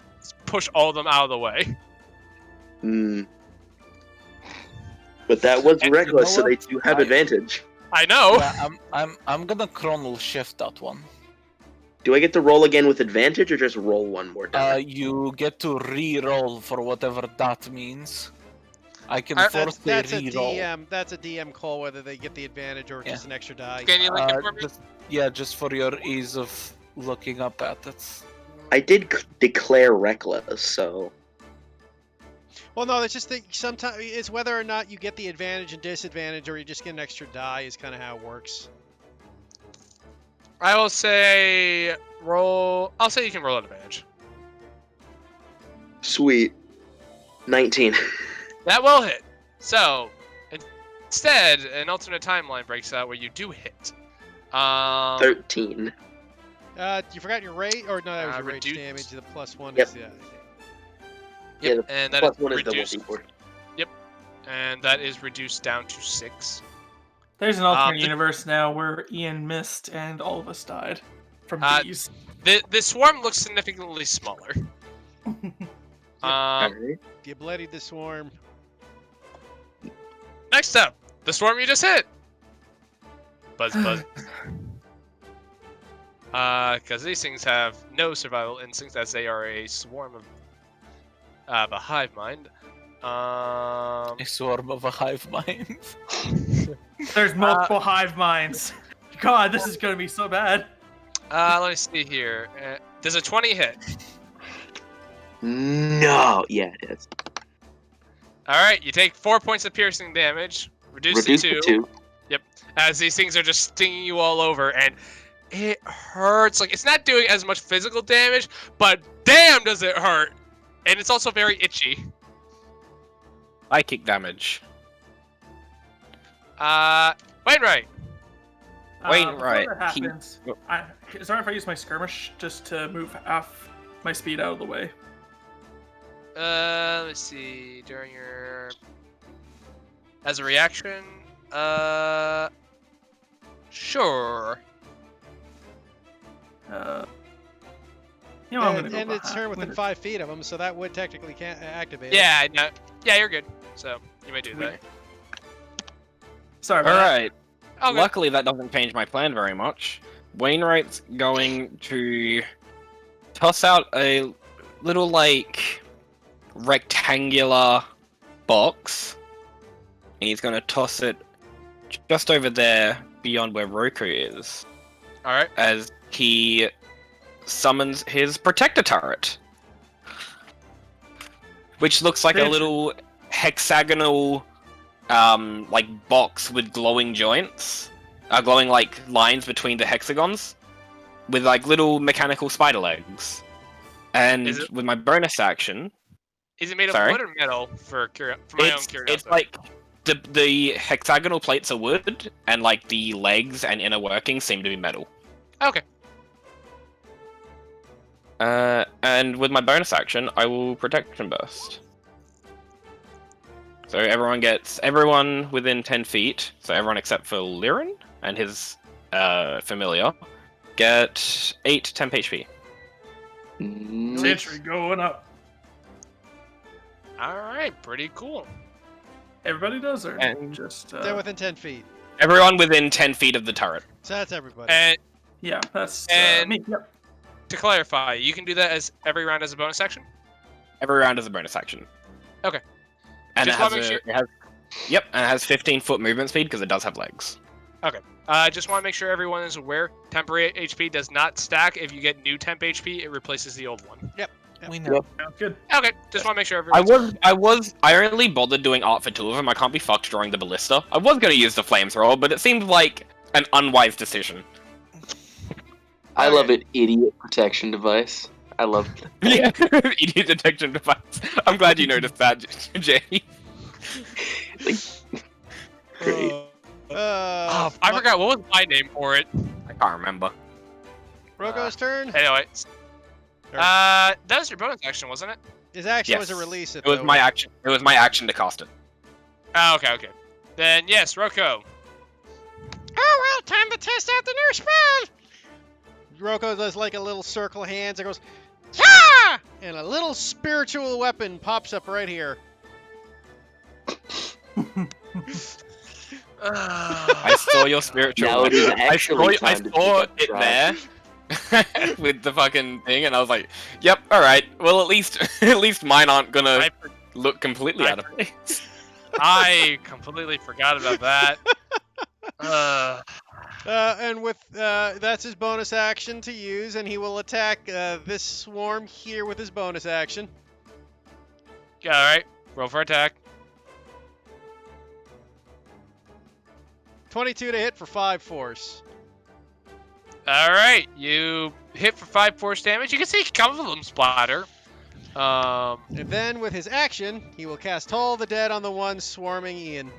push all of them out of the way. Hmm. But that was And reckless, you so know they what? do have advantage. I know! Yeah, I'm gonna chronal shift that one. Do I get to roll again with advantage, or just roll one more time? You get to re-roll for whatever that means. I can That's- force the That's a re-roll. DM. That's a DM call whether they get the advantage or Yeah. just an extra die. Can you link it for me? Just for your ease of looking up at it. I did declare reckless, so Well, no, it's just that sometimes it's whether or not you get the advantage and disadvantage, or you just get an extra die. Is kind of how it works. I will say roll. I'll say you can roll at advantage. sweet. 19. That will hit. So instead, an alternate timeline breaks out where you do hit. 13. You forgot your rate, or no, that was your rage reduced. damage. The +1 Yep. is Yep, Yeah, the and that Plus is one is double reduced. D4. And that is reduced down to 6. There's an alternate the- universe now where Ian missed and all of us died from bees. The swarm looks significantly smaller. Alright. You bloodied the swarm. Next up, the swarm you just hit. Buzz, buzz. Because these things have no survival instincts, as they are a swarm of a hive mind. A swarm of a hive mind. There's multiple hive minds. God, this is gonna be so bad. Let me see here. Does a 20 hit? No. Yeah, it is. All right, you take 4 points of piercing damage, reduced Reduce to to 2, 2. as these things are just stinging you all over, and it hurts. Like, it's not doing as much physical damage, but damn does it hurt. And it's also very itchy. Psychic damage. Wainwright. Wainwright, Before that happens, is it alright if I use my skirmish just to move half my speed out of the way? Let's see. During your... As a reaction, sure. You know, I'm gonna And go end its behind- turn I'm within gonna- 5 feet of him, so that would technically can't activate. it. Yeah, no, yeah, you're good. So, you may do that. Sorry All about right. Okay. luckily that doesn't change my plan very much. Wainwright's going to toss out a little, like, rectangular box. And he's going to toss it just over there beyond where Roku is. Alright. As he summons his protector turret. Which looks like a Fancy. little hexagonal, like, box with glowing joints. Glowing, like, lines between the hexagons. With, like, little mechanical spider legs. And Is it- with my bonus action... Is it made of Sorry? wood or metal for my own curiosity? It's like the hexagonal plates are wood, and like the legs and inner workings seem to be metal. Okay. And with my bonus action, I will protection burst. So everyone within 10 feet, so everyone except for Liren and his familiar, get 8 temp HP. Sentry going up. Alright, pretty cool. Everybody does, or And- just They're within 10 feet. Everyone within 10 feet of the turret. So that's everybody. And yeah, that's and- me. Yep. to clarify, you can do that as every round as a bonus action? Every round is a bonus action. Okay. And Just it has, wanna make it has, yep, and it has 15-foot movement speed because it does have legs. I just want to make sure everyone is aware, temporary HP does not stack. If you get new temp HP, it replaces the old one. We know. Sounds good. Okay, just want to make sure everyone. I only bothered doing art for 2 of them. I can't be fucked drawing the ballista. I was gonna use the flamethrower, but it seemed like an unwise decision. I love it. Idiot protection device. I love Yeah, idiot detection device. I'm glad you noticed that, Jay. Great. Oh, I forgot what was my name for it. I can't remember. Roko's turn. Anyway, that was your bonus action, wasn't it? His action was a Yes. release. It was my action. It was my action to cast it. Oh, okay. Then yes, Roko. Oh, well, time to test out the new spell. Roko does like a little circle of hands. It goes, Yeah! and a little spiritual weapon pops up right here. I saw your spiritual. Now it is weapon. actually I time to saw take it a there with the fucking thing, and I was like, "Yep, all right. Well, at least mine aren't gonna I, for- look completely I out of place." I completely forgot about that. And with that's his bonus action to use, and he will attack this swarm here with his bonus action. All right, roll for attack. 22 to hit for 5 force. All right, you hit for 5 force damage. You can see a couple of them splatter. And then with his action, he will cast Toll the Dead on the one swarming Ian.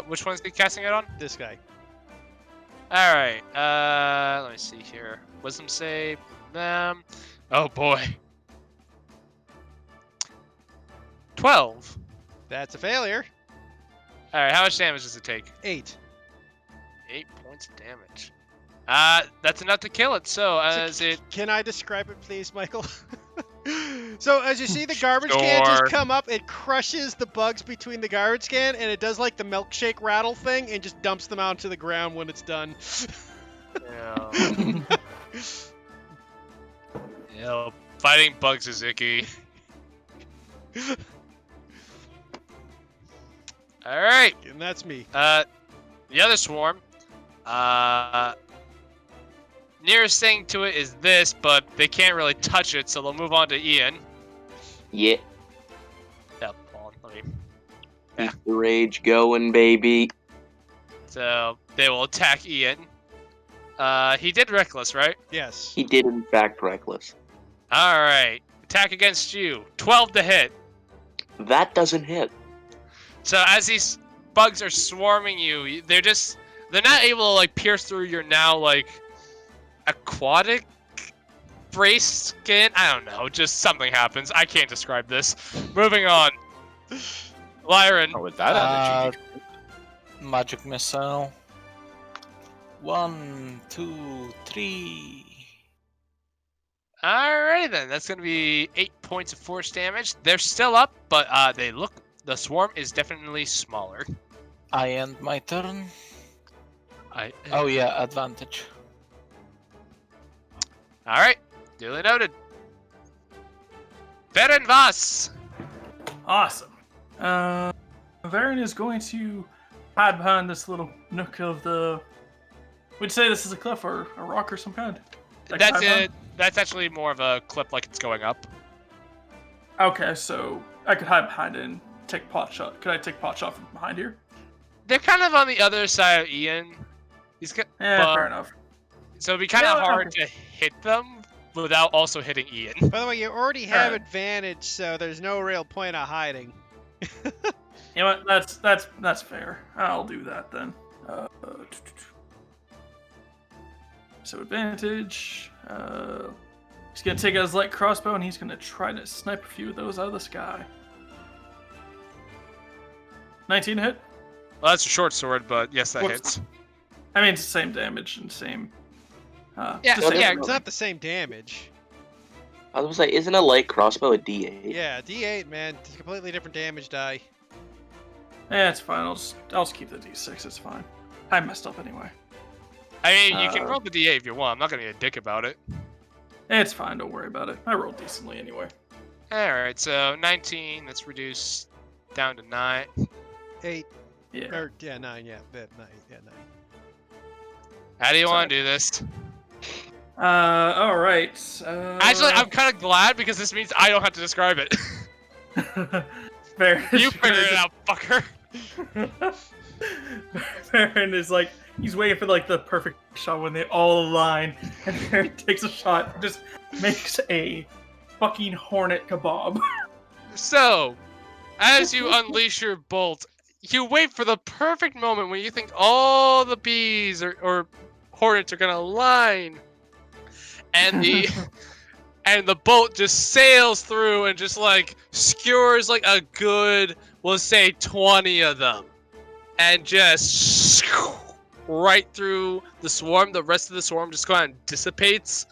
Which one's he casting it on? This guy. All right. Let me see here. Wisdom save. Them. Oh boy. 12. That's a failure. All right. How much damage does it take? 8. 8 points of damage. That's enough to kill it. So as it. Can I describe it, please, Michael? So as you see the garbage can Sure. just come up, it crushes the bugs between the garbage can, and it does like the milkshake rattle thing, and just dumps them out to the ground when it's done. Yeah. Yeah. Fighting bugs is icky. All right. And that's me. The other swarm. Nearest thing to it is this, but they can't really touch it, so they'll move on to Ian. Yeah, Yep, hold on, let me. keep the rage going, baby. So they will attack Ian. He did reckless, right? Yes. He did, in fact, reckless. All right. Attack against you. 12 to hit. That doesn't hit. So as these bugs are swarming you, they're not able to like pierce through your now like aquatic brace skin. I don't know. Just something happens. I can't describe this. Moving on. Lyron. Not with that energy. Magic missile. 1, 2, 3. Alrighty then. That's gonna be 8 points of force damage. They're still up, but they look The swarm is definitely smaller. I end my turn. Oh yeah, advantage. All right, duly noted. Baron Voss. Awesome. Varen is going to hide behind this little nook of the. Would you say this is a cliff or a rock or some kind? That I can That's hide it. behind? That's actually more of a clip, like it's going up. Okay, so I could hide behind it and take pot shot. Could I take pot shot from behind here? They're kind of on the other side of Ian. Yeah, fair enough. So it'd be kind of Yeah, hard okay. to hit them without also hitting Ian. By the way, you already have Alright. advantage, so there's no real point of hiding. You know what? That's fair. I'll do that then. So advantage. He's gonna take out his light crossbow and he's gonna try to snipe a few of those out of the sky. 19 hit. Well, that's a short sword, but yes, that Whoops. hits. I mean, it's the same damage and same. Yeah, just same yeah, It's not the same damage. I was gonna say, isn't a light crossbow a D8? Yeah, D8, man. It's a completely different damage die. Yeah, it's fine. I'll just keep the D6. It's fine. I messed up anyway. I mean, you can roll the D8 if you want. I'm not gonna be a dick about it. It's fine. Don't worry about it. I rolled decently anyway. All right, so 19. That's reduced down to 9. 8. Yeah. Or, yeah, 9, yeah. 9, yeah, 9. How do you want to do this? All right. Actually, I'm kind of glad because this means I don't have to describe it. Baron You figured it out, fucker. Baron is like, he's waiting for like the perfect shot when they all align, and Baron takes a shot, and just makes a fucking hornet kebab. So, as you unleash your bolt, you wait for the perfect moment when you think all the bees or hornets are gonna align, and the bolt just sails through and just like skewers like a good, we'll say 20 of them, and just right through the swarm. The rest of the swarm just kind of dissipates.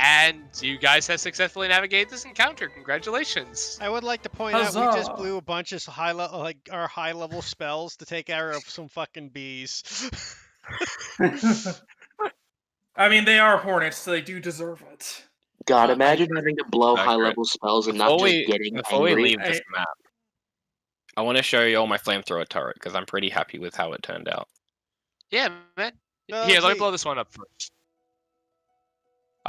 And you guys have successfully navigated this encounter. Congratulations. I would like to point out we just Huzzah. blew a bunch of our high level spells to take care of some fucking bees. I mean, they are hornets, so they do deserve it. God, imagine having to blow Accurate. high-level spells and not Before just we, getting before we angry. leave this map, I want to show you all my flamethrower turret because I'm pretty happy with how it turned out. Yeah, man. No, Here, let me see- blow this one up first.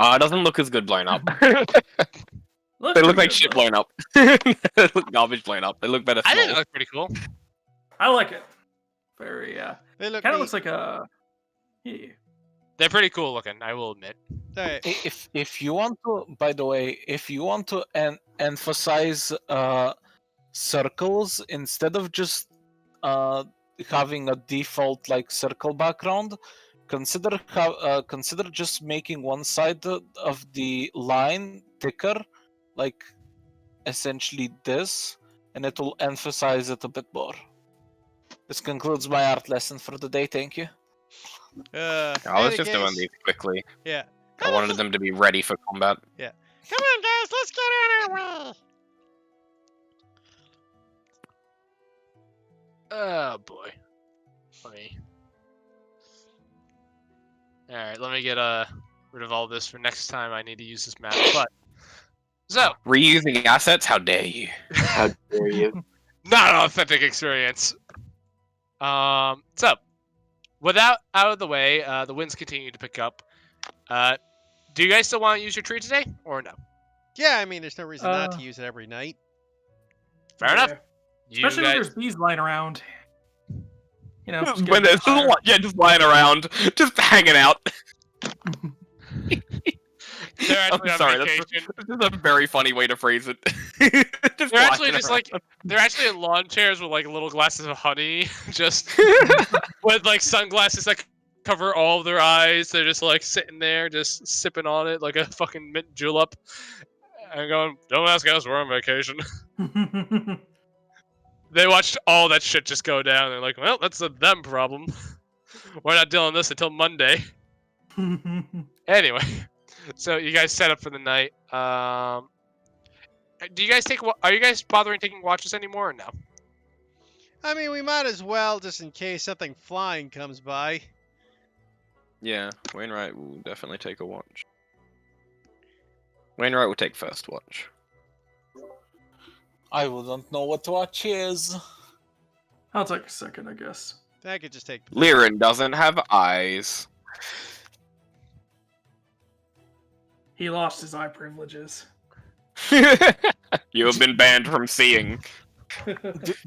It doesn't look as good blown up. Looks They look pretty like good, shit though. blown up. They look garbage blown up. They look better I think small. it looked pretty cool. I like it. Very, They look kind of neat. looks like a. Yeah. They're pretty cool looking, I will admit. Alright. If you want to, by the way, if you want to emphasize circles instead of just having a default like circle background, consider just making one side of the line thicker, like essentially this, and it will emphasize it a bit more. This concludes my art lesson for the day. Thank you. I was any just doing case- these quickly. Yeah. I wanted them to be ready for combat. Come on, guys, let's get on our way. Oh boy. Alright, let me get rid of all this for next time I need to use this map. But so, Reusing assets? How dare you? How dare you? not an authentic experience. So with that out of the way, the winds continue to pick up. Do you guys still want to use your tree today, or no? Yeah, I mean, there's no reason not to Uh, use it every night. Fair enough. You Especially when guys, there's bees lying around. You know, just get When a there's fire. just lying around, just hanging out. they're actually I'm on sorry, vacation. this is a very funny way to phrase it. Just They're actually lying just around. like they're actually in lawn chairs with like little glasses of honey, just with like sunglasses that cover all of their eyes. They're just like sitting there, just sipping on it like a fucking mint julep, and going, "Don't ask us, we're on vacation." They watched all that shit just go down. They're like, "Well, that's a them problem. We're not dealing with this until Monday." Anyway, so you guys set up for the night. Do you guys are you guys bothering taking watches anymore or no? I mean, we might as well, just in case something flying comes by. Yeah, Wainwright will definitely take a watch. Wainwright will take first watch. I wouldn't know what watch is. I'll take a second, I guess. I could just take the third. Liren doesn't have eyes. He lost his eye privileges. You have been banned from seeing.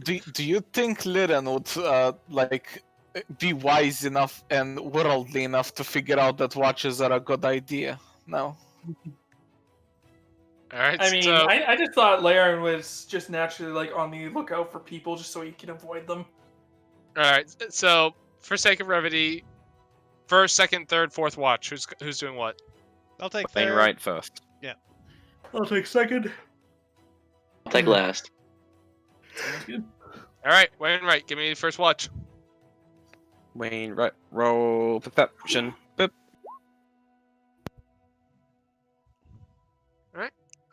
Do you think Liren would like be wise enough and worldly enough to figure out that watches are a good idea? No. All right. I mean, so, I just thought Laren was just naturally like on the lookout for people just so he can avoid them. all right. So, for sake of brevity, first, second, third, fourth watch. Who's doing what? I'll take third. Wainwright first. I'll take second. I'll take last. Sounds good. All right, Wainwright, give me the first watch. Wainwright, roll perception. Boop.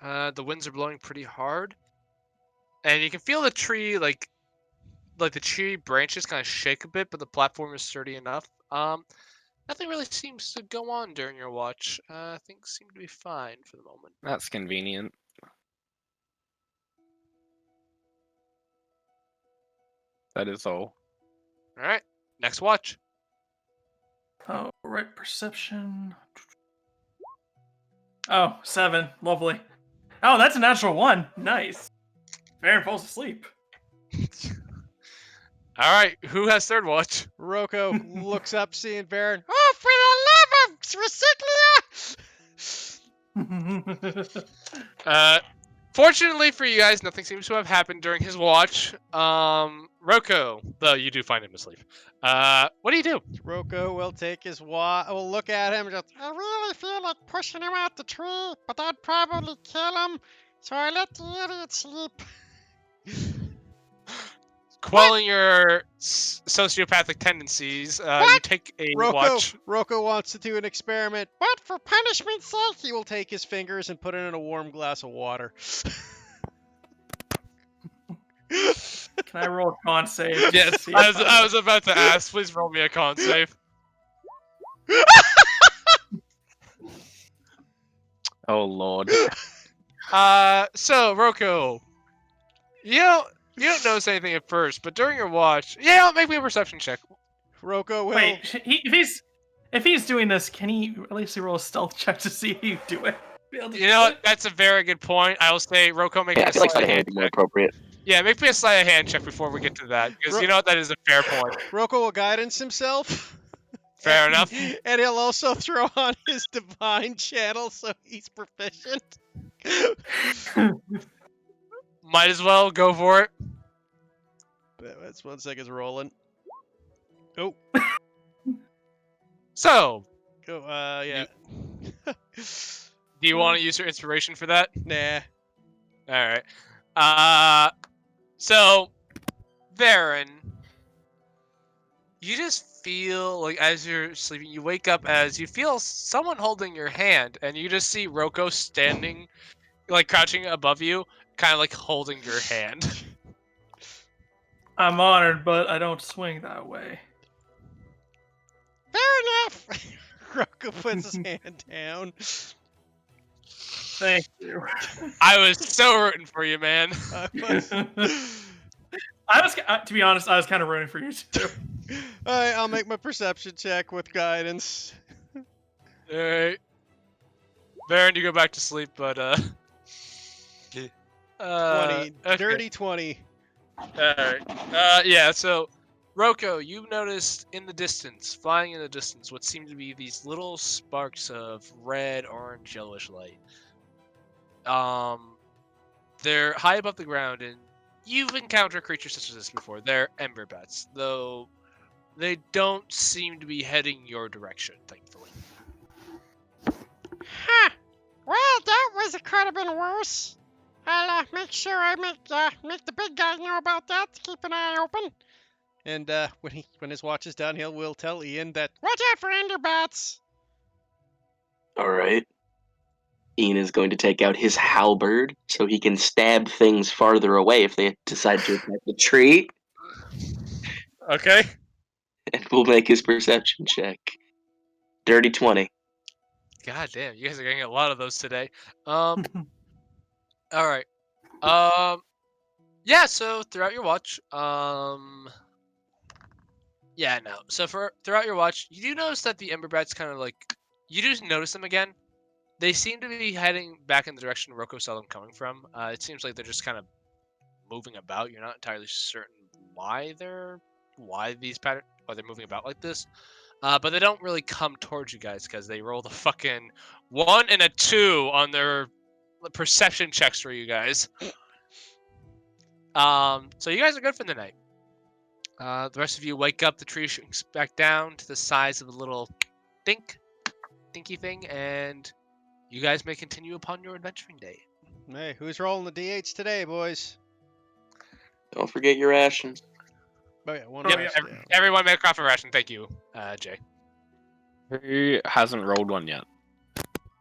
The winds are blowing pretty hard, and you can feel the tree like the tree branches kind of shake a bit, but the platform is sturdy enough. Nothing really seems to go on during your watch. Things seem to be fine for the moment. That's convenient. That is all. All right, next watch. Oh, right, perception. Oh, 7. Lovely. Oh, that's a natural 1. Nice. Baron falls asleep. All right, who has third watch? Rocco looks up, seeing Baron. Oh, for the love of Recyclia! Fortunately for you guys, nothing seems to have happened during his watch. Rocco, though you do find him asleep. What do you do? Rocco will take his will look at him and just, I really feel like pushing him out the tree, but that'd probably kill him, so I let the idiot sleep. Quelling your sociopathic tendencies, you What? take a Rocco, watch. Rocco wants to do an experiment. But for punishment's sake, He will take his fingers and put it in a warm glass of water. Can I roll a con save? Yes, See I if was about to ask. Please roll me a con save. Oh lord. So Rocco, you don't notice anything at first, but during your watch, make me a perception check. Rocco will. Wait, if he's doing this, can he at least roll a stealth check to see if you do it? Be able to You do know it? what? That's a very good point. I will say, Rocco, make Yeah, me I a feel like sleight of sleight of hand hand would be more check. appropriate. Yeah, make me a sleight of hand check before we get to that, because you know what? That is a fair point. Rocco will guidance himself. Fair enough. And he'll also throw on his divine channel so he's proficient. Might as well go for it. That's 1 second's rolling. Oh, So, yeah. do you want to use your inspiration for that? Nah. All right. So, Varen, you just feel like as you're sleeping, you wake up as you feel someone holding your hand, and you just see Rocco standing, like crouching above you, kind of like holding your hand. I'm honored, but I don't swing that way. fair enough. Rocco puts his hand down. Thank you. I was so rooting for you, man. I was, to be honest, I was kind of rooting for you too. Alright, I'll make my perception check with guidance. All right. Varen, you go back to sleep, but 20. okay. Dirty 20. Alright. Yeah, so Rocco, you noticed in the distance, flying in the distance, what seem to be these little sparks of red, orange, yellowish light. They're high above the ground, and you've encountered creatures such as this before. They're ember bats, though they don't seem to be heading your direction, thankfully. Huh. Well, that could have been worse. I'll make sure I make the big guy know about that to keep an eye open. And when his watch is done, we'll tell Ian that Watch out for enderbats. All right. Ian is going to take out his halberd so he can stab things farther away if they decide to attack the tree, Okay. and will make his perception check. Dirty 20. God damn, you guys are getting a lot of those today. All right. Yeah. So throughout your watch, yeah, no. So throughout your watch, you do notice that the Ember Brats kind of like, you do notice them again. They seem to be heading back in the direction Roko saw them coming from. It seems like they're just kind of moving about. You're not entirely certain why they're moving about like this. But they don't really come towards you guys because they roll the fucking 1 and a 2 on their perception checks for you guys. So you guys are good for the night. The rest of you wake up. The tree shrinks back down to the size of a little dinky thing, and you guys may continue upon your adventuring day. Hey, who's rolling the d8s today, boys? Don't forget your rations. Oh yeah, one Oh, rest yeah. down. Everyone make a coffee ration. Thank you, Jay. Who hasn't rolled one yet?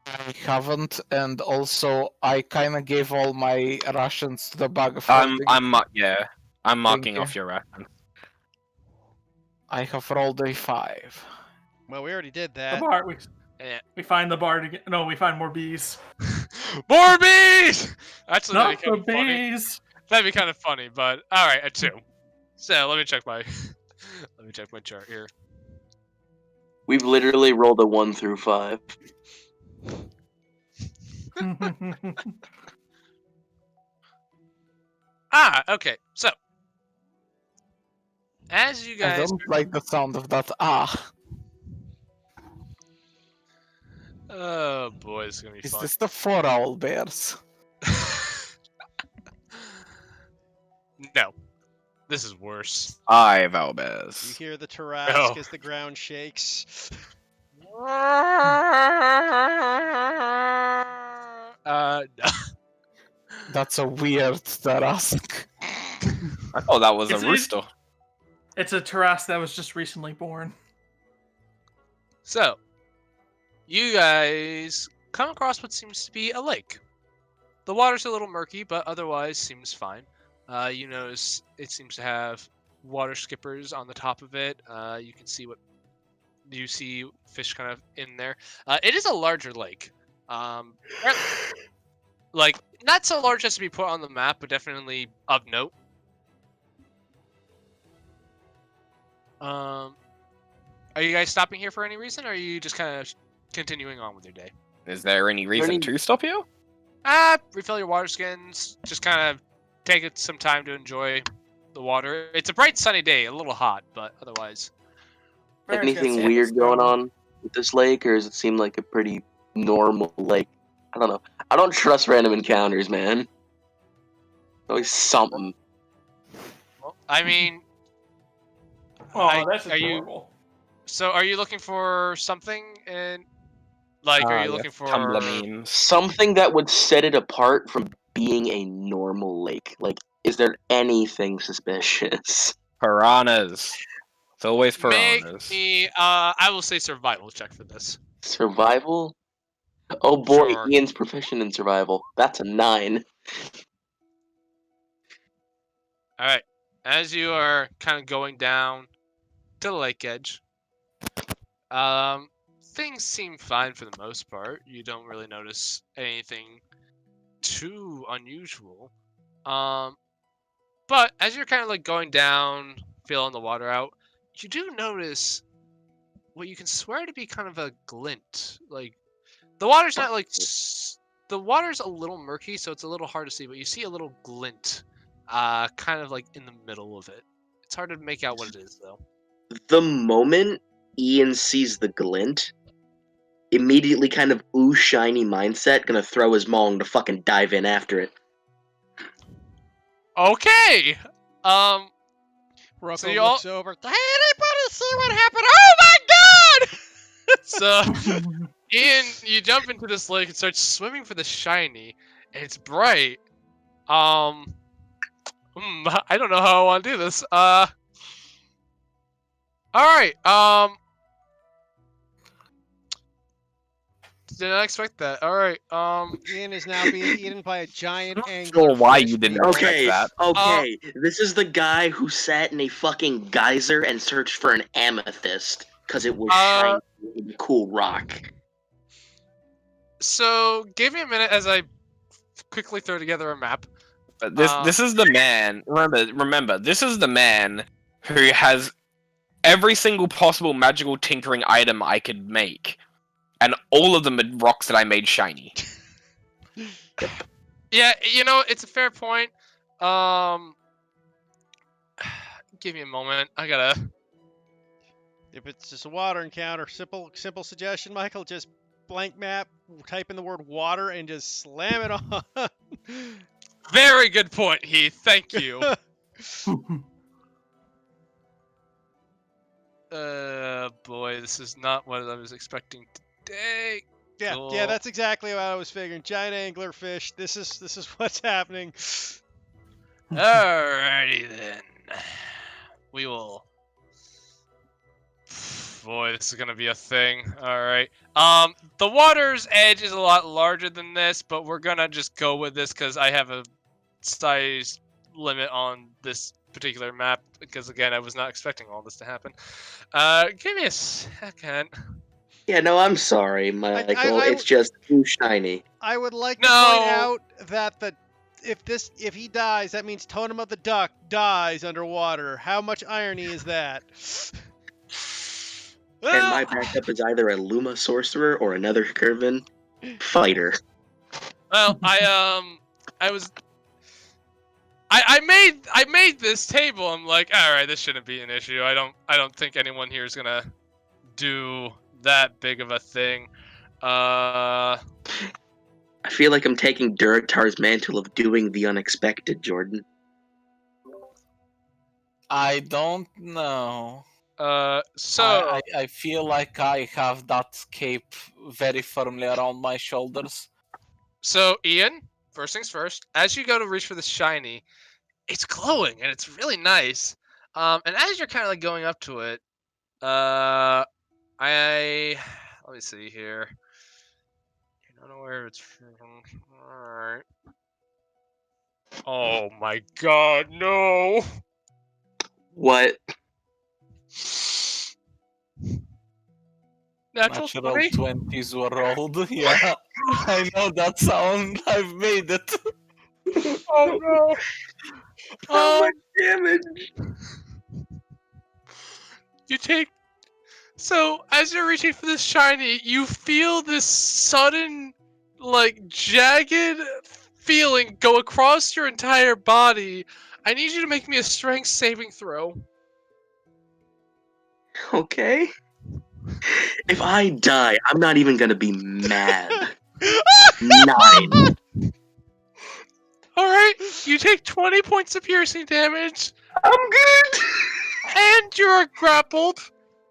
I haven't, and also I kind of gave all my rations to the bag of I'm holding. I'm marking you. off your ration. I have rolled a 5. Well, we already did The that. bar. Yeah. We find the bar to get. No, we find more bees. More bees! Actually, that'd Not be the kind of funny. bees. That'd be kind of funny, but all right, a 2. So let me check my chart here. We've literally rolled a 1 through 5. Okay. So as you I guys, don't like the sound of that. oh boy, it's gonna be Is fun. this the 4 owl bears? No, this is worse. 5 You owlbears. hear the Tarask No. as the ground shakes. No. That's a weird task. I thought that was a It's- rooster. It's a Taras that was just recently born. So, you guys come across what seems to be a lake. The water's a little murky, but otherwise seems fine. You notice it seems to have water skippers on the top of it. You can see fish kind of in there. It is a larger lake. Like not so large as to be put on the map, but definitely of note. Are you guys stopping here for any reason, or are you just kind of continuing on with your day? Is there any reason any- to stop here? Refill your water skins. Just kind of take it some time to enjoy the water. It's a bright sunny day, a little hot, but otherwise. Baron's got Anything sand weird going stone. on with this lake, or does it seem like a pretty normal lake? I don't know. I don't trust random encounters, man. Always something. Well, I mean, Oh, that's are you? adorable. So, are you looking for something? And like, are you Yes, looking for? Tumblr memes. Something that would set it apart from being a normal lake. Like, is there anything suspicious? Piranhas. It's always Make piranhas. me. I will say survival check for this. Survival? Oh boy, Sure. Ian's proficient in survival. That's a 9. All right. As you are kind of going down to the lake edge, things seem fine for the most part. You don't really notice anything too unusual. But as you're kind of like going down, feeling the water out, you do notice what you can swear to be kind of a glint. Like the water's not like the water's a little murky, so it's a little hard to see, but you see a little glint, kind of like in the middle of it. It's hard to make out what it is though. The moment Ian sees the glint, immediately kind of ooh shiny mindset, gonna throw his mong to fucking dive in after it. Okay. Rocco So you all- looks over. Did anybody see what happened? Oh my god! So Ian, you jump into this lake and start swimming for the shiny, and it's bright. I don't know how I want to do this. All right. Did not expect that. All right. Ian is now being eaten by a giant I'm not angler sure why fish, you didn't people. expect Okay, that. okay. This is the guy who sat in a fucking geyser and searched for an amethyst because it was shiny and cool rock. So give me a minute as I quickly throw together a map. But this is the man. Remember, this is the man who has every single possible magical tinkering item I could make, and all of them are rocks that I made shiny. Yeah, you know, it's a fair point. Give me a moment. I gotta. If it's just a water encounter, simple suggestion, Michael, just blank map, type in the word water, and just slam it on. Very good point, Heath. Thank you. Boy, this is not what I was expecting today. Yeah, Cool. yeah, that's exactly what I was figuring. Giant angler fish. This is what's happening. Alrighty then. We will. Boy, this is gonna be a thing. All right. The water's edge is a lot larger than this, but we're gonna just go with this because I have a size limit on this particular map. Because again, I was not expecting all this to happen. Give me a second. Yeah, no, I'm sorry, Michael. It's just too shiny. I would like to No. point out that if he dies, that means Totem of the Duck dies underwater. How much irony is that? And my backup is either a Luma sorcerer or another Curvin fighter. Well, I made this table. I'm like, all right, this shouldn't be an issue. I don't think anyone here is gonna do that big of a thing. I feel like I'm taking Duratar's mantle of doing the unexpected, Jordan. I don't know. So I feel like I have that cape very firmly around my shoulders. So Ian, first things first. As you go to reach for the shiny, it's glowing and it's really nice. And as you're kind of like going up to it, let me see here. I don't know where it's from. Alright. Oh my god, no! What? Natural 20? 20s were rolled. Yeah, I know that sound. I've made it. Oh no! How much damage? You take. So, as you're reaching for this shiny, you feel this sudden, like, jagged feeling go across your entire body. I need you to make me a strength saving throw. Okay. If I die, I'm not even gonna be mad. 9. Alright, you take 20 points of piercing damage, I'm good. and you're grappled,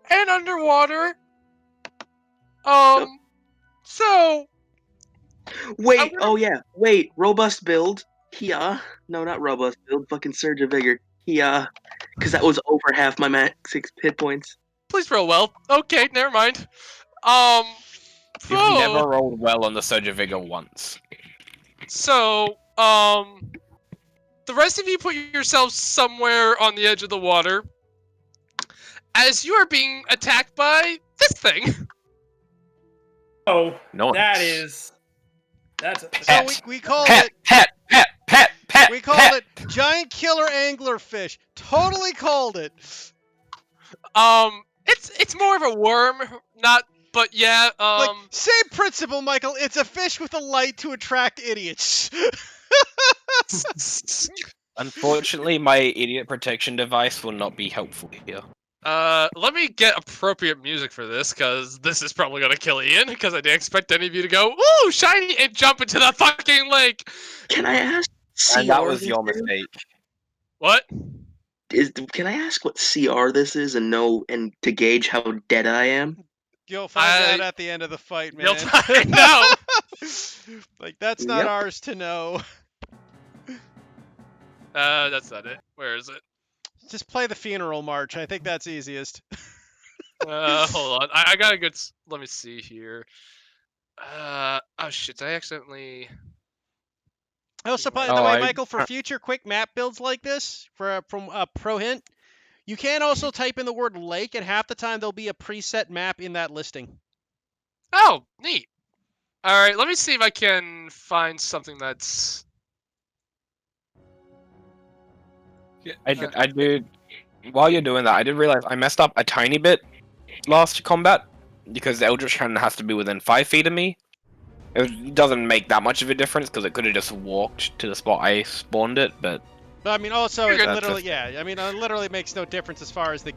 and underwater. So. Wait, oh yeah, wait, robust build. Yeah. No, not robust build, fucking Surge of Vigor. Yeah. Because that was over half my max 6 hit points. Please roll well. Okay, never mind. You've never rolled well on the Surge of Vigor once. So, the rest of you put yourselves somewhere on the edge of the water as you are being attacked by this thing. Oh, No, that's So we called it. Pet. We called it giant killer anglerfish. Totally called it. It's more of a worm, not. But yeah, Like, same principle, Michael. It's a fish with a light to attract idiots. Unfortunately, my idiot protection device will not be helpful here. Let me get appropriate music for this, because this is probably gonna kill Ian, because I didn't expect any of you to go, ooh, shiny, and jump into the fucking lake! Can I ask CR And that was this your is? mistake. What? Can I ask what CR this is and to gauge how dead I am? You'll find out at the end of the fight, man. You'll find out! Like, that's not Yep. ours to know. That's not it. Where is it? Just play the funeral march. I think that's easiest. Hold on. I got a good. Let me see here. Oh shit! I accidentally. Also, by Oh, the way, I- Michael, for future quick map builds like this, from a pro hint, you can also type in the word lake, and half the time there'll be a preset map in that listing. Oh, neat. All right, let me see if I can find something that's. I did. While you're doing that, I did realize I messed up a tiny bit last combat because the Eldritch Cannon has to be within 5 feet of me. It doesn't make that much of a difference because it could have just walked to the spot I spawned it, but But I mean, also it You're good. literally, yeah. I mean, it literally makes no difference as far as it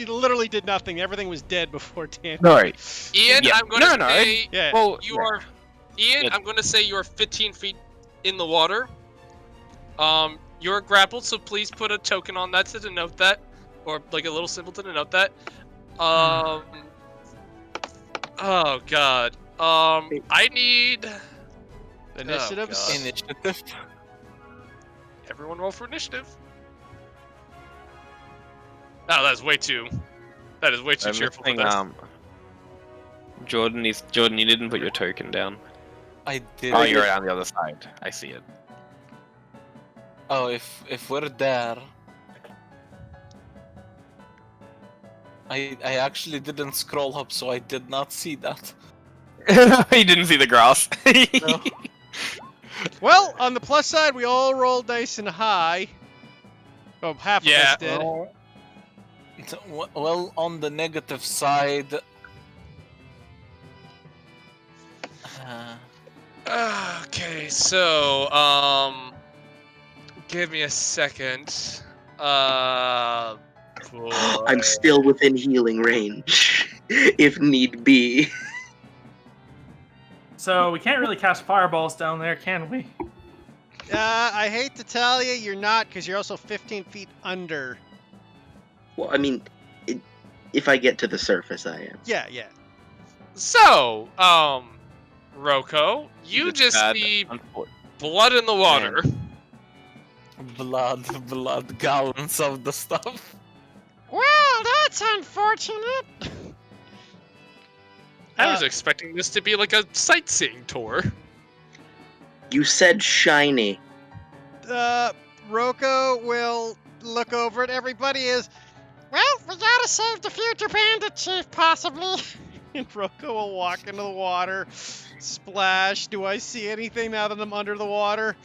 literally did nothing. Everything was dead before Dan. no. Ian, Yeah. I'm gonna No, say Yeah. Well, you are. Ian, It- I'm gonna say you are 15 feet in the water. You're grappled, so please put a token on that to denote that, or like a little symbol to denote that. Oh god. I need Initiatives. God. Initiative. everyone roll for initiative. Oh, that's way too. That is way too I'm cheerful for missing, this. Jordan, you didn't put your token down. I did. Oh, you're on the other side. I see it. Oh, if we're there, I actually didn't scroll up, so I did not see that. You didn't see the grass. No. Well, on the plus side, we all rolled nice and high. Oh, half of Yeah. us did. Well, on the negative side, Okay, so give me a second. I'm Boy. still within healing range, if need be. So we can't really cast fireballs down there, can we? I hate to tell you, you're not, because you're also 15 feet under. Well, I mean, if I get to the surface, I am. Yeah, yeah. So, Roko, you It's just bad, see unfortunately. blood in the water. blood gallons of the stuff. Well, that's unfortunate. I was expecting this to be like a sightseeing tour. You said shiny. Roko will look over at everybody as, Well, we gotta save the future bandit chief, possibly. and Roko will walk into the water, splash. Do I see anything now that I'm under the water?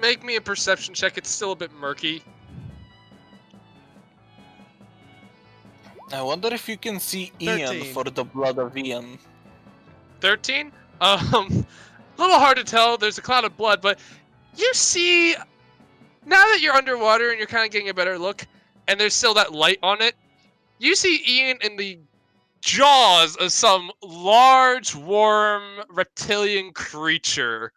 Make me a perception check. It's still a bit murky. I wonder if you can see Ian 13. for the blood of Ian. 13. A little hard to tell. There's a cloud of blood, but you see, now that you're underwater and you're kind of getting a better look, and there's still that light on it, you see Ian in the jaws of some large, warm, reptilian creature.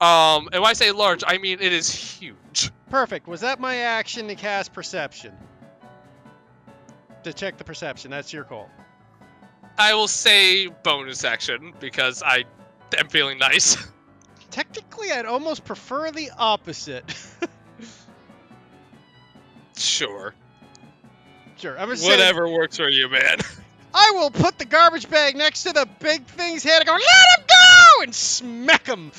And when I say large, I mean it is huge. Perfect. Was that my action to cast perception? To check the perception. That's your call. I will say bonus action because I am feeling nice. Technically, I'd almost prefer the opposite. Sure. Sure. I'm just saying, Whatever works for you, man. I will put the garbage bag next to the big thing's head and go, let him go! And smack him.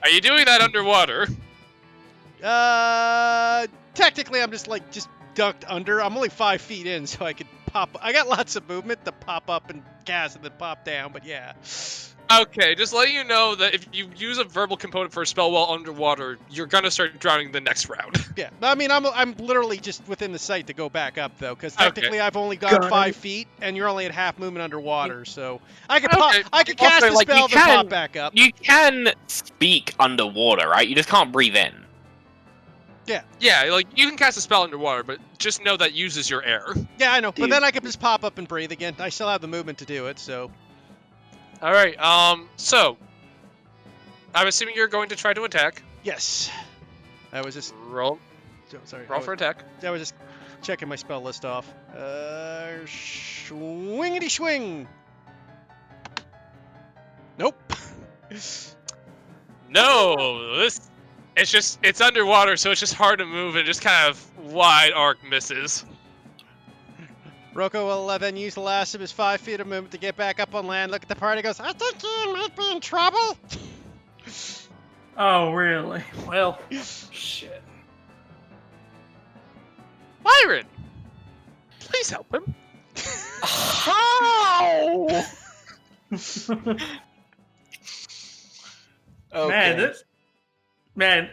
Are you doing that underwater? Technically, I'm just ducked under. I'm only 5 feet in, so I could pop. I got lots of movement to pop up and cast and then pop down, but yeah. Okay, just letting you know that if you use a verbal component for a spell while underwater, you're gonna start drowning the next round. Yeah. I mean, I'm literally just within the sight to go back up, though, because technically I've only gone 5 feet, and you're only at half movement underwater, so I could I could cast Also, the like, you spell then can- pop back up. You can speak underwater, right? You just can't breathe in. Yeah, like you can cast a spell underwater, but just know that uses your air. Yeah, I know, but Dude. then I can just pop up and breathe again. I still have the movement to do it, so. All right. So I'm assuming you're going to try to attack. Yes. I was just. Roll. Sorry. Roll for attack. I was just checking my spell list off. Swingity swing. Nope. No, it's underwater, so it's just hard to move and just kind of wide arc misses. Rocco will then use the last of his 5 feet of movement to get back up on land, look at the party, goes, I think Ian might be in trouble. Oh, really? Well, shit. Lyran, please help him. How? Okay. Man,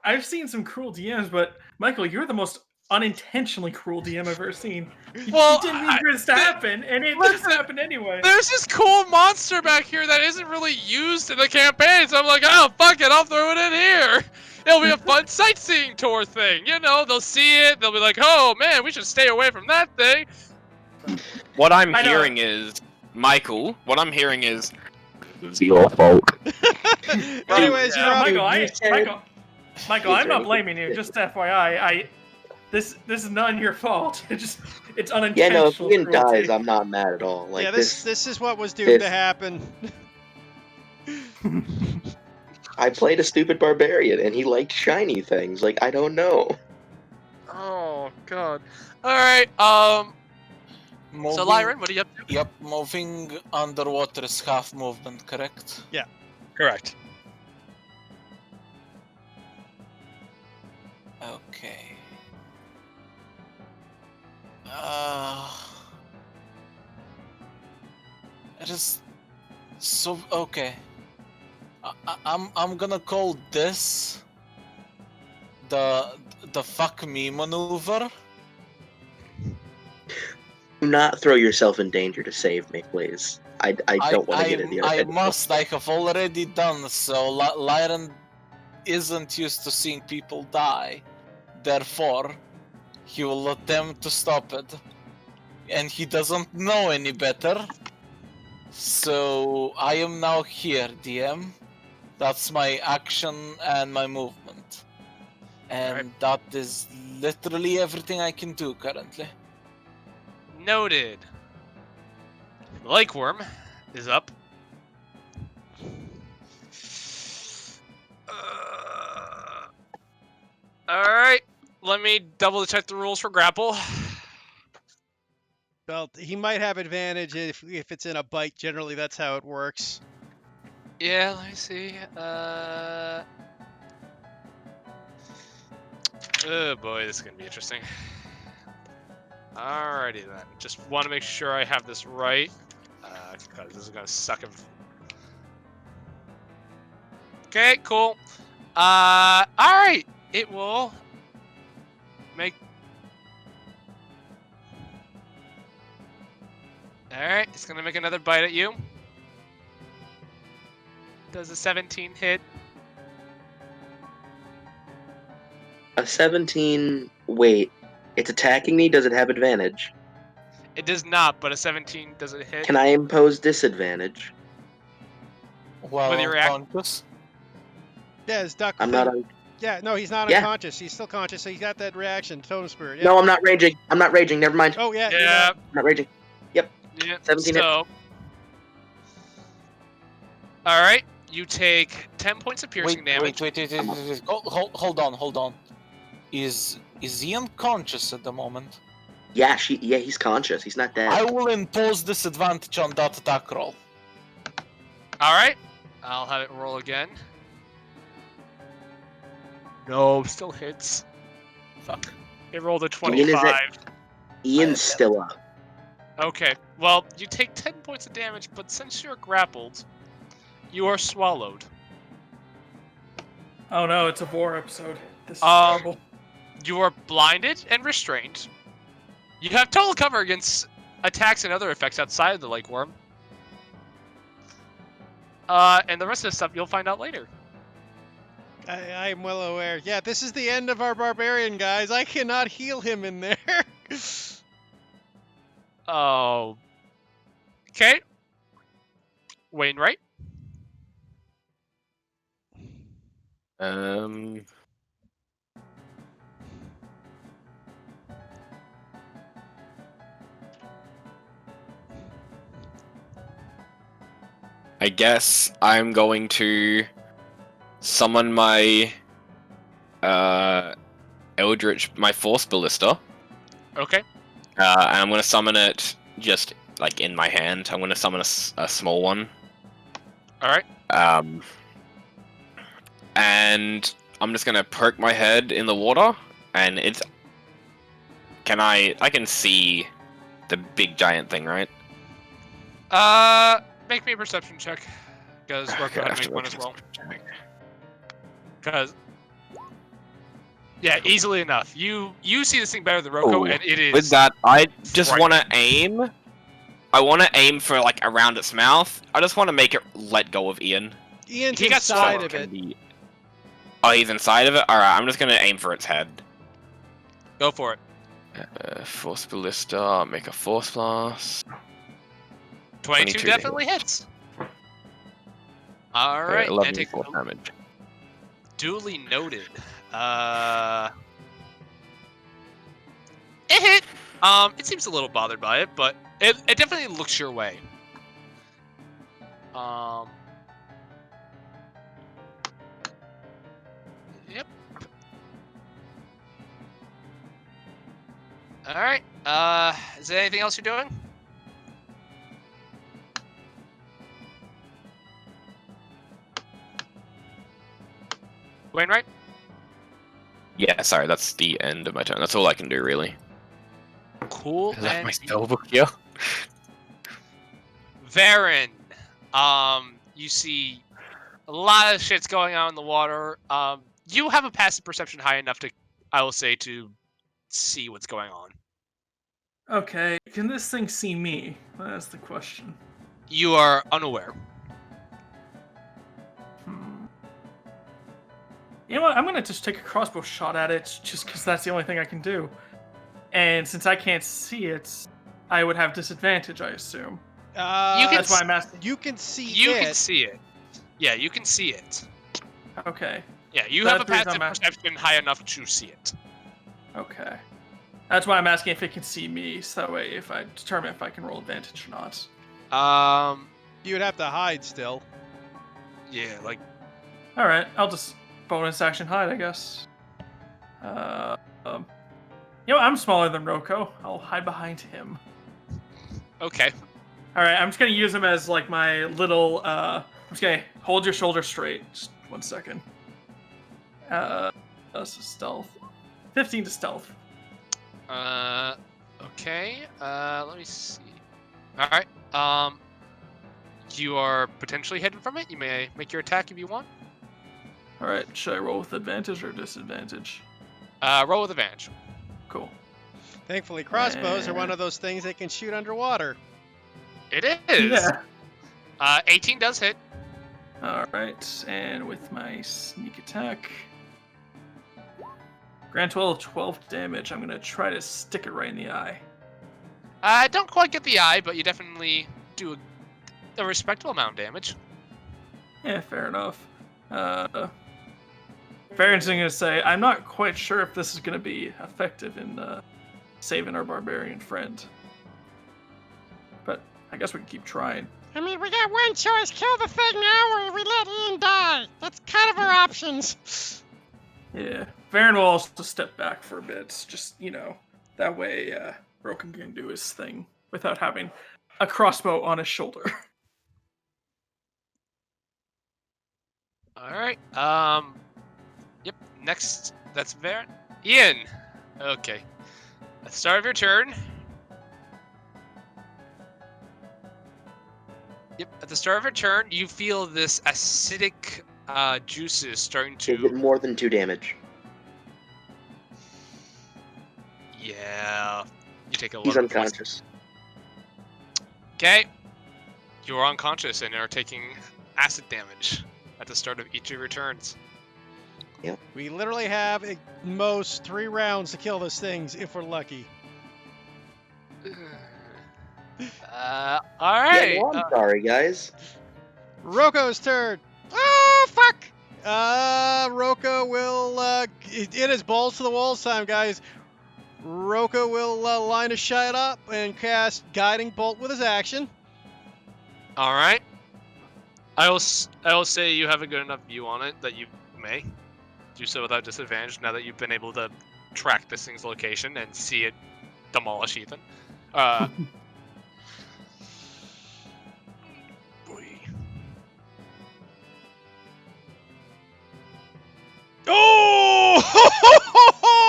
I've seen some cruel DMs, but Michael, you're the most unintentionally cruel DM I've ever seen. You didn't mean for this to happen, and it just happened anyway. There's this cool monster back here that isn't really used in the campaign, so I'm like, oh, fuck it, I'll throw it in here. It'll be a fun sightseeing tour thing. You know, they'll see it, they'll be like, oh, man, we should stay away from that thing. What I'm I know. hearing is, Michael, what I'm hearing is, it's your fault. Anyways, you're up. Michael, I'm not blaming you. Just FYI, this is not your fault. It's Yeah, unintentional. no, if Ian cruelty. dies, I'm not mad at all. Like yeah, this is what was doomed this- to happen. I played a stupid barbarian, and he liked shiny things. Like, I don't know. Oh, God. Alright, Moving, so Lyran, what are you up to? Yep, moving underwater is half movement, correct? Correct. Okay. It is so okay. I'm gonna call this the fuck me maneuver. Do not throw yourself in danger to save me, please. I don't want to get in the I must. I have already done so. Lyran isn't used to seeing people die. Therefore, he will attempt to stop it. And he doesn't know any better. So, I am now here, DM. That's my action and my movement. And that is literally everything I can do currently. Noted. The lake worm is up. Alright, let me double check the rules for grapple. Well, he might have advantage if it's in a bite. Generally, that's how it works. Yeah, let me see. Oh boy, this is gonna be interesting. Alrighty then. Just want to make sure I have this right. Because this is gonna suck if... Okay, cool. Alright. It will make... Alright, it's gonna make another bite at you. Does a 17 hit? A 17. Wait, it's attacking me. Does it have advantage? It does not, but a 17 does it hit? Can I impose disadvantage? Well, With your act- unconscious. Yeah, his duck. I'm thing- not. Yeah, no, he's not Yeah. unconscious. He's still conscious, so he's got that reaction, totem spirit. Yeah. No, I'm not raging. I'm not raging. Never mind. Oh yeah. Yeah, I'm not raging. yeah. 17 hit. So, alright, you take 10 points of piercing damage. Wait. Hold on. Is he unconscious at the moment? Yeah, he's conscious. He's not dead. I will impose disadvantage on that attack roll. Alright, I'll have it roll again. No, still hits. Fuck. It rolled a Ian, is 25. Ian's still up. Okay, well, you take 10 points of damage, but since you're grappled, you are swallowed. Oh no, it's a Vor episode. This is terrible. You are blinded and restrained. You have total cover against attacks and other effects outside of the lake worm. And the rest of the stuff you'll find out later. I am well aware. Yeah, this is the end of our barbarian, guys. I cannot heal him in there. Oh. Okay. Wainwright. I guess I'm going to summon my Eldritch, my Force Ballista, Okay. And I'm gonna summon it just like in my hand. I'm gonna summon a small one. All right. And I'm just gonna poke my head in the water, and it's. I can see the big giant thing, right? Make me a perception check, because we're Okay, going I to have make one make as well. a check. Because, yeah, easily enough. You see this thing better than Roko, Ooh, and it is. With that, I just frightening. want to aim. I want to aim for like around its mouth. I just want to make it let go of Ian. Ian's He got inside stuck. of it. Oh, he's inside of it. All right, I'm just gonna aim for its head. Go for it. Force ballista. Make a force blast. 22 22 definitely hits. All right, 11 and take force damage. duly noted. It hit. It seems a little bothered by it, but it definitely looks your way. Yep. All right. Is there anything else you're doing? Wainwright? Yeah, sorry, that's the end of my turn. That's all I can do, really. Cool. I left And my spellbook here. Varen, you see a lot of shit's going on in the water. You have a passive perception high enough to, I will say, to see what's going on. Okay, can this thing see me? That's the question. You are unaware. You know what? I'm gonna just take a crossbow shot at it, just because that's the only thing I can do. And since I can't see it, I would have disadvantage, I assume. That's why I'm asking. You can see You it. can see it. Yeah, you can see it. Okay. Yeah, you That's have a the reason passive I'm perception high enough to see it. Okay. That's why I'm asking if it can see me, so that way if I determine if I can roll advantage or not. You would have to hide still. Yeah, like, Alright, I'll just bonus action hide, I guess. You know, I'm smaller than Roko. I'll hide behind him. okay. Alright, I'm just gonna use him as like my little I'm just gonna hold your shoulder straight. Just 1 second. That's a stealth. 15 to stealth. Okay. Let me see. Alright. You are potentially hidden from it. You may make your attack if you want. Alright, should I roll with advantage or disadvantage? Roll with advantage. Cool. Thankfully, crossbows are one of those things that can shoot underwater. It is. Yeah. 18 does hit. Alright, and with my sneak attack. Grand total of 12 damage. I'm gonna try to stick it right in the eye. Don't quite get the eye, but you definitely do a respectable amount of damage. Yeah, fair enough. Farron's gonna say, I'm not quite sure if this is gonna be effective in saving our barbarian friend. But I guess we can keep trying. I mean, we got one choice: kill the thing now, or we let Ian die. That's kind of our options. Yeah. Farron will also step back for a bit, just, you know, that way Broken can do his thing without having a crossbow on his shoulder. Alright. Yep. Next, that's Varen. Ian! Okay. At the start of your turn. Yep. At the start of your turn, you feel this acidic juices starting You get to. more than 2 damage. Yeah. You take a He's lot of poison. unconscious. Okay. You are unconscious and are taking acid damage at the start of each of your turns. We literally have at most 3 rounds to kill those things if we're lucky. All Yeah, right. no, I'm sorry, guys. Roko's turn. Oh, fuck! Roko will, it is balls to the walls time, guys. Roko will line a shot up and cast Guiding Bolt with his action. All right. I will say you have a good enough view on it that you may do so without disadvantage now that you've been able to track this thing's location and see it demolish Ethan. Boy. Oh!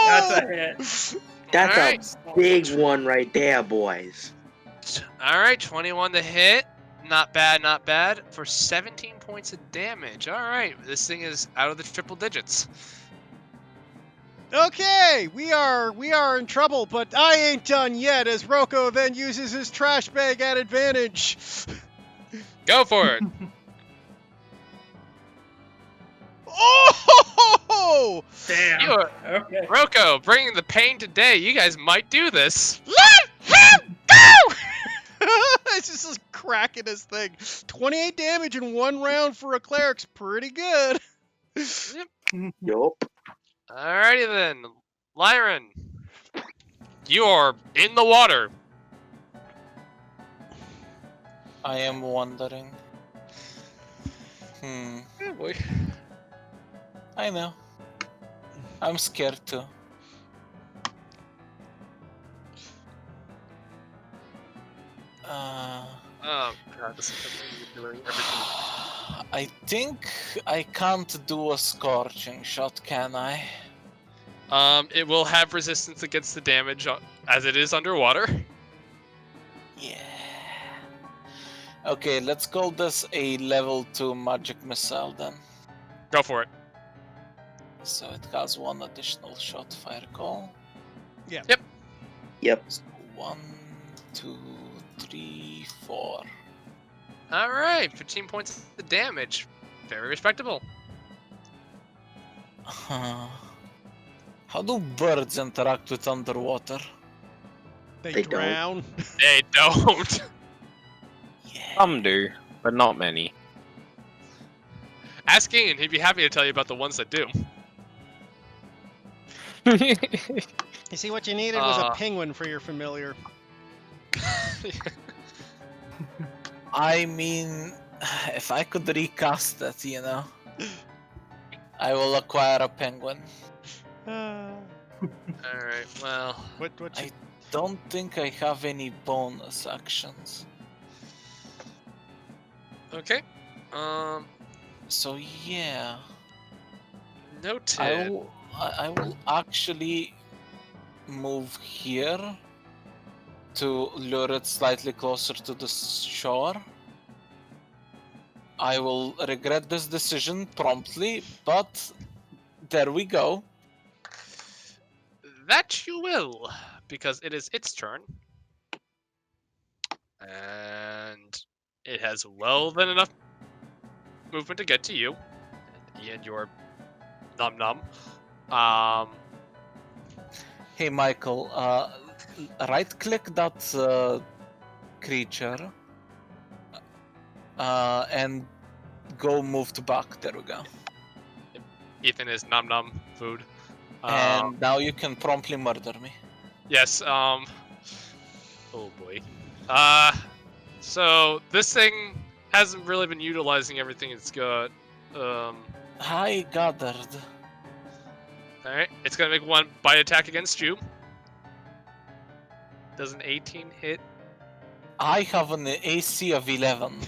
That's a hit. That's Alright. a big one right there, boys. Alright, 21 to hit. Not bad, not bad. For 17 points of damage. Alright, this thing is out of the triple digits. Okay, we are in trouble, but I ain't done yet. As Rocco then uses his trash bag at advantage. Go for it. Oh! Damn. You are, Okay. Rocco, bringing the pain today. You guys might do this. Let him go! It's just cracking his thing. 28 damage in 1 round for a cleric's pretty good. Yup. Alrighty then. Lyran, you are in the water. I am wondering. Oh boy. I know. I'm scared too. Oh god, this is doing everything. I think I can't do a scorching shot, can I? It will have resistance against the damage as it is underwater. Yeah. Okay, let's call this a level 2 magic missile then. Go for it. So it has 1 additional shot, if I recall. Yeah. Yep. Yep. So 1, 2, 3, 4. Alright, 15 points of damage. Very respectable. How do birds interact with underwater? They They don't. drown. They don't. Yeah. Some do, but not many. Ask Ian, he'd be happy to tell you about the ones that do. You see, what you needed was a penguin for your familiar. I mean, if I could recast it, you know, I will acquire a penguin. Alright, well. What you, I don't think I have any bonus actions. Okay. So yeah, Noted. I will actually move here to lure it slightly closer to the shore. I will regret this decision promptly, but there we go. That you will, because it is its turn. And it has well than enough movement to get to you. And your num num. Hey Michael, right-click that creature and go move to back. There we go. Ethan is num num food. And now you can promptly murder me. Yes, oh boy. So this thing hasn't really been utilizing everything it's got. I gathered. Alright, it's gonna make one bite attack against you. Does an 18 hit? I have an AC of 11.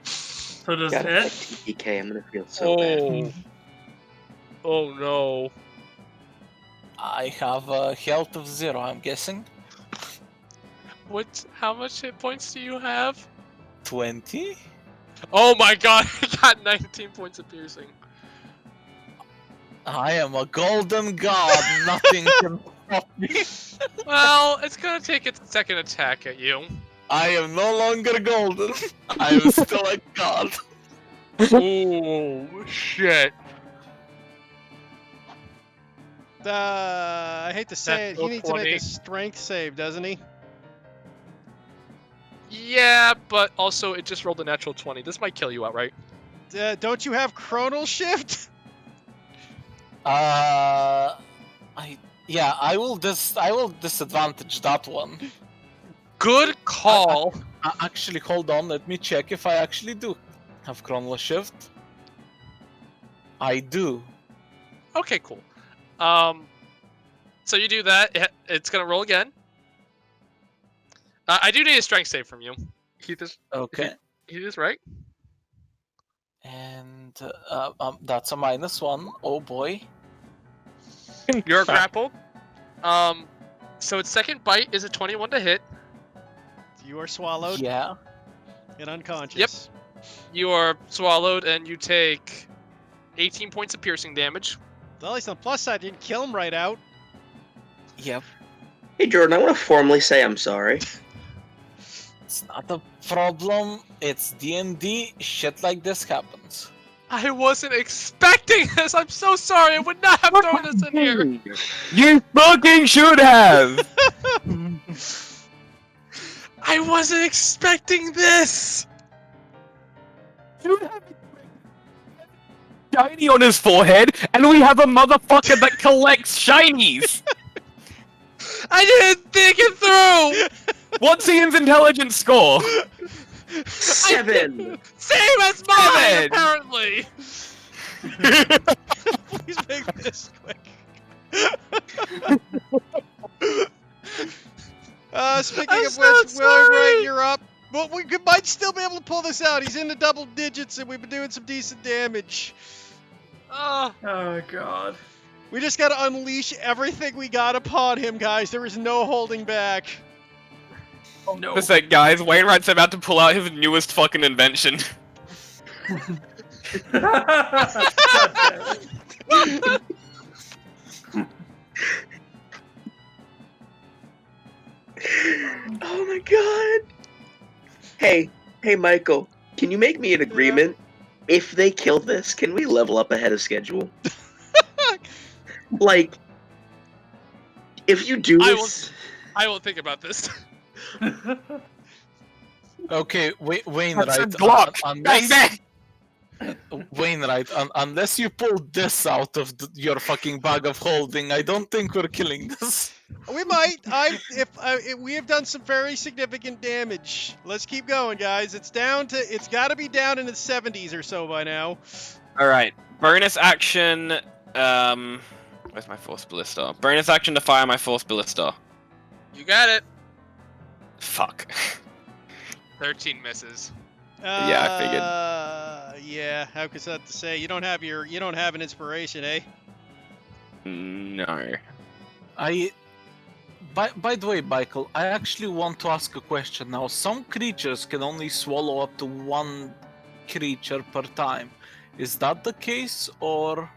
So does Got it? a TPK. I'm gonna feel so bad. Oh no. I have a health of 0, I'm guessing. How much hit points do you have? 20? Oh my god, I got 19 points of piercing. I am a golden god, nothing can stop me. Well, it's gonna take its second attack at you. I am no longer golden. I am still a god. Oh shit. I hate to say it, he Natural needs to make 20. a strength save, doesn't he? Yeah, but also it just rolled a natural 20. This might kill you outright. Don't you have chronal shift? I will disadvantage that one. Good call. Actually, hold on, let me check if I actually do have chronal shift. I do. Okay, cool. So you do that. It's gonna roll again. I do need a strength save from you. Heath is Okay. Heath is right. And that's a -1. Oh boy. You're grappled. So its second bite is a 21 to hit. You are swallowed Yeah. and unconscious. You are swallowed, and you take 18 points of piercing damage. Well, at least on the plus side, you didn't kill him right out. Yep. Hey Jordan, I want to formally say I'm sorry. It's not a problem. It's D&D. Shit like this happens. I wasn't expecting this. I'm so sorry. I would not have thrown this in here. You fucking should have! I wasn't expecting this. Should have shiny on his forehead, and we have a motherfucker that collects shinies! I didn't think it through. What's Ian's intelligence score? 7. Same as mine, 7. apparently. Please make this quick. Speaking I'm of so which, Willard, Ray, sorry. you're up. But we might still be able to pull this out. He's into double digits, and we've been doing some decent damage. Oh, Oh god. We just gotta unleash everything we got upon him, guys. There is no holding back. No. Listen, guys, Wainwright's about to pull out his newest fucking invention. God damn it. Oh my god. Hey, Michael, can you make me an agreement? If they kill this, can we level up ahead of schedule? Like, if you do I this, I will think about this. Okay, That's a Wainwright. Glock! Bang, bang! Wainwright, unless you pull this out of your fucking bag of holding, I don't think we're killing this. We might. If we have done some very significant damage. Let's keep going, guys. It's got to be down in the 70s or so by now. Alright, bonus action, where's my Force Ballista? Bonus action to fire my Force Ballista. You got it. Fuck. 13 misses. Yeah, I figured. Yeah. How could that to say? You don't have an inspiration, eh? No. By the way, Michael, I actually want to ask a question now. Some creatures can only swallow up to one creature per time. Is that the case, or?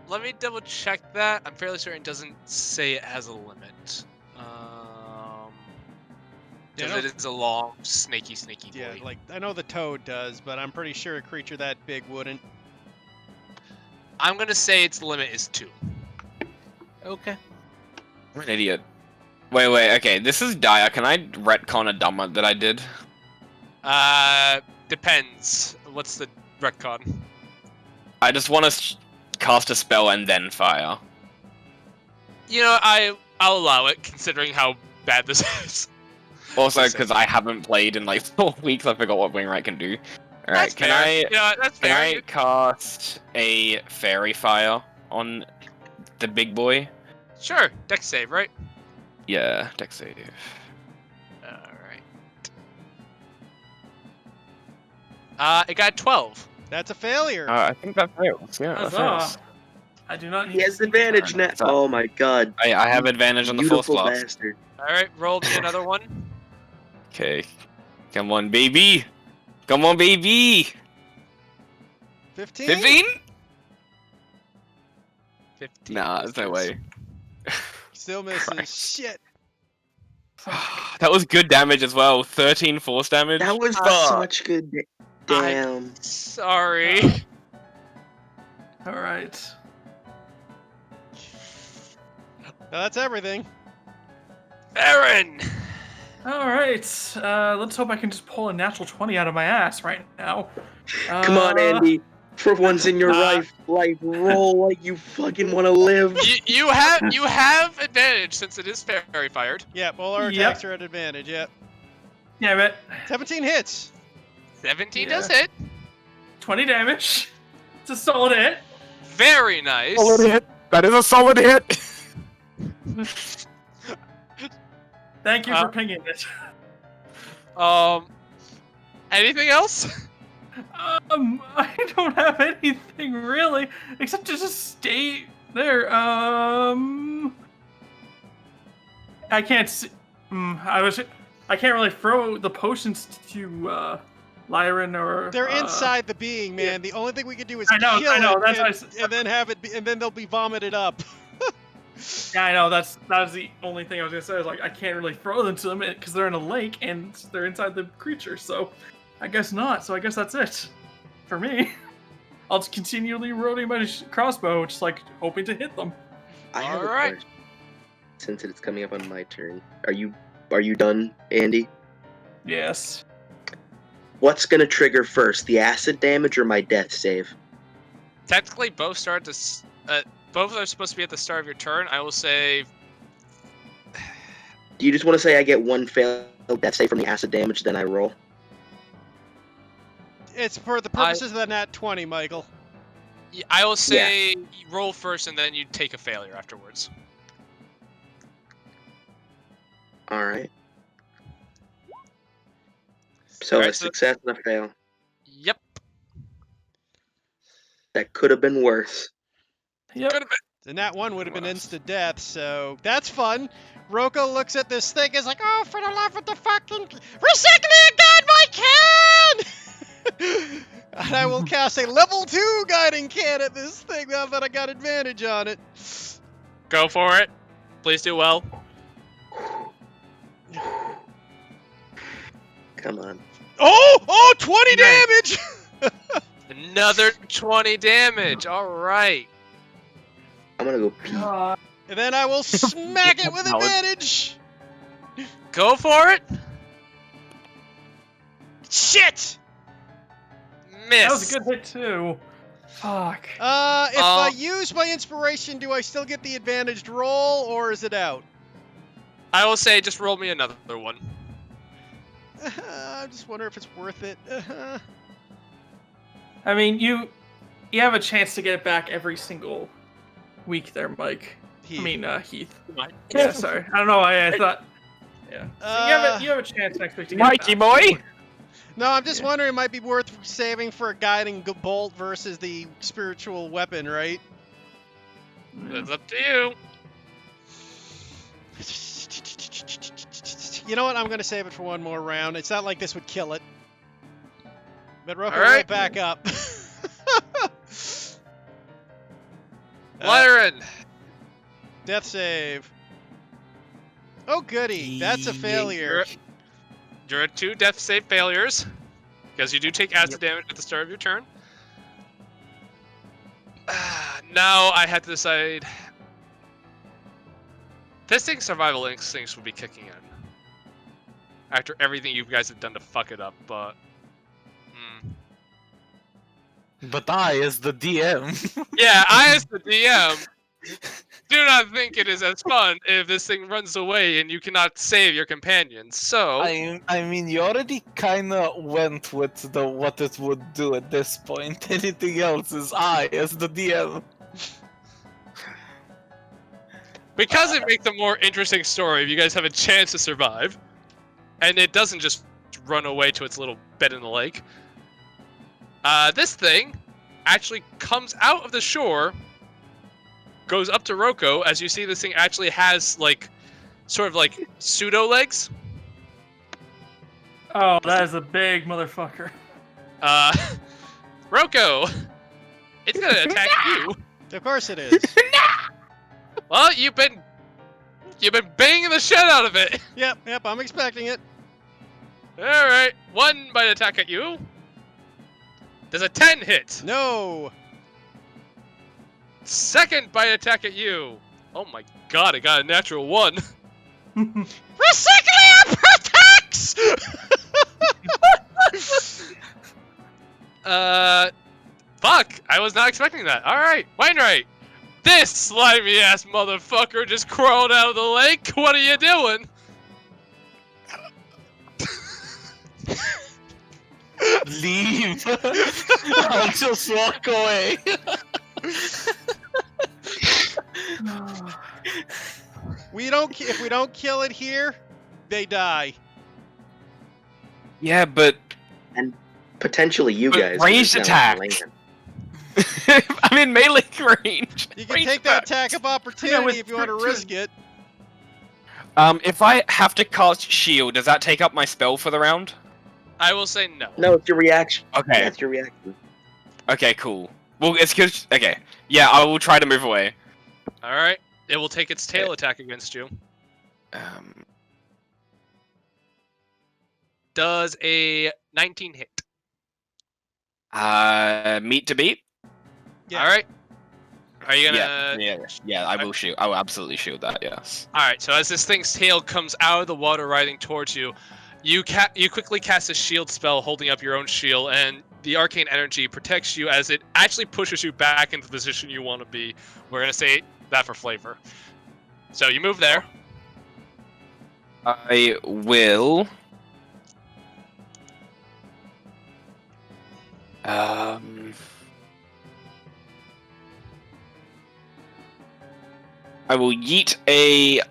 Let me double check that. I'm fairly certain it doesn't say it has a limit. Yeah, Because it is a long, snaky Yeah, blade. like I know the toad does, but I'm pretty sure a creature that big wouldn't. I'm gonna say its limit is 2. Okay. I'm an idiot. Wait, okay, this is dire. Can I retcon a dumber that I did? Depends. What's the retcon? I just want to cast a spell and then fire. You know, I'll allow it, considering how bad this is. Also, because I haven't played in like 4 weeks, I forgot what Wainwright can do. Alright, That's fair. You know, that's can fair. I cast a fairy fire on the big boy? Sure. Dex save, right? Yeah, dex save. Alright. It got 12. That's a failure. I think that fails. Yeah, that fails. Huzzah. I do not need he has to advantage see now. that. Oh my god. I have advantage on the force Beautiful blast. bastard. Alright, roll me another one. Okay. Come on, baby! Come on, baby! 15? 15? 15. Nah, there's no way. Still misses. Christ. Shit. That was good damage as well. 13 force damage. That was Fuck. such good. Damn. Sorry. Alright. Well, that's everything. Aaron! Alright. Let's hope I can just pull a natural 20 out of my ass right now. Come on, Andy. For once in your life, roll like you fucking want to live. You have advantage since it is fairy fired. Yeah, all our Yep. attacks are at advantage, yep. Yeah, but 17 hits. 17 Yeah. does hit. 20 damage. It's a solid hit. Very nice. Solid hit. That is a solid hit. Thank you for pinging it. Anything else? I don't have anything really, except to just stay there. I can't see. I can't really throw the potions to Lyran or. They're inside the being, man. The only thing we can do is I know, kill that's why I it and then have it, and then they'll be vomited up. Yeah, I know. That was the only thing I was gonna say. I was like, I can't really throw them to them because they're in a lake and they're inside the creature. So, I guess not. So I guess that's it for me. I'll just continually rotating my crossbow, just like hoping to hit them. I have a Alright. question. Since it's coming up on my turn, are you done, Andy? Yes. What's gonna trigger first, the acid damage or my death save? Technically, both start to. Both are supposed to be at the start of your turn. I will say. Do you just want to say I get one failed death save from the acid damage, then I roll? It's for the purposes of the nat 20, Michael. I will say you roll first, and then you take a failure afterwards. All right. So Alright, a so- success and a fail. Yep. That could have been worse. Yep. Could have been. The nat 1 would have been instant death, so that's fun. Roko looks at this thing, is like, oh, for the love of the fucking... Recycle me again, my can! And I will cast a level 2 guiding can at this thing now that I got advantage on it. Go for it. Please do well. Come on. Oh, 20 damage! Another 20 damage. All right. I'm gonna go pee. And then I will smack it with advantage. Go for it. Shit! Miss. That was a good hit too. Fuck. If I use my inspiration, do I still get the advantaged roll, or is it out? I will say, just roll me another one. I'm just wondering if it's worth it. I mean, you have a chance to get it back every single week there, Mike. Heath. I mean, Heath. Mike. Yeah, sorry. I don't know why I thought. Yeah. So you have a chance next week to get Mikey it back. boy! No, I'm just Yeah. wondering, it might be worth saving for a guiding bolt versus the spiritual weapon, right? It's up to you. You know what? I'm gonna save it for one more round. It's not like this would kill it. But Roko All right. right back up. Lyran. Death save. Oh goody, that's a failure. You're at 2 death save failures, because you do take acid damage at the start of your turn. Now I have to decide. This thing's survival instincts would be kicking in. After everything you guys have done to fuck it up, but... But I, as the DM, Yeah, I as the DM do not think it is as fun if this thing runs away and you cannot save your companions. So... I mean, you already kind of went with the what it would do at this point. Anything else is I, as the DM. Because it makes a more interesting story if you guys have a chance to survive, and it doesn't just run away to its little bed in the lake, this thing actually comes out of the shore, goes up to Roko, as you see this thing actually has, like, sort of like pseudo-legs. Oh, that is a big motherfucker. Roko! It's gonna attack you! Of course it is. Well, you've been banging the shit out of it! Yep, I'm expecting it. Alright, 1 bite attack at you. Does a 10 hit? No. Second bite attack at you. Oh my god, I got a natural 1. Recycling protects! Fuck! I was not expecting that. Alright, Wainwright! This slimy ass motherfucker just crawled out of the lake! What are you doing? Leave. I'll just walk away. If we don't kill it here, they die. Yeah, but Potentially you But guys. ranged because it's now on attacks. land. I'm in melee range. You can Ranged take that attacks. attack of opportunity with if you want to two- risk it. If I have to cast shield, does that take up my spell for the round? I will say no. No, it's your reaction. Okay. That's your reaction. Okay, cool. Well, it's because okay. Yeah, I will try to move away. All right. It will take its tail attack against you. Does a 19 hit? Meet to beat. Yeah. All right. Are you gonna? Yeah. I will shoot. I will absolutely shoot that. Yes. All right. So as this thing's tail comes out of the water, riding towards you, you quickly cast a shield spell, holding up your own shield, and the arcane energy protects you as it actually pushes you back into the position you want to be. We're gonna say that for flavor. So you move there. I will. I will yeet a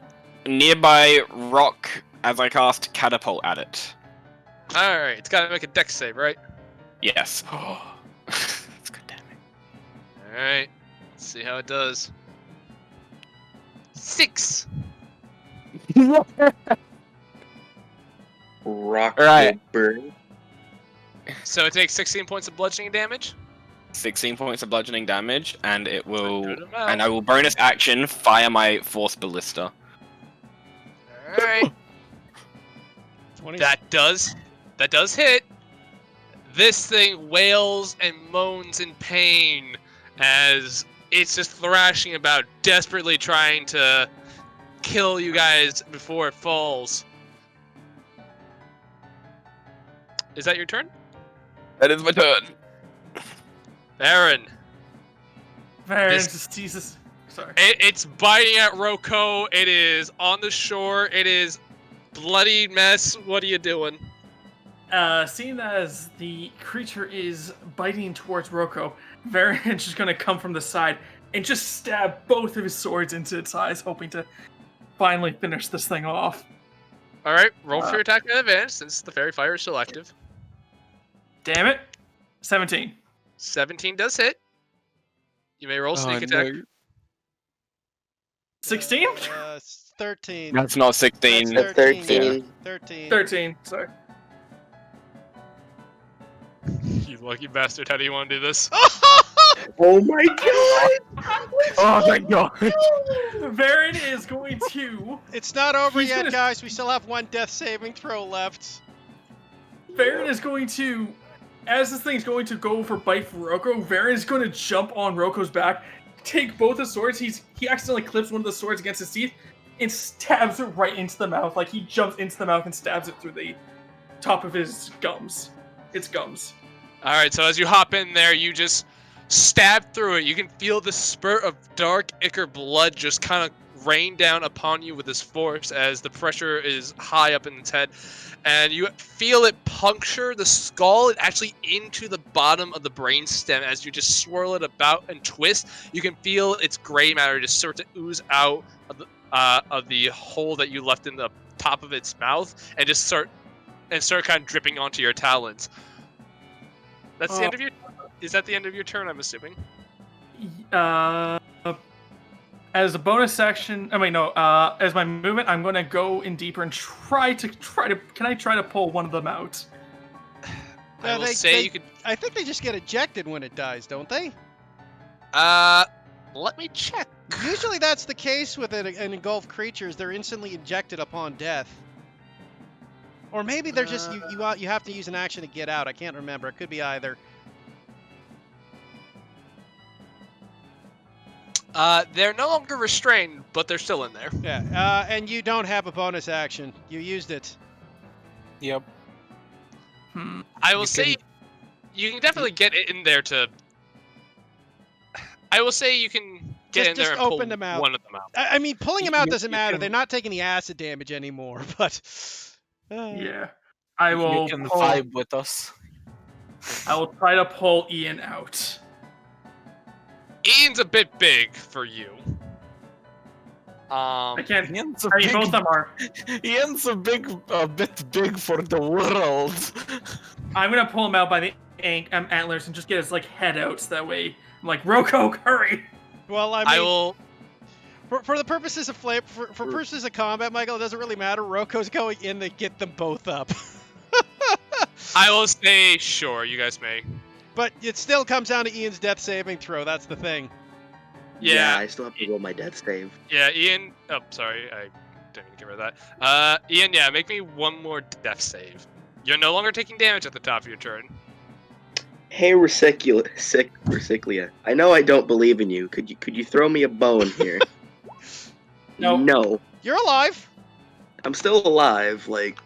nearby rock as I cast catapult at it. All right. It's got to make a dex save, right? Yes. That's good damage. All right. Let's see how it does. 6. Rock Right. will burn. So it takes 16 points of bludgeoning damage. 16 points of bludgeoning damage, and it will. Good amount. And I will bonus action fire my force ballista. All right. 20. That does hit. This thing wails and moans in pain as it's just thrashing about, desperately trying to kill you guys before it falls. Is that your turn? That is my turn. Baron. Varen This- just teases. Sorry. It's biting at Roko. It is on the shore. It is bloody mess. What are you doing? Seeing as the creature is biting towards Roko, Varen's just gonna come from the side and just stab both of his swords into its eyes, hoping to finally finish this thing off. All right, roll for your attack at advantage since the fairy fire is selective. Damn it. 17. 17 does hit. You may roll sneak attack. 16? 13. That's not 16. That's 13. 13. 13. Sorry. You lucky bastard. How do you want to do this? Oh my god! Oh my god. Varen is going to. It's not over He's yet, gonna- guys. We still have one death saving throw left. Varen is going to. As this thing's going to go for bite for Roko, Varen is going to jump on Roko's back, take both his swords. He accidentally clips one of the swords against his teeth and stabs it right into the mouth. Like he jumps into the mouth and stabs it through the top of his gums. Its gums. All right, so as you hop in there, you just stab through it. You can feel the spurt of dark ichor blood just kind of rain down upon you with this force as the pressure is high up in its head. And you feel it puncture the skull and actually into the bottom of the brainstem as you just swirl it about and twist. You can feel its gray matter just start to ooze out of the hole that you left in the top of its mouth and just start kind of dripping onto your talons. That's the end of your. Is that the end of your turn? I'm assuming. As a bonus action, as my movement, I'm going to go in deeper and try to. Can I try to pull one of them out? I will say you could. I think they just get ejected when it dies, don't they? Let me check. Usually that's the case with an engulfed creatures. They're instantly ejected upon death. Or maybe they're just you have to use an action to get out. I can't remember. It could be either. They're no longer restrained, but they're still in there. Yeah. And you don't have a bonus action. You used it. Yep. I will say you can definitely get it in there to. I will say you can get in there and open pull them out. one of them out. I mean, pulling them out doesn't you matter. can- They're not taking the acid damage anymore. But Yeah. I will. You can pull- vibe with us. I will try to pull Ian out. Ian's a bit big for you. I can't. Ian's a I mean, both of big, them are. Ian's a bit big for the world. I'm gonna pull him out by the antlers and just get his like head out, so that way I'm like, Roko, hurry! Well, I I mean, will. for the purposes of for purposes of combat, Michael, it doesn't really matter. Roko's going in to get them both up. I will say sure. You guys may. But it still comes down to Ian's death saving throw. That's the thing. Yeah. I still have to roll my death save. Yeah, Ian. Oh, sorry. I didn't mean to get rid of that. Ian, yeah, make me one more death save. You're no longer taking damage at the top of your turn. Hey, Resiclia. I know I don't believe in you. Could you throw me a bone here? No. No. You're alive. I'm still alive. Like,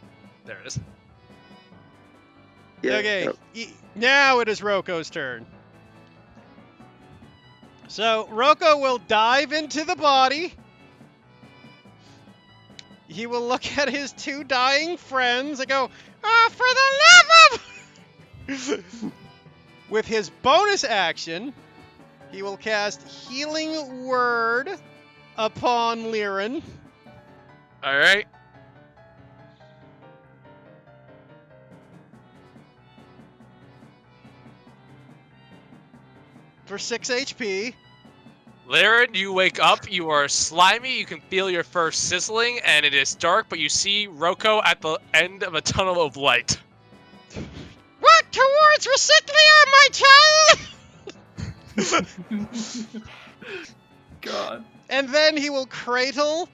There it is. yeah. Okay. no. Now it is Roko's turn. So Roko will dive into the body. He will look at his two dying friends and go, "Ah, for the love of!" With his bonus action, he will cast Healing Word upon Liren. All right. For 6 HP. Laren, you wake up. You are slimy. You can feel your fur sizzling, and it is dark. But you see Roko at the end of a tunnel of light. Walk towards Resiclia, my child! God. And then he will cradle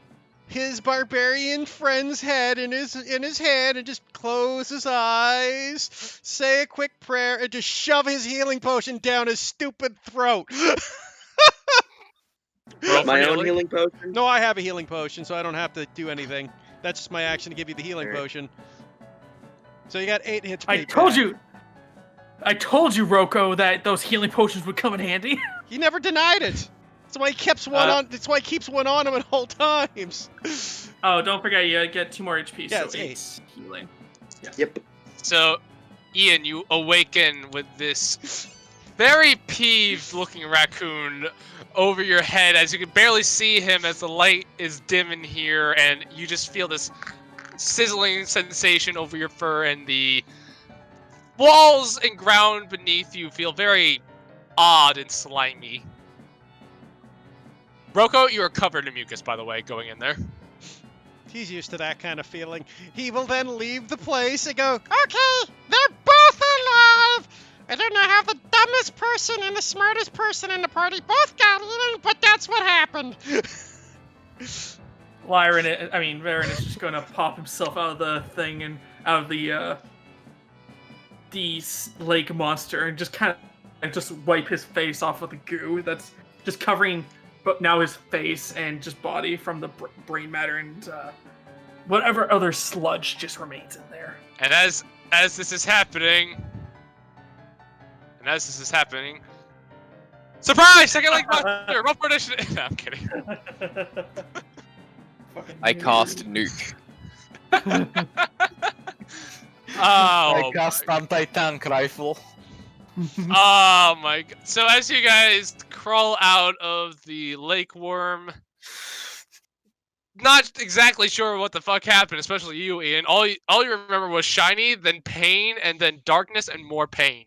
his barbarian friend's head in his hand and just close his eyes, say a quick prayer, and just shove his healing potion down his stupid throat. Roll for My own healing. healing potion? No, I have a healing potion, so I don't have to do anything. That's just my action to give you the healing Alright. potion. So you got 8 hits. I told you, Roko, that those healing potions would come in handy. He never denied it. That's why he keeps one on. That's why he keeps one on him at all times. Oh, don't forget, you get 2 more HP, Yeah, so it's 8 healing. Yep. So, Ian, you awaken with this very peeved-looking raccoon over your head as you can barely see him as the light is dim in here, and you just feel this sizzling sensation over your fur, and the walls and ground beneath you feel very odd and slimy. Roko, you are covered in mucus, by the way, going in there. He's used to that kind of feeling. He will then leave the place and go, Okay, they're both alive! I don't know how the dumbest person and the smartest person in the party both got eaten, but that's what happened. Varen is just gonna pop himself out of the thing and out of the lake monster and just kind of just wipe his face off with the goo that's just covering, but now his face and just body from the brain matter and whatever other sludge just remains in there. And as this is happening, surprise! Second lake monster! Roll for initiative! No, I'm kidding. I cast Nuke. I Oh, cast anti-tank rifle. oh my god. So as you guys crawl out of the lake worm, not exactly sure what the fuck happened, especially you, Ian. All you remember was shiny, then pain, and then darkness and more pain.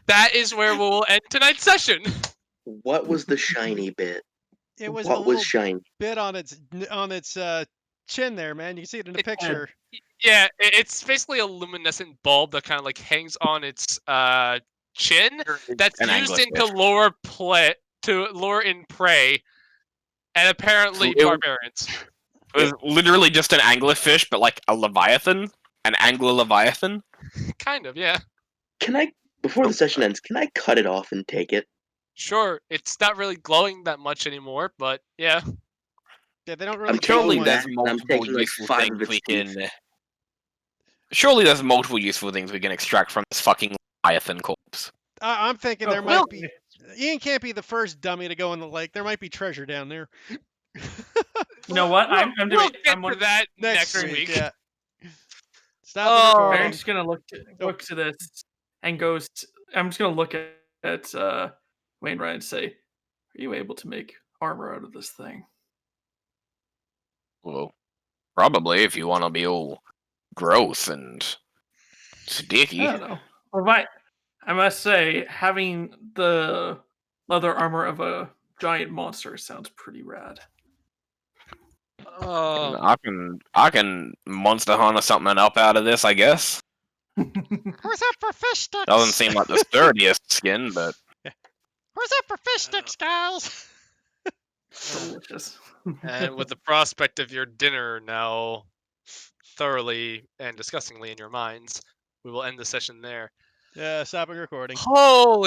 That is where we'll end tonight's session. What was the shiny bit? "It was a What little was shiny? bit on its chin there, man. You can see it in the picture." Yeah, it's basically a luminescent bulb that kind of like hangs on its chin. That's An used anglerfish. to lure in prey, and apparently It- barbarians. It was literally just an anglerfish, but like a leviathan, an angler leviathan. Kind of, yeah. Can I, before the session ends, can I cut it off and take it? Sure, it's not really glowing that much anymore, but yeah. Yeah, they don't I'm really. taking Surely that, there's and I'm multiple taking, like, useful 5 things of its we teeth. can. Surely there's multiple useful things we can extract from this fucking leviathan corpse. I'm thinking Oh, there well, might be. Ian can't be the first dummy to go in the lake. There might be treasure down there. You know what? We'll get I'm to that Next next week. week. Yeah. Stop Oh. the Varen's recording. just gonna look to this and goes. I'm just gonna look at Wainwright and say, Are you able to make armor out of this thing? Well, probably if you want to be all gross and sticky. I don't know. I must say, having the leather armor of a giant monster sounds pretty rad. I can monster hunter something up out of this, I guess. Who's up for fish sticks? Doesn't seem like the sturdiest skin, but Who's up for fish sticks, guys? Delicious. And with the prospect of your dinner now thoroughly and disgustingly in your minds, we will end the session there. Yeah, stopping recording. Holy